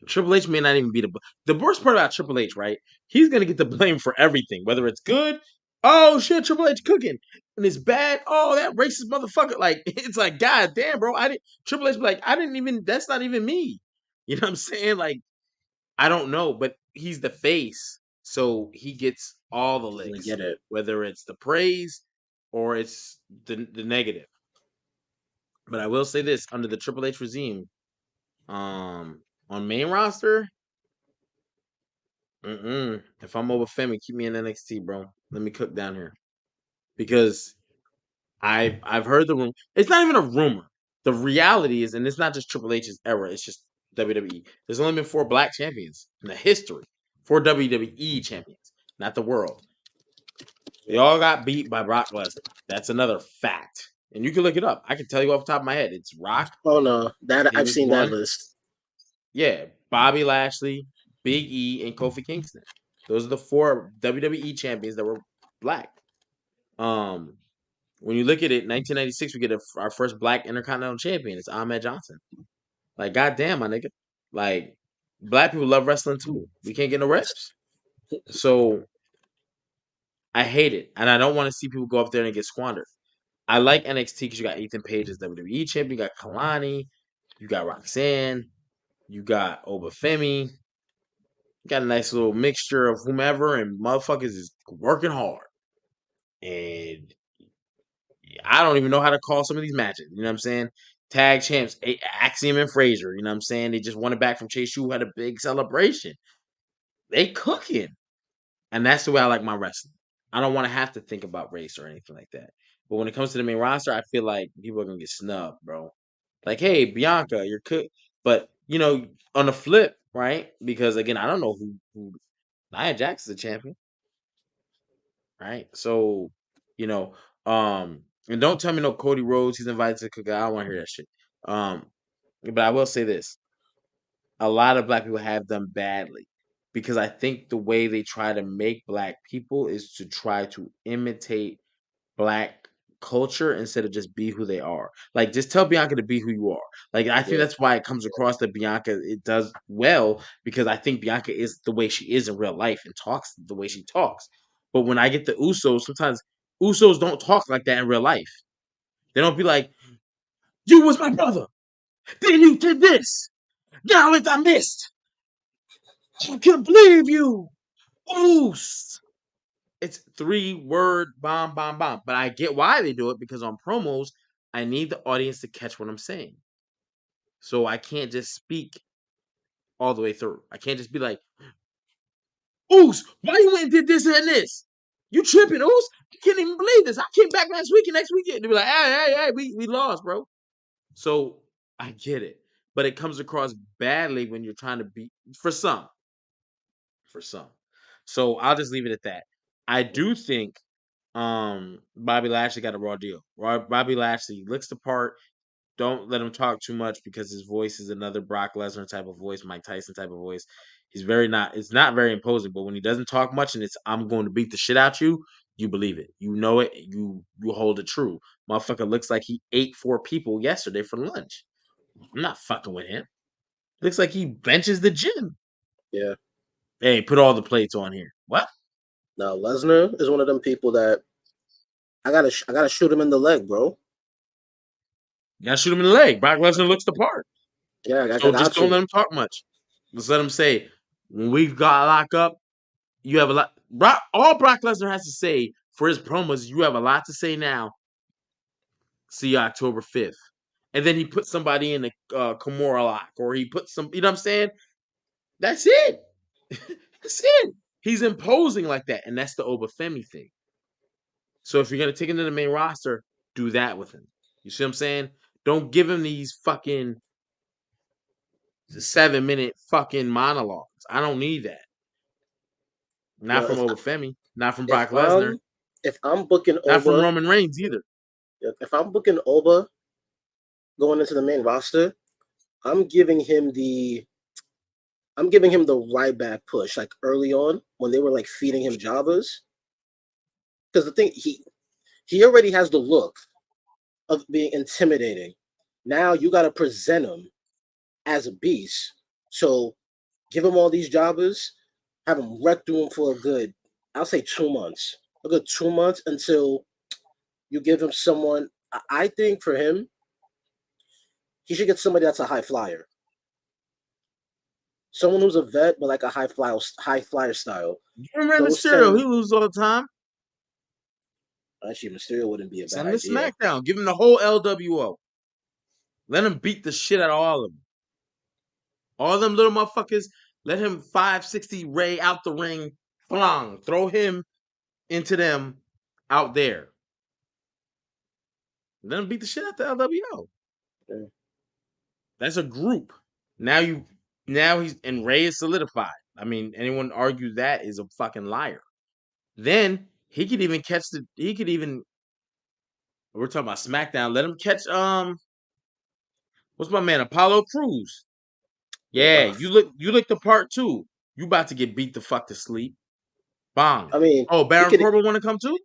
Triple H may not even be the worst part about Triple H, right? He's gonna get the blame for everything, whether it's good. Oh shit, Triple H cooking, and it's bad. Oh, that racist motherfucker! Like it's like, God damn, bro. I didn't. Triple H be like, I didn't even. That's not even me. You know what I'm saying? Like I don't know, but he's the face, so he gets all the He's gonna licks, get it. whether it's the praise or it's the negative. But I will say this: under the Triple H regime, on main roster, if I'm over Femi, keep me in NXT, bro. Let me cook down here because I've heard the rumor. It's not even a rumor. The reality is, and it's not just Triple H's era. It's just WWE. There's only been 4 black champions in the history. 4 WWE champions, not the world. They all got beat by Brock Lesnar. That's another fact, and you can look it up. I can tell you off the top of my head. It's Rock. Oh no, that He I've was seen that one. list. Yeah, Bobby Lashley, Big E, and Kofi Kingston. Those are the 4 WWE champions that were black. Um, when you look at it, 1996, we get our first black intercontinental champion. It's Ahmed Johnson. Like, goddamn, my nigga. Like, black people love wrestling too. We can't get no reps. So I hate it, and I don't want to see people go up there and get squandered. I like NXT because you got Ethan Page as WWE champion, you got Kalani, you got Roxanne, you got Obafemi, you got a nice little mixture of whomever, and motherfuckers is working hard. And I don't even know how to call some of these matches. You know what I'm saying? Tag champs, Axiom and Frazier. You know what I'm saying? They just won it back from Chase U, had a big celebration. They cooking. And that's the way I like my wrestling. I don't want to have to think about race or anything like that. But when it comes to the main roster, I feel like people are gonna get snubbed, bro. Like, hey, Bianca, you're cook. But you know, on the flip, right? Because again, I don't know who Nia Jax is a champion, right? So, you know, and don't tell me no Cody Rhodes, he's invited to cook. I don't want to hear that shit. Um, but I will say this: a lot of black people have done badly because I think the way they try to make black people is to try to imitate black culture instead of just be who they are. Like just tell Bianca to be who you are. Like I think Yeah, that's why it comes across that Bianca it does well because I think Bianca is the way she is in real life and talks the way she talks. But when I get the Usos, sometimes Usos don't talk like that in real life. They don't be like, "You was my brother, then you did this. Now it's I missed. I can't believe you, Oos." It's 3-word bomb, bomb, bomb. But I get why they do it because on promos, I need the audience to catch what I'm saying. So I can't just speak all the way through. I can't just be like, Oos, why you went and did this and this? You tripping, Oos? I can't even believe this. I came back last week and next weekend. They be like, hey, we lost, bro. So I get it. But it comes across badly when you're trying to beat for some. For some. So I'll just leave it at that. I do think Bobby Lashley got a raw deal. Bobby Lashley looks the part. Don't let him talk too much because his voice is another Brock Lesnar type of voice, Mike Tyson type of voice. It's not very imposing, but when he doesn't talk much and it's I'm going to beat the shit out you believe it. You know it, you hold it true. Motherfucker looks like he ate 4 people yesterday for lunch. I'm not fucking with him. Looks like he benches the gym. Yeah. Hey, put all the plates on here. What? Now Lesnar is one of them people that I gotta shoot him in the leg, bro. You gotta shoot him in the leg. Brock Lesnar looks the part. Yeah, I So just got don't let you. him talk much. Just let him say, when we've got locked up, you have a lot. All Brock Lesnar has to say for his promos, you have a lot to say now. See you October 5th. And then he put somebody in the Kimura lock, or he put some, you know what I'm saying? That's it. That's it. He's imposing like that, and that's the Obafemi thing. So if you're gonna take him to the main roster, do that with him. You see what I'm saying? Don't give him these fucking 7-minute fucking monologues. I don't need that. Not Now from Obafemi, not from if Brock Lesnar, I'm if I'm booking not from Oba, Roman Reigns either. if I'm booking Oba going into the main roster, I'm giving him the right back push, like early on when they were like feeding him jobbers. Because the thing he already has the look of being intimidating. Now you got to present him as a beast. So give him all these jobbers, have him wreck through him for a good, I'll say 2 months, a good 2 months until you give him someone. I think for him, he should get somebody that's a high flyer. Someone who's a vet, but like a high flyer style. Give him Rey Those Mysterio. He send loses all the time. actually Mysterio wouldn't be a bad Send him to idea. SmackDown. Give him the whole LWO. Let him beat the shit out of all of them. All them little motherfuckers. Let him 560 Ray out the ring. Flong. Throw him into them out there. Let him beat the shit out the LWO. Yeah. That's a group. Now he's and Ray is solidified. I mean, anyone argue that is a fucking liar. Then he could even we're talking about SmackDown. Let him catch what's my man Apollo Crews. Yeah, Yeah. you look the part too. You about to get beat the fuck to sleep. Bang. I mean, Oh, he Baron could. Corbin want to come too?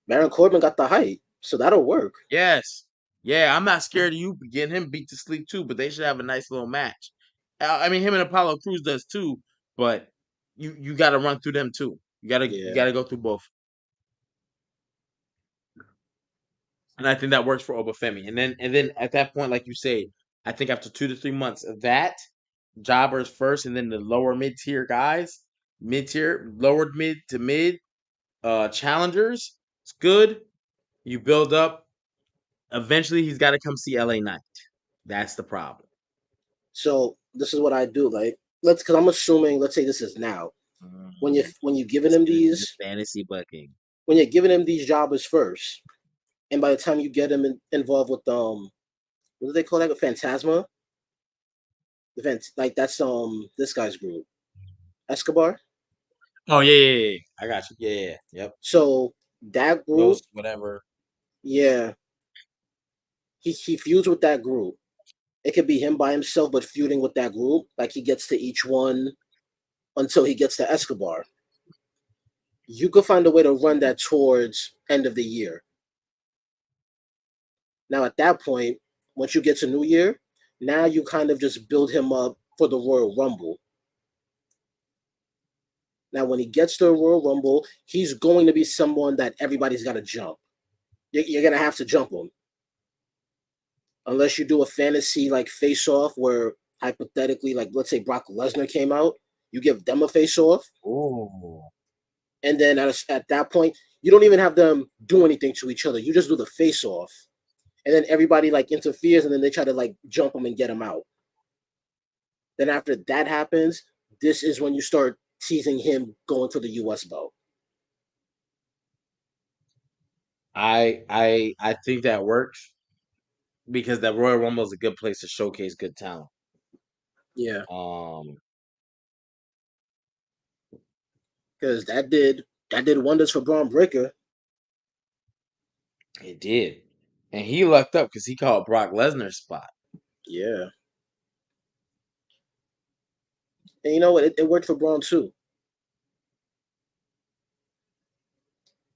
Baron Corbin got the height, so that'll work. Yes. Yeah, I'm not scared of you getting him beat to sleep too, but they should have a nice little match. I mean, him and Apollo Crews does too, but you got to run through them too. You Yeah. got to go through both. And I think that works for Obafemi. And then at that point, like you say, I think after 2 to 3 months of that, jobbers first, and then the lower mid tier guys, lower mid to mid, challengers. It's good. You build up. Eventually, he's got to come see LA Knight. That's the problem. So this is what I do. Like, because I'm assuming. Let's say this is now. When you giving him these fantasy booking, when you're giving him these jobbers first, and by the time you get him involved with what do they call that? Phantasma. Like that's this guy's group, Escobar. oh yeah. I got you. Yeah. Yep. So that group, Ghost, whatever. yeah, he feuds with that group. It could be him by himself, but feuding with that group. Like he gets to each one until he gets to Escobar. You could find a way to run that towards end of the year. Now at that point, once you get to New Year, now you kind of just build him up for the Royal Rumble. Now when he gets to the Royal Rumble, he's going to be someone that everybody's got to jump. You're going to have to jump him. Unless you do a fantasy like face-off where hypothetically, like let's say Brock Lesnar came out, you give them a face-off. Oh. And then at that point, you don't even have them do anything to each other. You just do the face-off. And then everybody like interferes and then they try to like jump them and get them out. Then after that happens, this is when you start teasing him going for the US belt. I think that works because that Royal Rumble is a good place to showcase good talent. Yeah, Um, because that did wonders for Braun Breaker. it did, and he lucked up because he called Brock Lesnar's spot. Yeah, and you know what? It worked for Braun too.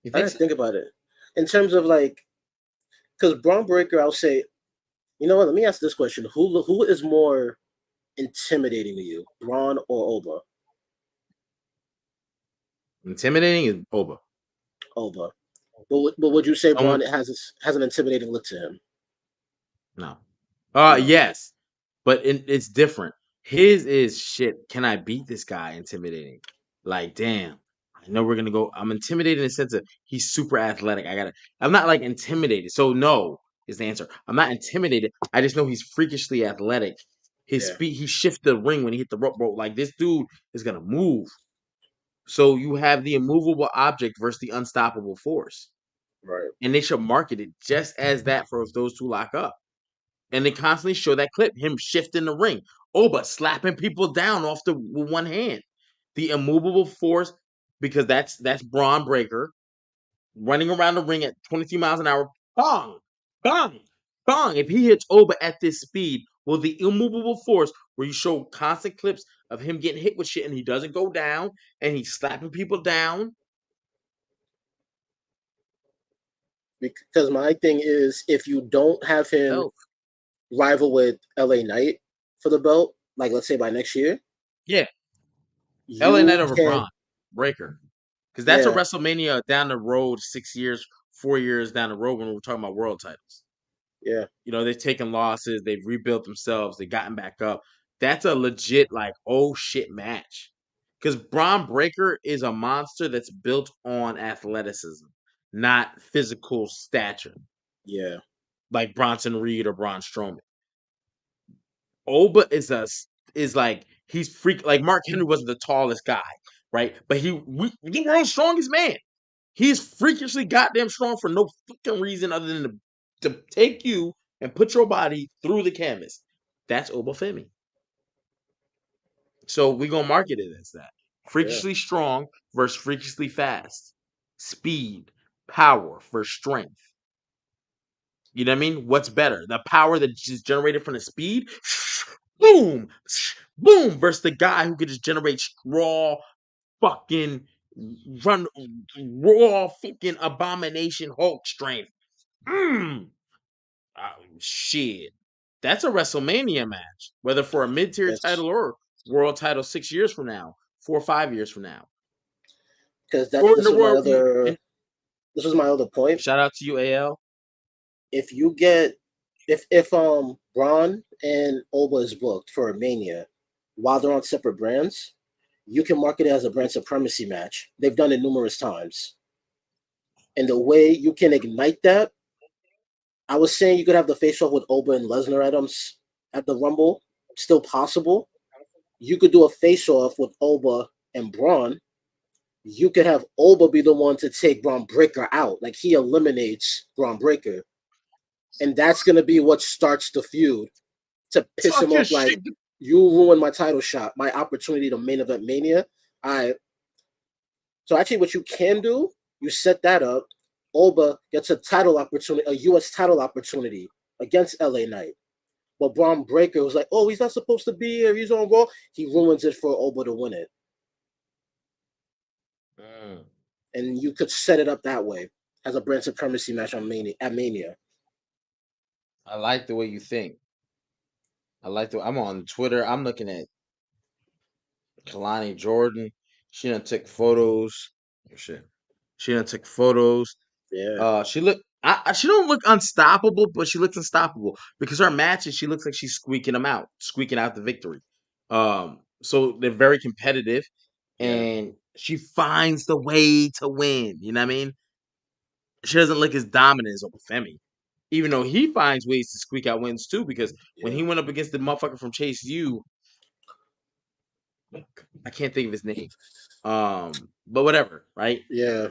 You I think didn't so? think about it in terms of like, because Braun Breaker, I'll say, you know what? Let me ask this question: Who is more intimidating to you, Braun or Oba? Intimidating is Boba. Oba. But would you say Braun Um, has an intimidating look to him? no. No. Yes, but it's different. His is shit. Can I beat this guy? Intimidating. Like, damn. I know we're gonna go. I'm intimidated in the sense of he's super athletic. I'm not like intimidated. So no is the answer. I'm not intimidated. I just know he's freakishly athletic. His Yeah. feet. He shifted the ring when he hit the rope. Bro, like this dude is gonna move. So you have the immovable object versus the unstoppable force, Right. and they should market it just as that for if those two lock up. And they constantly show that clip, him shifting the ring. Oh, but slapping people down off the with one hand. The immovable force, because that's Braun Breaker running around the ring at 23 miles an hour. Bong, bong, bong. If he hits Oba at this speed, will the immovable force, where you show constant clips of him getting hit with shit and he doesn't go down and he's slapping people down, Because my thing is, if you don't have him help. rival with LA Knight for the belt, like let's say by next year, Yeah, LA Knight you over can, Braun Breaker. Because that's a yeah, WrestleMania down the road, 6 years, 4 years down the road when we're talking about world titles. yeah, You know, they've taken losses, they've rebuilt themselves, they've gotten back up. That's a legit, like, oh shit match. Because Braun Breaker is a monster that's built on athleticism, not physical stature, yeah, like Bronson Reed or Braun Strowman. Oba is like he's freak like Mark Henry wasn't the tallest guy, right? But the world's strongest man. He's freakishly goddamn strong for no fucking reason other than to take you and put your body through the canvas. That's Obafemi. So we're gonna market it as that. yeah. Freakishly strong versus freakishly fast. Speed, power versus strength. You know what I mean? What's better? The power that is generated from the speed, boom, boom, versus the guy who could just generate raw fucking run raw fucking abomination Hulk strength. Mm. Shit. That's a WrestleMania match, whether for a mid-tier Yes, title or world title 6 years from now, 4 or 5 years from now. because Or in this the was my Royal other and this was my other point. shout out to you, AL. If you get if Braun and Oba is booked for a Mania while they're on separate brands, you can market it as a brand supremacy match. They've done it numerous times. And the way you can ignite that, I was saying you could have the face off with Oba and Lesnar at the Rumble, still possible. You could do a face off with Oba and Braun. You could have Oba be the one to take Braun Breaker out. Like he eliminates Braun Breaker. And that's gonna be what starts the feud to piss him Talking off like shit. you ruined my title shot, my opportunity to main event Mania. I So actually what you can do, you set that up. Oba gets a title opportunity, a US title opportunity against LA Knight. But Braun Breaker was like, oh, he's not supposed to be here. He's on Raw. He ruins it for Oba to win it. Mm. And you could set it up that way as a brand supremacy match on Mania at Mania. I like the way you think. I'm on Twitter. I'm looking at Kalani Jordan. She done took photos. Oh, shit. She done took photos. Yeah, She don't look unstoppable, but she looks unstoppable because her matches, she looks like she's squeaking out the victory. So they're very competitive, yeah, and she finds the way to win. You know what I mean? She doesn't look as dominant as Obafemi, even though he finds ways to squeak out wins too. Because when yeah. he went up against the motherfucker from Chase U, I can't think of his name. But whatever, right? Yeah.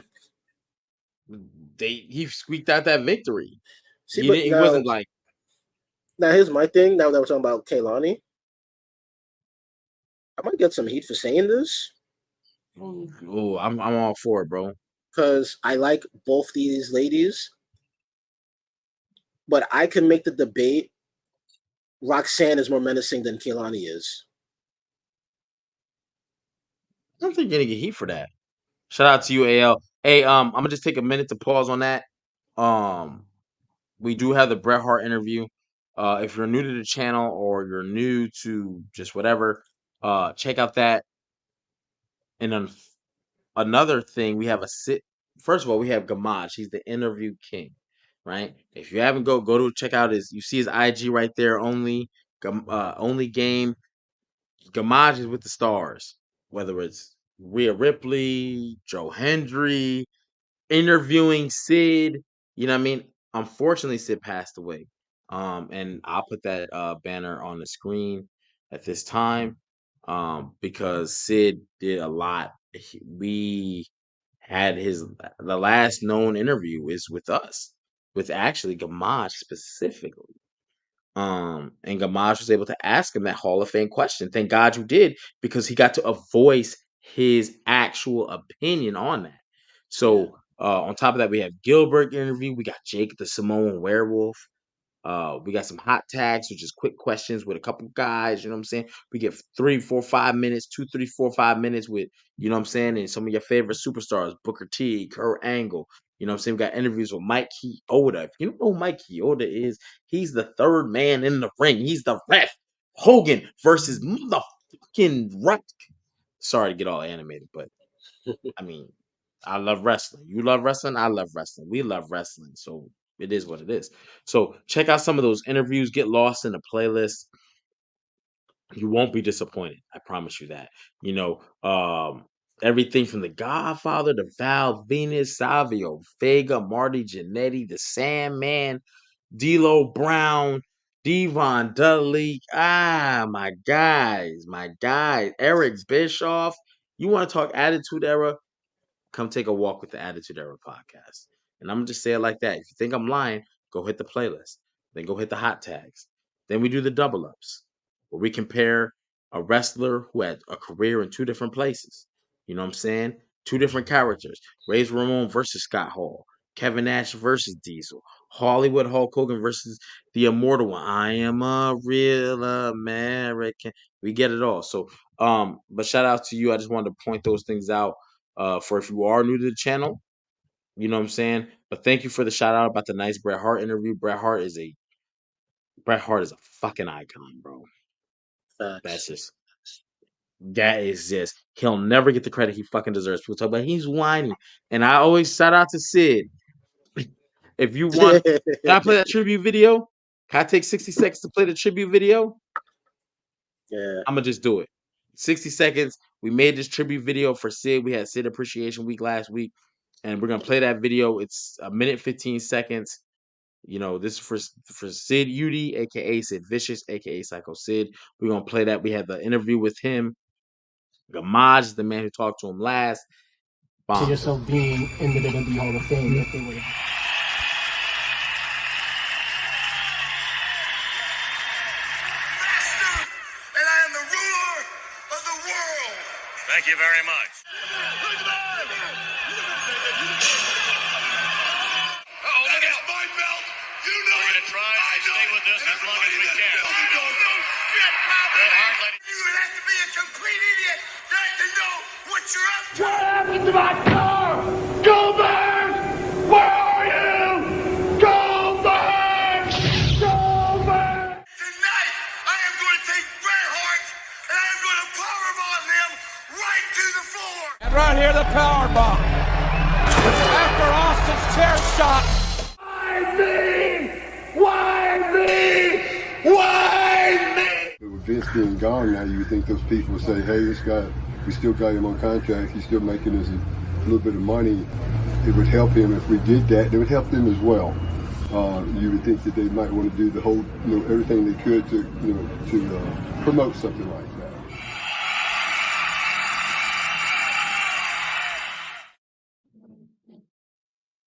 He squeaked out that victory. See, but He wasn't like. Now here's my thing. Now that we're talking about Kaylani, I might get some heat for saying this. Oh, I'm all for it, bro. Because I like both these ladies, but I can make the debate. Roxanne is more menacing than Kaylani is. I don't think you're gonna get heat for that. Shout out to you, AL. Hey, I'm gonna just take a minute to pause on that. We do have the Bret Hart interview. If you're new to the channel or you're new to just whatever, check out that. And then another thing, we have First of all, we have Gamaj. He's the interview king, right? If you haven't go to check out you see his IG right there. Only game. Gamaj is with the stars, whether it's Rhea Ripley, Joe Hendry, interviewing Sid. You know what I mean? Unfortunately, Sid passed away. And I'll put that banner on the screen at this time. Because Sid did a lot. We had the last known interview is with us, with actually Gamaj specifically. And Gamaj was able to ask him that Hall of Fame question. Thank God you did, because he got to voice his actual opinion on that. So on top of that, we have Gilbert interview. We got Jake the Samoan Werewolf. We got some hot tags, which is quick questions with a couple guys. You know what I'm saying? We get 3, 4, 5 minutes, 2, 3, 4, 5 minutes with, you know what I'm saying, and some of your favorite superstars, Booker T, Kurt Angle. You know what I'm saying? We got interviews with Mike Chioda. If you don't know who Mike Chioda is, he's the third man in the ring. He's the ref. Hogan versus motherfucking Rock. Sorry to get all animated, but I mean, I love wrestling. You love wrestling. I love wrestling. We love wrestling. So it is what it is. So check out some of those interviews. Get lost in the playlist. You won't be disappointed. I promise you that. You know, everything from the Godfather to Val Venus, Savio Vega, Marty Jannetty, the Sandman, D'Lo Brown, Devon Dudley. My guys, Eric Bischoff. You want to talk Attitude Era? Come take a walk with the Attitude Era podcast. And I'm gonna just say it like that. If you think I'm lying, go hit the playlist. Then go hit the hot tags. Then we do the double ups, where we compare a wrestler who had a career in 2 different places. You know what I'm saying? 2 different characters. Razor Ramon versus Scott Hall. Kevin Nash versus Diesel. Hollywood Hulk Hogan versus the immortal one. I am a real American. We get it all. So, but shout out to you. I just wanted to point those things out. For if you are new to the channel, you know what I'm saying? But thank you for the shout out about the nice Bret Hart interview. Bret Hart is a fucking icon, bro. Facts. That is just he'll never get the credit he fucking deserves. People talk about he's whiny. And I always shout out to Sid. If you want, can I play that tribute video? Can I take 60 seconds to play the tribute video? Yeah. I'm gonna just do it. 60 seconds. We made this tribute video for Sid. We had Sid Appreciation Week last week, and we're gonna play that video. It's 1 minute 15 seconds. You know, this is for Sid Udy, aka Sid Vicious, aka Psycho Sid. We're gonna play that. We had the interview with him. Gamaj is the man who talked to him last. To yourself being in the WWE Hall of Fame if they would have. And I am the ruler of the world. Thank you very much. That is my belt. You know we're going to try and stay with this as long as we can. You don't know shit, Papa. You would have to be a complete idiot not to know what you're up to. What happened to my car? Goldberg! Where are you? Goldberg! Goldberg! Tonight, I am going to take Bret Hart and I am going to powerbomb him right to the floor. And right here, the power bomb. After Austin's chair shot. Why me? Why me? Why me? With Vince being gone now, you would think those people would say, hey, this guy, we still got him on contract. He's still making us a little bit of money. It would help him if we did that. It would help them as well. You would think that they might want to do the whole, everything they could to promote something like that.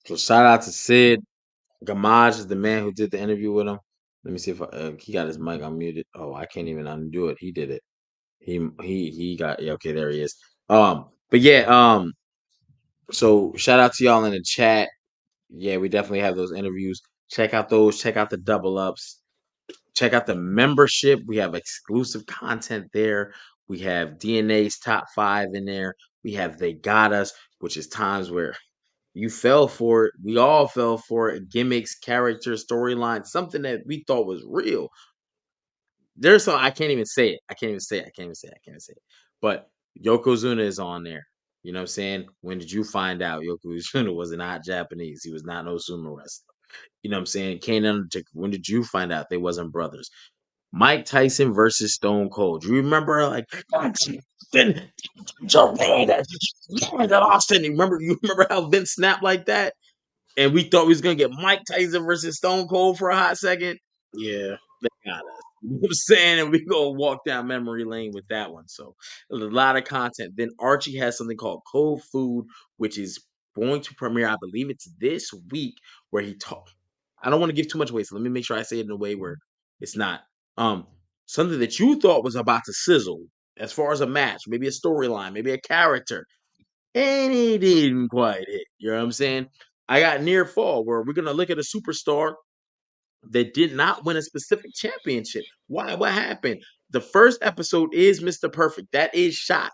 So shout out to Sid. Gamage is the man who did the interview with him. Let me see if he got his mic unmuted. Oh, I can't even undo it. He did it. He got okay. There he is. But yeah. So shout out to y'all in the chat. Yeah, we definitely have those interviews. Check out those. Check out the double ups. Check out the membership. We have exclusive content there. We have DNA's top 5 in there. We have They Got Us, which is times where you fell for it. We all fell for it. Gimmicks, characters, storylines, something that we thought was real. There's some I can't even say it. I can't even say it. I can't even say it. I can't even say it. But Yokozuna is on there. You know what I'm saying? When did you find out Yokozuna was not Japanese? He was not no sumo wrestler. You know what I'm saying? Kane Undertaker. When did you find out they wasn't brothers? Mike Tyson versus Stone Cold. Do you remember like Austin? Austin. You remember how Vince snapped like that? And we thought we was gonna get Mike Tyson versus Stone Cold for a hot second. Yeah. They got us. You know what I'm saying? And we gonna walk down memory lane with that one. So a lot of content. Then Archie has something called Cold Food, which is going to premiere. I believe it's this week, where he talk. I don't want to give too much away, so let me make sure I say it in a way where it's not something that you thought was about to sizzle as far as a match, maybe a storyline, maybe a character, and he didn't quite hit. You know what I'm saying? I got near fall where we're gonna look at a superstar that did not win a specific championship. Why? What happened? The first episode is Mr. Perfect. That is shot.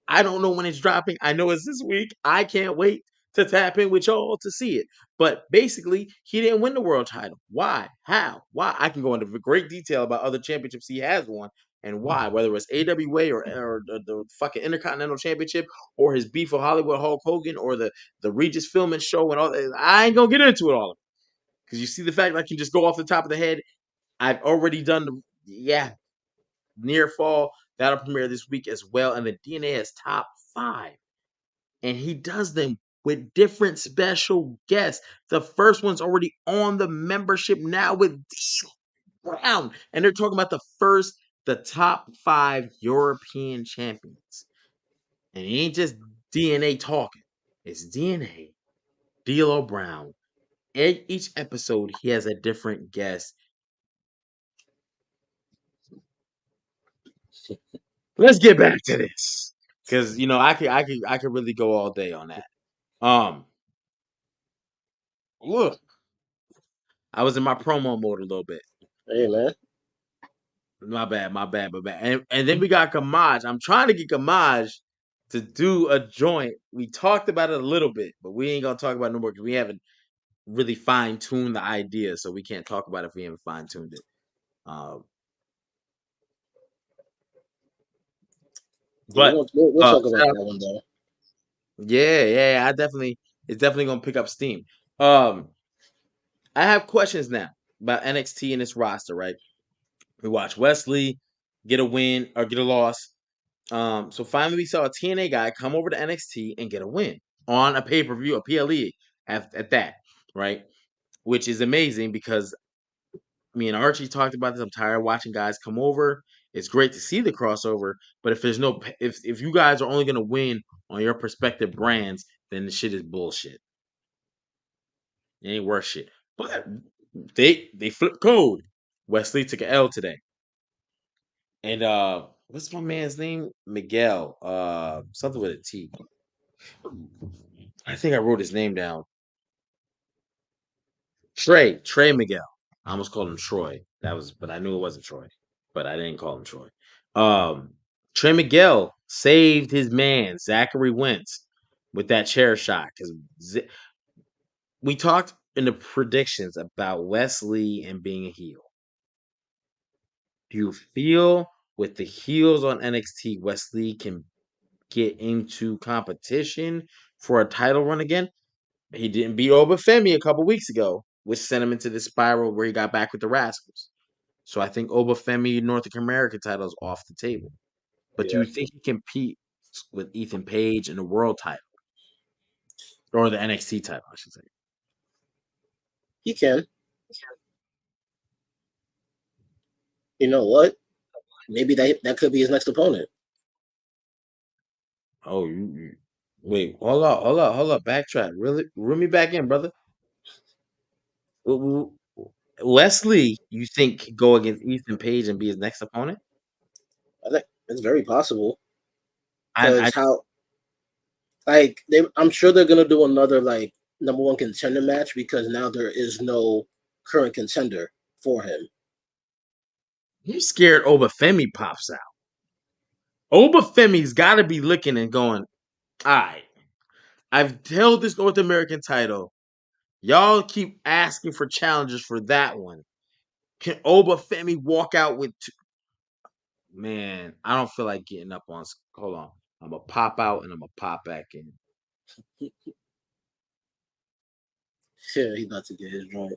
I don't know when it's dropping. I know it's this week. I can't wait to tap in with y'all to see it. But basically, he didn't win the world title. Why? How? Why? I can go into great detail about other championships he has won and why, whether it's AWA or the fucking Intercontinental Championship or his beef with Hollywood Hulk Hogan or the Regis Philbin show and all that. I ain't gonna get into it all. Because you see the fact I can just go off the top of the head. I've already done near fall. That'll premiere this week as well. And the DNA has top 5. And he does them with different special guests. The first one's already on the membership now with Brown. And they're talking about the top 5 European champions. And it ain't just DNA talking. It's DNA, D'Lo Brown. Each episode, he has a different guest. Let's get back to this, because I could really go all day on that. Look, I was in my promo mode a little bit. Hey, man. My bad, my bad, my bad. And then we got Kamaj. I'm trying to get Kamaj to do a joint. We talked about it a little bit, but we ain't gonna talk about it no more because we haven't really fine tuned the idea, so we can't talk about it if we haven't fine tuned it. Yeah, But we'll talk about that one though. yeah, it's definitely gonna pick up steam. I have questions now about NXT and its roster, right? We watched Wesley get a win or get a loss. So finally we saw a TNA guy come over to NXT and get a win on a pay-per-view, a PLE at that, right? Which is amazing because me and Archie talked about this. I'm tired of watching guys come over. It's great to see the crossover, but if you guys are only gonna win on your respective brands, then the shit is bullshit. It ain't worth shit. But they flipped code. Wesley took an L today. And what's my man's name? Miguel. Something with a T. I think I wrote his name down. Trey Miguel. I almost called him Troy. But I knew it wasn't Troy. But I didn't call him Troy. Trey Miguel saved his man, Zachary Wentz, with that chair shot. Because we talked in the predictions about Wesley and being a heel. Do you feel with the heels on NXT, Wesley can get into competition for a title run again? He didn't beat Obafemi a couple weeks ago, which sent him into the spiral where he got back with the Rascals. So I think Obafemi North American title is off the table. But do Yeah, you think he compete with Ethan Page in the world title or the NXT title? I should say. he can. You know what? Maybe that could be his next opponent. Oh, you Wait, hold up. Backtrack. Really, reel me back in, brother. Wesley, you think could go against Ethan Page and be his next opponent? I think it's very possible I because how like I'm sure they're gonna do another like number one contender match because now there is no current contender for him. I'm scared Obafemi pops out. Obafemi's got to be looking and going, all right, I've held this North American title. Y'all keep asking for challenges for that one. Can Obafemi walk out with two? Man, I don't feel like getting up on. Hold on. I'm going to pop out and I'm going to pop back in. Yeah, he's about to get his joint.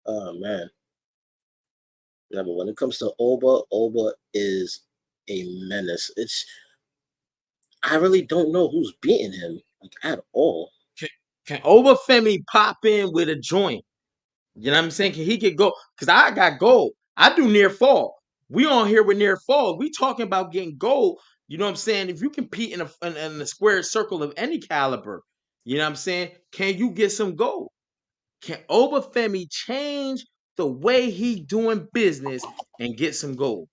Oh man. Yeah, but when it comes to Oba is a menace. I really don't know who's beating him like at all. Can Obafemi pop in with a joint? You know what I'm saying? Can he get gold? Because I got gold. I do near fall. We on here with near fall. We talking about getting gold. You know what I'm saying? If you compete in a square circle of any caliber, you know what I'm saying? Can you get some gold? Can Obafemi change the way he doing business and get some gold?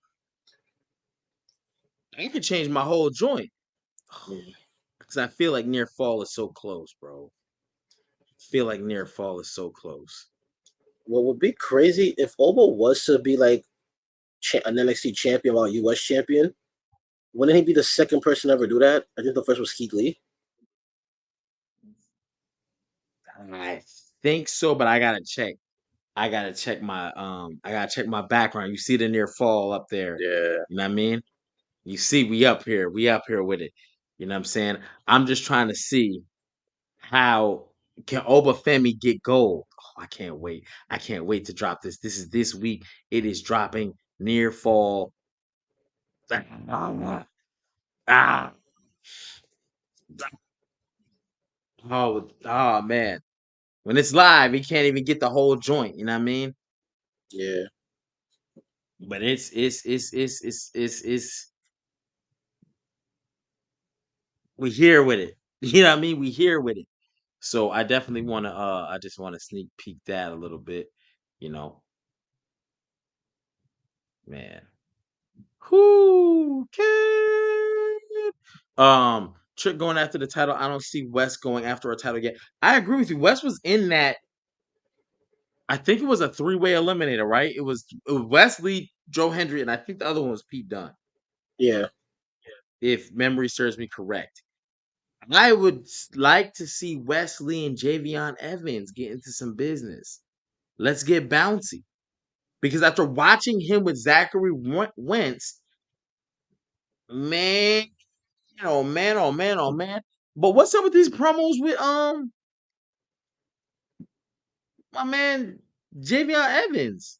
I could change my whole joint. Mm. Because I feel like near fall is so close, bro. I feel like near fall is so close. What would be crazy if Oba was to be like an NXT champion while US champion? Wouldn't he be the second person to ever do that? I think the first was Keith Lee. I think so, but I gotta check. I gotta check my background. You see the near fall up there. Yeah. You know what I mean? You see, we up here. We up here with it. You know what I'm saying? I'm just trying to see how can Obafemi get gold. Oh, I can't wait. I can't wait to drop this. This is this week. It is dropping near fall. Ah, ah, oh man. When it's live, he can't even get the whole joint. You know what I mean? Yeah. But it's we here with it. You know what I mean? We here with it. So I definitely want to I just want to sneak peek that a little bit, you know. Man. Who can Trick going after the title. I don't see West going after a title yet. I agree with you. West was in that. I think it was a three-way eliminator, right? It was Wesley, Joe Hendry, and I think the other one was Pete Dunne, Yeah. if memory serves me correct. I would like to see Wesley and Javion Evans get into some business. Let's get bouncy. Because after watching him with Zachary Wentz, man, oh man, oh man, oh man. But what's up with these promos with my man Javion Evans?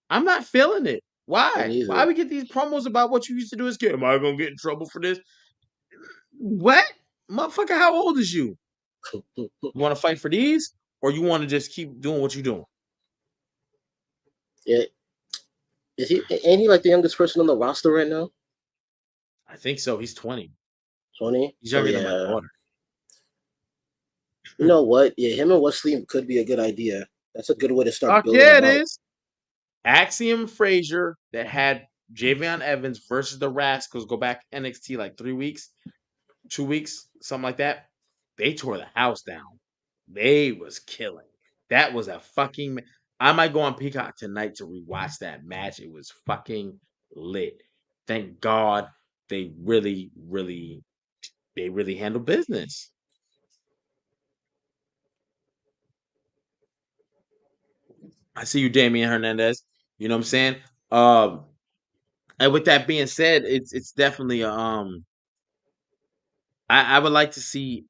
I'm not feeling it. Me Why? Why neither. we get these promos about what you used to do as a kid? Am I gonna get in trouble for this? What? Motherfucker, how old is you? You wanna fight for these? Or you wanna just keep doing what you're doing? Yeah. Ain't he like the youngest person on the roster right now? I think so. He's 20. 20? He's So younger than my yeah. daughter. You know what? Yeah, him and Wesley could be a good idea. That's a good way to start Fuck building yeah, them it out. is. Axiom Frazier that had Javion Evans versus the Rascals go back NXT like 3 weeks, 2 weeks, something like that. They tore the house down. They was killing. That was a fucking. I might go on Peacock tonight to rewatch that match. It was fucking lit. Thank God they really handled business. I see you, Damian Hernandez. You know what I'm saying? Um, and with that being said, it's definitely I would like to see.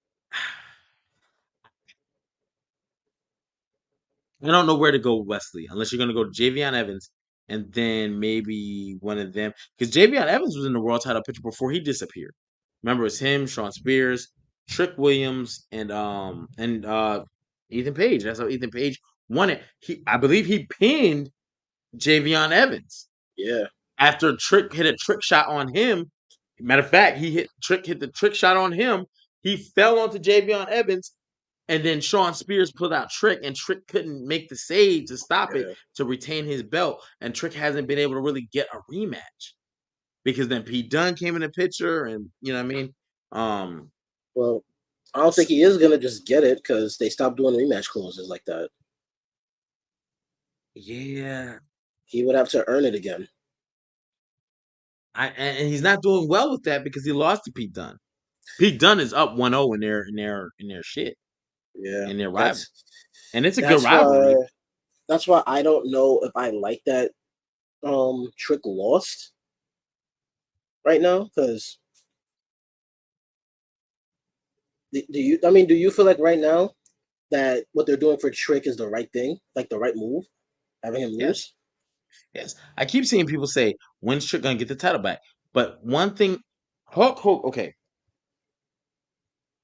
I don't know where to go with Wesley unless you're gonna go to Javion Evans and then maybe one of them because Javion Evans was in the world title picture before he disappeared. Remember, it's him, Sean Spears, Trick Williams, and Ethan Page. That's how Ethan Page won it. I believe he pinned Javion Evans Yeah. after Trick hit a trick shot on him. Matter of fact, hit the trick shot on him. He fell onto Javion Evans, and then Sean Spears pulled out Trick, and Trick couldn't make the save to stop it Yeah. to retain his belt. And Trick hasn't been able to really get a rematch because then Pete Dunne came in the picture, and you know what I mean. Well, I don't think he is gonna just get it because they stopped doing rematch clauses like that. Yeah, He would have to earn it again. and he's not doing well with that because he lost to Pete Dunne. Pete Dunne is up 1-0 in their shit Yeah, in their rival, that's and it's a good that's why rivalry. that's why I don't know if I like that Trick lost right now because do you? I mean, do you feel like right now that what they're doing for Trick is the right thing, like the right move, having him Yes, lose? yes. I keep seeing people say, "When's Trick gonna get the title back?" But one thing, Hulk Hogan. Okay,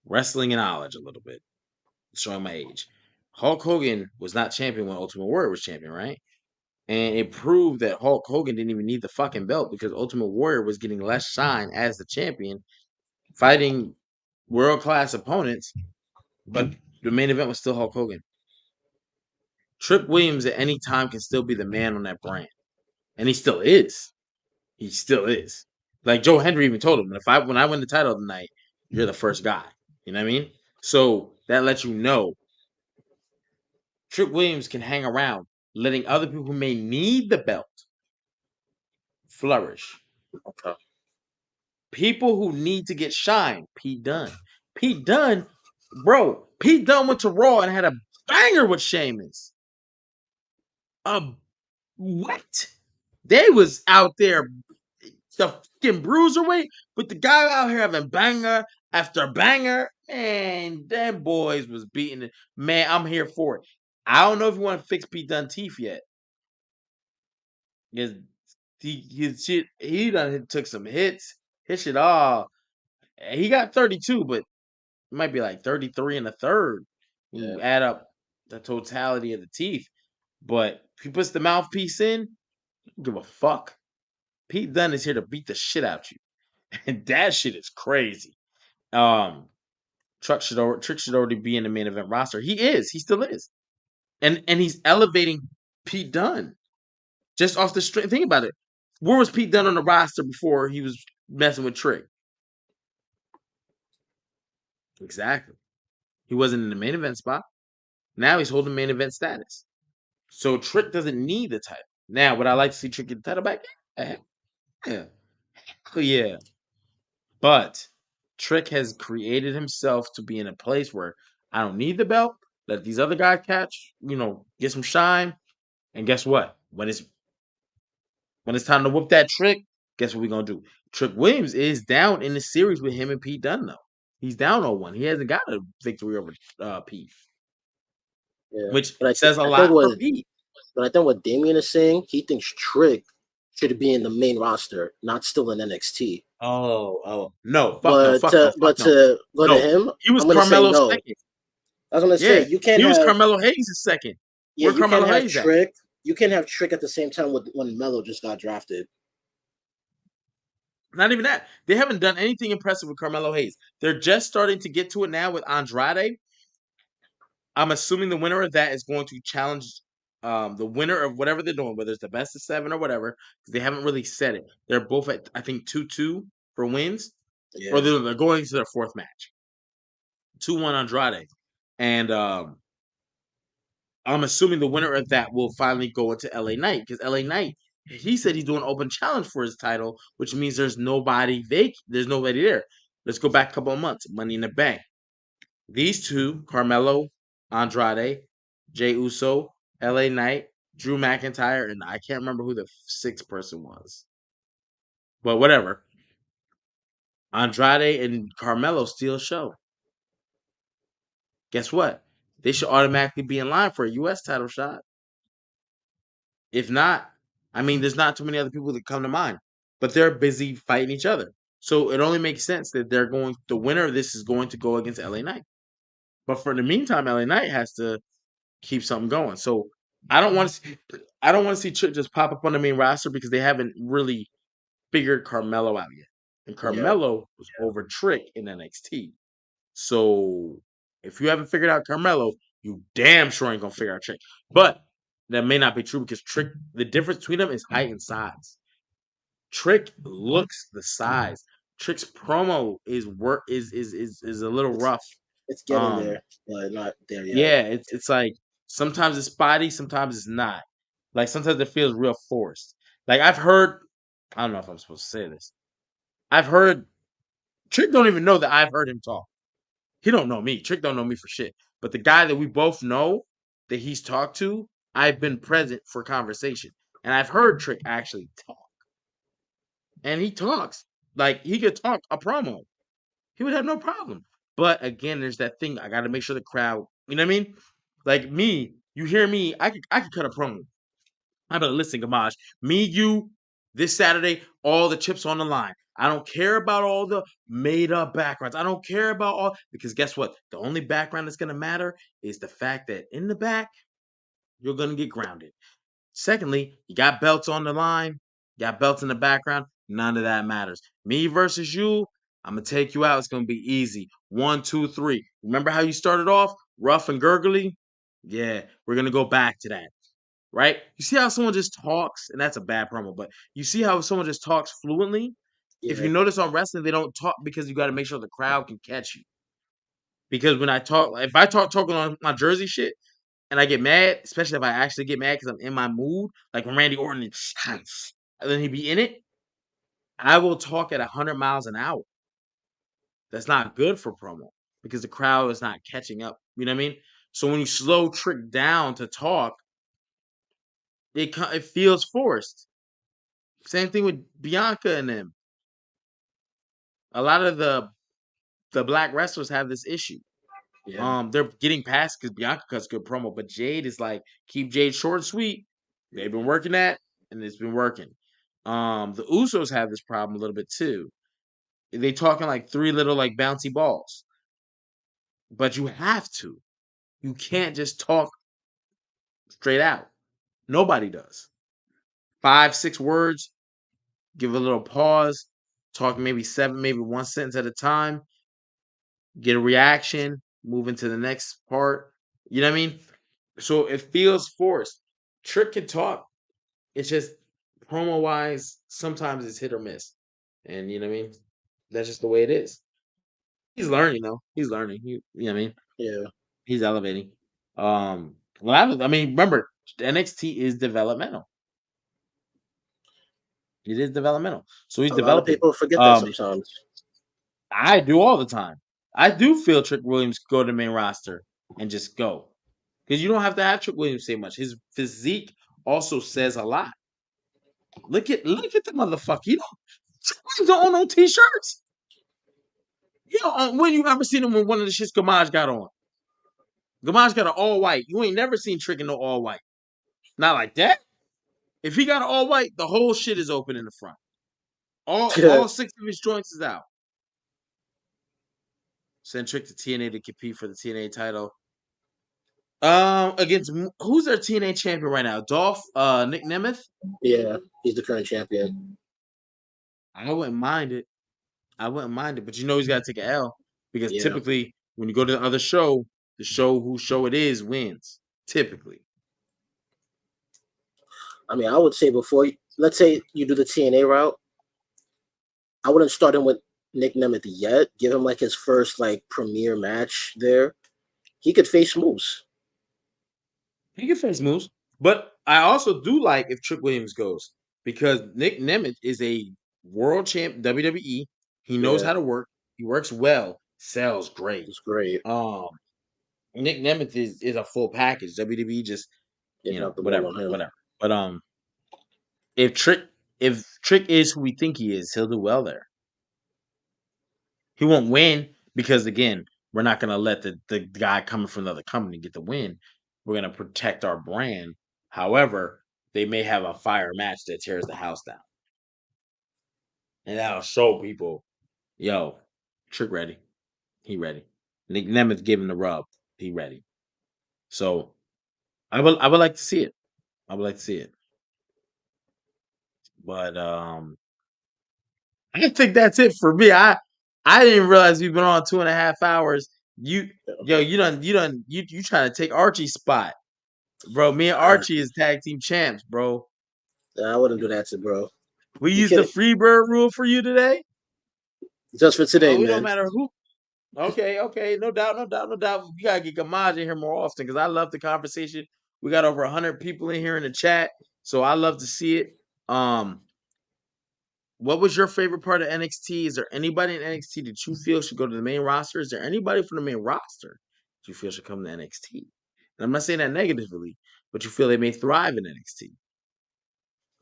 wrestling knowledge a little bit, showing my age. Hulk Hogan was not champion when Ultimate Warrior was champion, right? And it proved that Hulk Hogan didn't even need the fucking belt because Ultimate Warrior was getting less shine as the champion, fighting world class opponents, but the main event was still Hulk Hogan. Trick Williams at any time can still be the man on that brand. And he still is. He still is. Like Joe Hendry even told him, when I win the title tonight, you're the first guy. You know what I mean? So that lets you know Trick Williams can hang around, letting other people who may need the belt flourish. Okay. People who need to get shine, Pete Dunne. Pete Dunne, bro, Pete Dunne went to Raw and had a banger with Sheamus. What? They was out there the fucking bruiserweight, but the guy out here having banger after banger, man, them boys was beating it. Man, I'm here for it. I don't know if you want to fix Pete Dunne teeth yet. Because his shit, he done took some hits. His shit all. He got 32, but it might be like 33 and a third. Yeah. You add up the totality of the teeth. But if he puts the mouthpiece in, don't give a fuck. Pete Dunne is here to beat the shit out you. And that shit is crazy. Um, Trick should already be in the main event roster. He is. He still is. And he's elevating Pete Dunne just off the strength. Think about it. Where was Pete Dunne on the roster before he was messing with Trick? Exactly. He wasn't in the main event spot. Now he's holding main event status. So Trick doesn't need the title. Now, would I like to see Trick get the title back? Yeah. Yeah. Yeah. But Trick has created himself to be in a place where I don't need the belt. Let these other guys catch, get some shine. And guess what? When it's time to whoop that Trick, guess what we're gonna do? Trick Williams is down in the series with him and Pete Dunne, though. He's down 0-1. He hasn't got a victory over Pete, Yeah. which But says a I think lot for what Pete. but I think what Damien is saying, he thinks Trick should be in the main roster, not still in NXT. Oh, no, fuck no, fuck no, fuck But no, to go to no. him, He was I'm gonna say Carmelo's no. second. I was gonna say Yeah, you can't he was have Carmelo Hayes' second. yeah, Where you can't Carmelo have Hayes at? Trick. You can't have Trick at the same time when Melo just got drafted. Not even that. They haven't done anything impressive with Carmelo Hayes. They're just starting to get to it now with Andrade. I'm assuming the winner of that is going to challenge the winner of whatever they're doing, whether it's the best of 7 or whatever, because they haven't really said it. They're both at, I think, 2-2 for wins, or Yeah. they're going into their fourth match. 2-1 Andrade. And I'm assuming the winner of that will finally go into LA Knight, because LA Knight, he said he's doing open challenge for his title, which means there's nobody there. Let's go back a couple of months. Money in the Bank. These two, Carmelo, Andrade, Jey Uso, LA Knight, Drew McIntyre, and I can't remember who the sixth person was. But whatever. Andrade and Carmelo steal show. Guess what? They should automatically be in line for a US title shot. If not, I mean, there's not too many other people that come to mind. But they're busy fighting each other. So it only makes sense that the winner of this is going to go against LA Knight. But for the meantime, LA Knight has to keep something going. So I don't want to see Trick just pop up on the main roster because they haven't really figured Carmelo out yet. and Yeah. Carmelo was over Trick in NXT. So if you haven't figured out Carmelo, you damn sure ain't gonna figure out Trick. But that may not be true because Trick, the difference between them is height and size. Trick looks the size. Trick's promo is a little It's rough. it's getting Um, there, but not there yet. yeah, it's like sometimes it's spotty, sometimes it's not. Like sometimes it feels real forced. Like I've heard, I don't know if I'm supposed to say this. I've heard Trick don't even know that I've heard him talk. He don't know me. Trick don't know me for shit. But the guy that we both know that he's talked to, I've been present for conversation, and I've heard Trick actually talk, and he talks like he could talk a promo. He would have no problem. But again, there's that thing. I got to make sure the crowd. You know what I mean? Like me, you hear me? I could cut a promo. I better listen, Gamage. Me, you, this Saturday, all the chips on the line. I don't care about all the made up backgrounds. I don't care about all because guess what? The only background that's gonna matter is the fact that in the back, you're gonna get grounded. Secondly, you got belts on the line, you got belts in the background. None of that matters. Me versus you, I'm gonna take you out. It's gonna be easy. 1, 2, 3. Remember how you started off? Rough and gurgly? Yeah, we're gonna go back to that, right? You see how someone just talks, and that's a bad promo, but you see how someone just talks fluently? If you Yeah. notice on wrestling, they don't talk because you got to make sure the crowd can catch you. Because when I talk, if I talking on my Jersey shit and I get mad, especially if I actually get mad because I'm in my mood, like when Randy Orton and then he be in it, I will talk at 100 miles an hour. That's not good for promo because the crowd is not catching up. You know what I mean? So when you slow Trick down to talk, it feels forced. Same thing with Bianca and them. A lot of the black wrestlers have this issue. Yeah. They're getting past because Bianca cuts good promo, but Jade is like keep Jade short and sweet. They've been working that, and it's been working. The Usos have this problem a little bit too. They talking like three little like bouncy balls, but you have to. You can't just talk straight out. Nobody does. 5, 6 words. Give a little pause. Talk maybe 7, maybe one sentence at a time. Get a reaction. Move into the next part. You know what I mean? So it feels forced. Trick can talk. It's just promo wise, sometimes it's hit or miss. And you know what I mean? That's just the way it is. He's learning though. He's learning. You know what I mean? Yeah. He's elevating. Well, I mean, remember, NXT is developmental. It is developmental. So he's A lot of developing. people forget that Um, sometimes. I do all the time. I do feel Trick Williams could go to the main roster and just go. Because you don't have to have Trick Williams say much. His physique also says a lot. Look at the motherfucker. You don't own no t-shirts. You don't, when you ever seen him with one of the shits Gamage got on? Gamage got an all white. You ain't never seen Trick in no all white. Not like that. If he got an all white, the whole shit is open in the front. All 6 of his joints is out. Send Trick to TNA to compete for the TNA title. Against who's their TNA champion right now? Dolph, Nick Nemeth. Yeah, he's the current champion. I wouldn't mind it. But you know he's got to take an L because Yeah. typically when you go to the other show, the show whose show it is wins. Typically, I mean, I would say let's say you do the TNA route, I wouldn't start him with Nick Nemeth yet. Give him like his first like premiere match there. He could face Moose. he can face moves. But I also do like if Trick Williams goes because Nick Nemeth is a world champ WWE. He knows Yeah, how to work. He works well. Sells great. it's great. Um, Nick Nemeth is a full package. WWE just Didn't have the ball whatever, on him. whatever. But if Trick is who we think he is, he'll do well there. He won't win because again, we're not gonna let the guy coming from another company get the win. We're gonna protect our brand. However, they may have a fire match that tears the house down. And that'll show people, yo, Trick ready. He ready. Nick Nemeth giving the rub. He ready. So I would like to see it. I would like to see it. But I think that's it for me. I didn't realize we've been on 2.5 hours. You you trying to take Archie's spot, bro. Me and Uh, Archie is tag team champs, bro. I wouldn't do that to bro. We You used the kidding? free bird rule for you today. Just for today, Oh, it don't man. matter who. Okay, no doubt, no doubt, no doubt. We gotta get Gamaj in here more often because I love the conversation. We got over 100 people in here in the chat, so I love to see it. Um, what was your favorite part of NXT? Is there anybody in NXT that you feel should go to the main roster? Is there anybody from the main roster that you feel should come to NXT? And I'm not saying that negatively, but you feel they may thrive in NXT.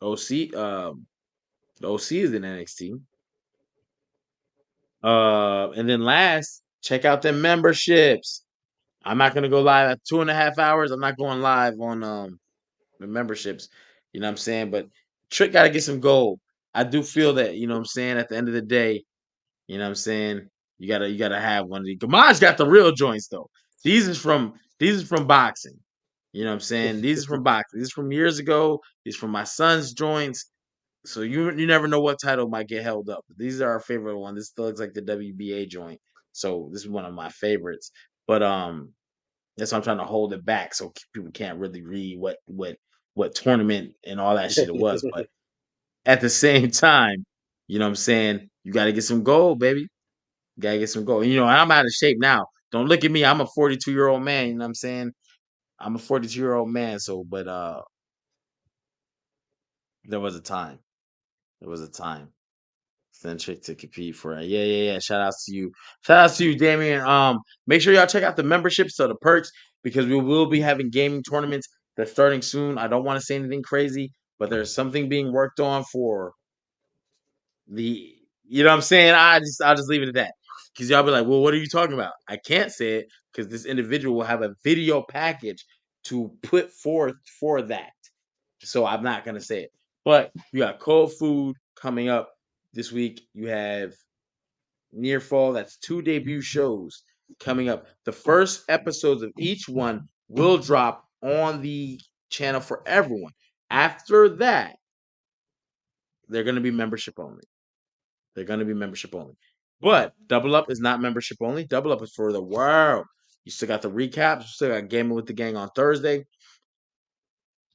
OC, the OC is in NXT. And then last, check out the memberships. I'm not gonna go live at 2.5 hours. I'm not going live on the memberships. You know what I'm saying? But Trick gotta get some gold. I do feel that, you know what I'm saying, at the end of the day, you know what I'm saying, you gotta have one of these. Gamaj got the real joints though. These is from boxing. You know what I'm saying? These is from boxing. These is from years ago. These from my son's joints. So you never know what title might get held up. These are our favorite one. This still looks like the WBA joint. So this is one of my favorites. But that's why I'm trying to hold it back so people can't really read what tournament and all that shit it was. But at the same time, you know what I'm saying, you got to get some gold, baby. You got to get some gold. And, I'm out of shape now. Don't look at me. I'm a 42-year-old man. You know what I'm saying? I'm a 42-year-old man. So, but there was a time. There was a time. Centric to compete for it. Yeah. Shout outs to you. Shout outs to you, Damien. Make sure y'all check out the memberships, so the perks, because we will be having gaming tournaments that's starting soon. I don't want to say anything crazy, but there's something being worked on for the you know what I'm saying? I'll just leave it at that. Because y'all be like, well, what are you talking about? I can't say it because this individual will have a video package to put forth for that. So I'm not gonna say it. But you got cold food coming up this week. You have Near Fall. That's 2 debut shows coming up. The first episodes of each one will drop on the channel for everyone. After that, they're gonna be membership only. They're gonna be membership only. But Double Up is not membership only. Double Up is for the world. You still got the recaps. You still got Gaming with the Gang on Thursday.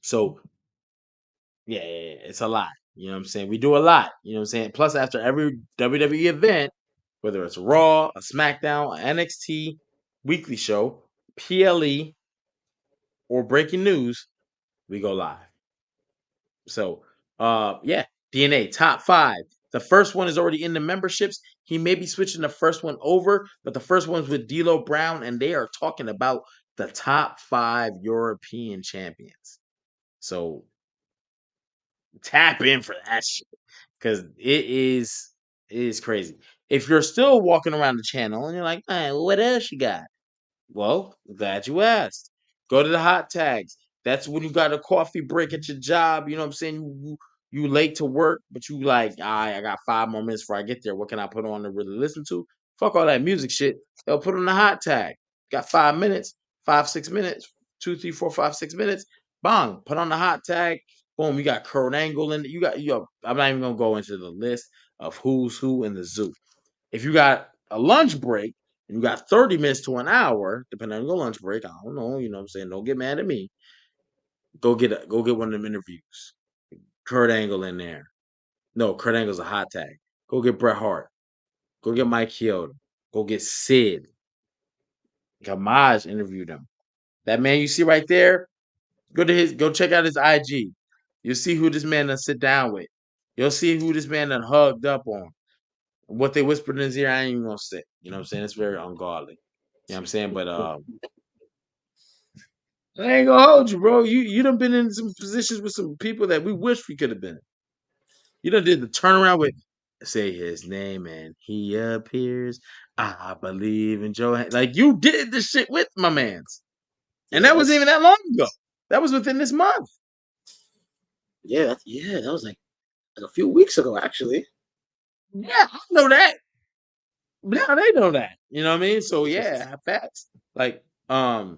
So yeah, it's a lot. You know what I'm saying? We do a lot. You know what I'm saying? Plus, after every WWE event, whether it's Raw, a SmackDown, an NXT weekly show, PLE, or breaking news, we go live. So, yeah, DNA top 5. The first one is already in the memberships. He may be switching the first one over, but the first one's with D'Lo Brown, and they are talking about the top 5 European champions. So tap in for that shit because it is crazy. If you're still walking around the channel and you're like, man, what else you got? Well, glad you asked. Go to the hot tags. That's when you got a coffee break at your job. You know what I'm saying? You late to work, but you like, all right, I got 5 more minutes before I get there. What can I put on to really listen to? Fuck all that music shit. They'll put on the hot tag. Got 5 minutes, 5, 6 minutes, 2, 3, 4, 5, 6 minutes. Bang, put on the hot tag. Boom, you got Kurt Angle and I'm not even gonna go into the list of who's who in the zoo. If you got a lunch break and you got 30 minutes to an hour, depending on your lunch break, I don't know, you know what I'm saying? Don't get mad at me. Go get one of them interviews. Kurt Angle in there. No, Kurt Angle's a hot tag. Go get Bret Hart. Go get Mike Chioda. Go get Sid. Gamaj interviewed him. That man you see right there, go check out his IG. You'll see who this man done sit down with. You'll see who this man done hugged up on. What they whispered in his ear, I ain't even gonna say. You know what I'm saying? It's very ungodly. You know what I'm saying? But I ain't gonna hold you, bro. You done been in some positions with some people that we wish we could have been. You done did the turnaround with say his name and he appears. I believe in Joe. Like you did this shit with my man's. And Yeah, that wasn't even that long ago. That was within this month. that was like a few weeks ago, actually. Yeah, I know that. Now they know that. You know what I mean? So yeah, facts. Like, I'm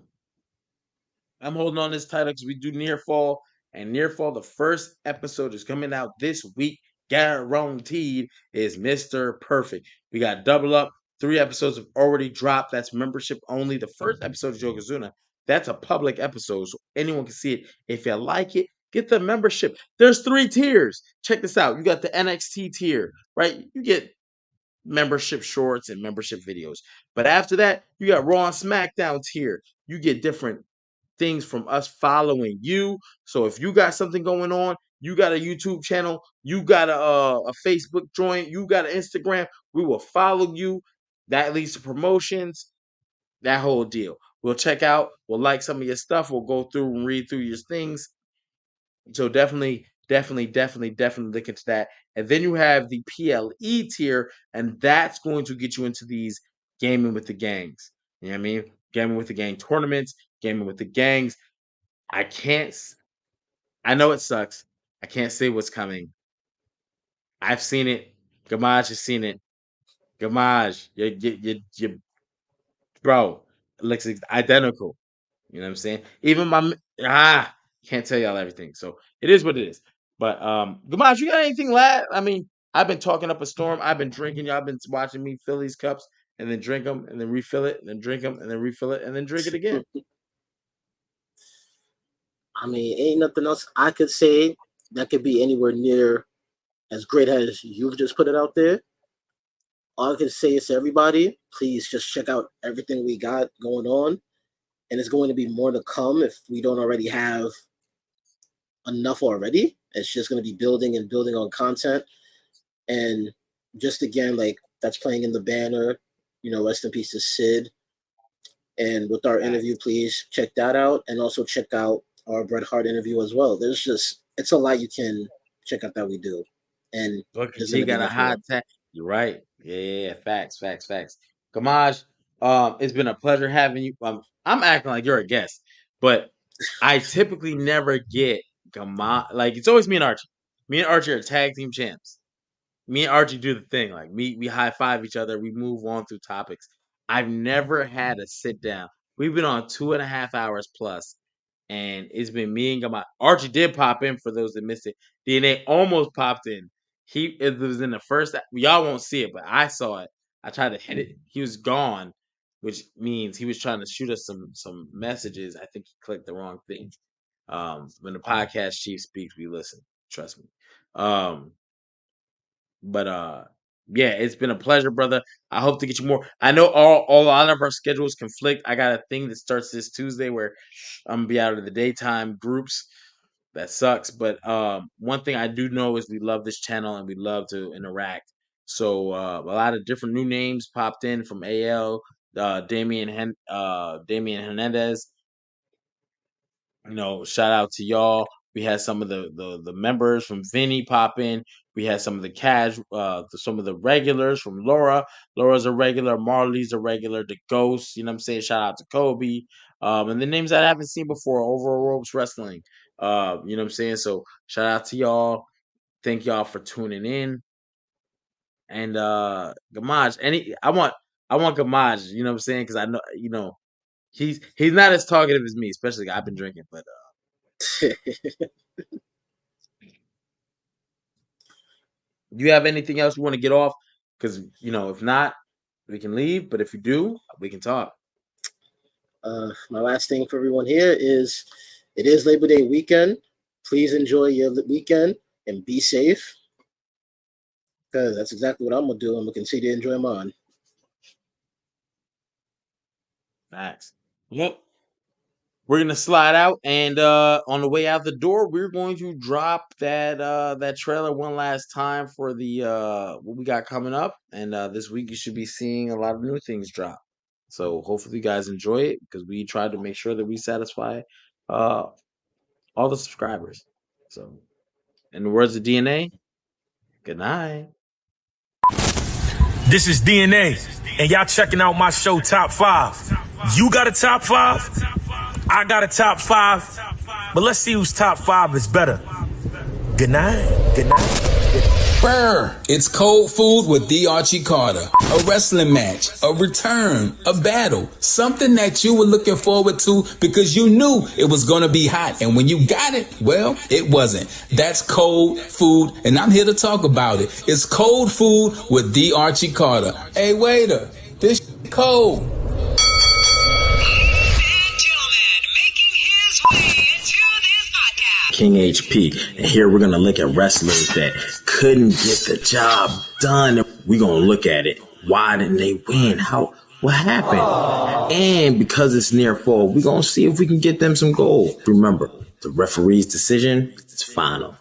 holding on this title because we do Near Fall. And Near Fall, the first episode is coming out this week. guaranteed is Mr. Perfect. We got Double Up. 3 episodes have already dropped. That's membership only. The first episode of Yokozuna, that's a public episode, so anyone can see it. If you like it, get the membership. There's 3 tiers. Check this out. You got the NXT tier, right? You get membership shorts and membership videos. But after that, you got Raw and SmackDown tier. You get different things from us following you. So if you got something going on, you got a YouTube channel, you got a Facebook joint, you got an Instagram, we will follow you. That leads to promotions, that whole deal. We'll check out, we'll like some of your stuff, we'll go through and read through your things. So definitely look into that. And then you have the PLE tier, and that's going to get you into these gaming with the gangs. You know what I mean? Gaming with the gang tournaments, gaming with the gangs. I know it sucks. I can't say what's coming. I've seen it. Gamaj has seen it. Gamaj, you bro, it looks identical. You know what I'm saying? Even can't tell y'all everything. So it is what it is. But Gamaj, you got anything last? I mean, I've been talking up a storm. I've been drinking. Y'all been watching me fill these cups and then drink them and then refill it and then drink them and then refill it and then drink it again. I mean, ain't nothing else I could say that could be anywhere near as great as you've just put it out there. All I can say is to everybody, please just check out everything we got going on. And it's going to be more to come if we don't already have enough already. It's just going to be building and building on content. And just again, like that's playing in the banner, rest in peace to Sid. And with our interview, please check that out. And also check out our Bret Hart interview as well. It's a lot you can check out that we do. And he got a hot tag. You're right. Yeah. Facts. Gamaj, it's been a pleasure having you. I'm acting like you're a guest, but I typically never get Gamaj. Like it's always me and Archie. Me and Archie are tag team champs. Me and Archie do the thing. Like we high five each other. We move on through topics. I've never had a sit down. We've been on 2.5 hours plus, and it's been me and Gamaj. Archie did pop in for those that missed it. DNA almost popped in. It was in the first. Y'all won't see it, but I saw it. I tried to hit it. He was gone, which means he was trying to shoot us some messages. I think he clicked the wrong thing. When the podcast chief speaks, we listen. Trust me. But yeah, it's been a pleasure, brother. I hope to get you more. I know all a lot of our schedules conflict. I got a thing that starts this Tuesday where I'm gonna be out of the daytime groups. That sucks. But one thing I do know is we love this channel and we love to interact. So a lot of different new names popped in from AL, Damian Hernandez. Shout out to y'all. We had some of the members from Vinny pop in. We had some of the some of the regulars from Laura. Laura's a regular. Marley's a regular. The Ghost. You know what I'm saying? Shout out to Kobe. And the names that I haven't seen before. Overall Ropes Wrestling. You know what I'm saying? So shout out to y'all. Thank y'all for tuning in. And Gamaj, I want Gamaj. You know what I'm saying? Because I know he's not as talkative as me, especially I've been drinking, but. You have anything else you want to get off? Because if not, we can leave. But if you do, we can talk. My last thing for everyone here is, it is Labor Day weekend. Please enjoy your weekend and be safe. Because that's exactly what I'm gonna do. I'm gonna continue to enjoy mine. Facts. Yep. We're gonna slide out, and on the way out the door, we're going to drop that trailer one last time for the what we got coming up. And this week you should be seeing a lot of new things drop. So hopefully you guys enjoy it, because we tried to make sure that we satisfy all the subscribers. So, in the words of DNA, good night. This is DNA, and y'all checking out my show Top 5. You got a top 5? I got a top 5, but let's see whose top 5 is better. Good night. Good night. Brr, it's cold food with the Archie Carter. A wrestling match, a return, a battle, something that you were looking forward to because you knew it was going to be hot. And when you got it, well, it wasn't. That's cold food, and I'm here to talk about it. It's cold food with the Archie Carter. Hey, waiter, this cold. King HP, and here we're gonna look at wrestlers that couldn't get the job done. We're gonna look at it. Why didn't they win? What happened? And because it's near fall, we're gonna see if we can get them some gold. Remember, the referee's decision is final.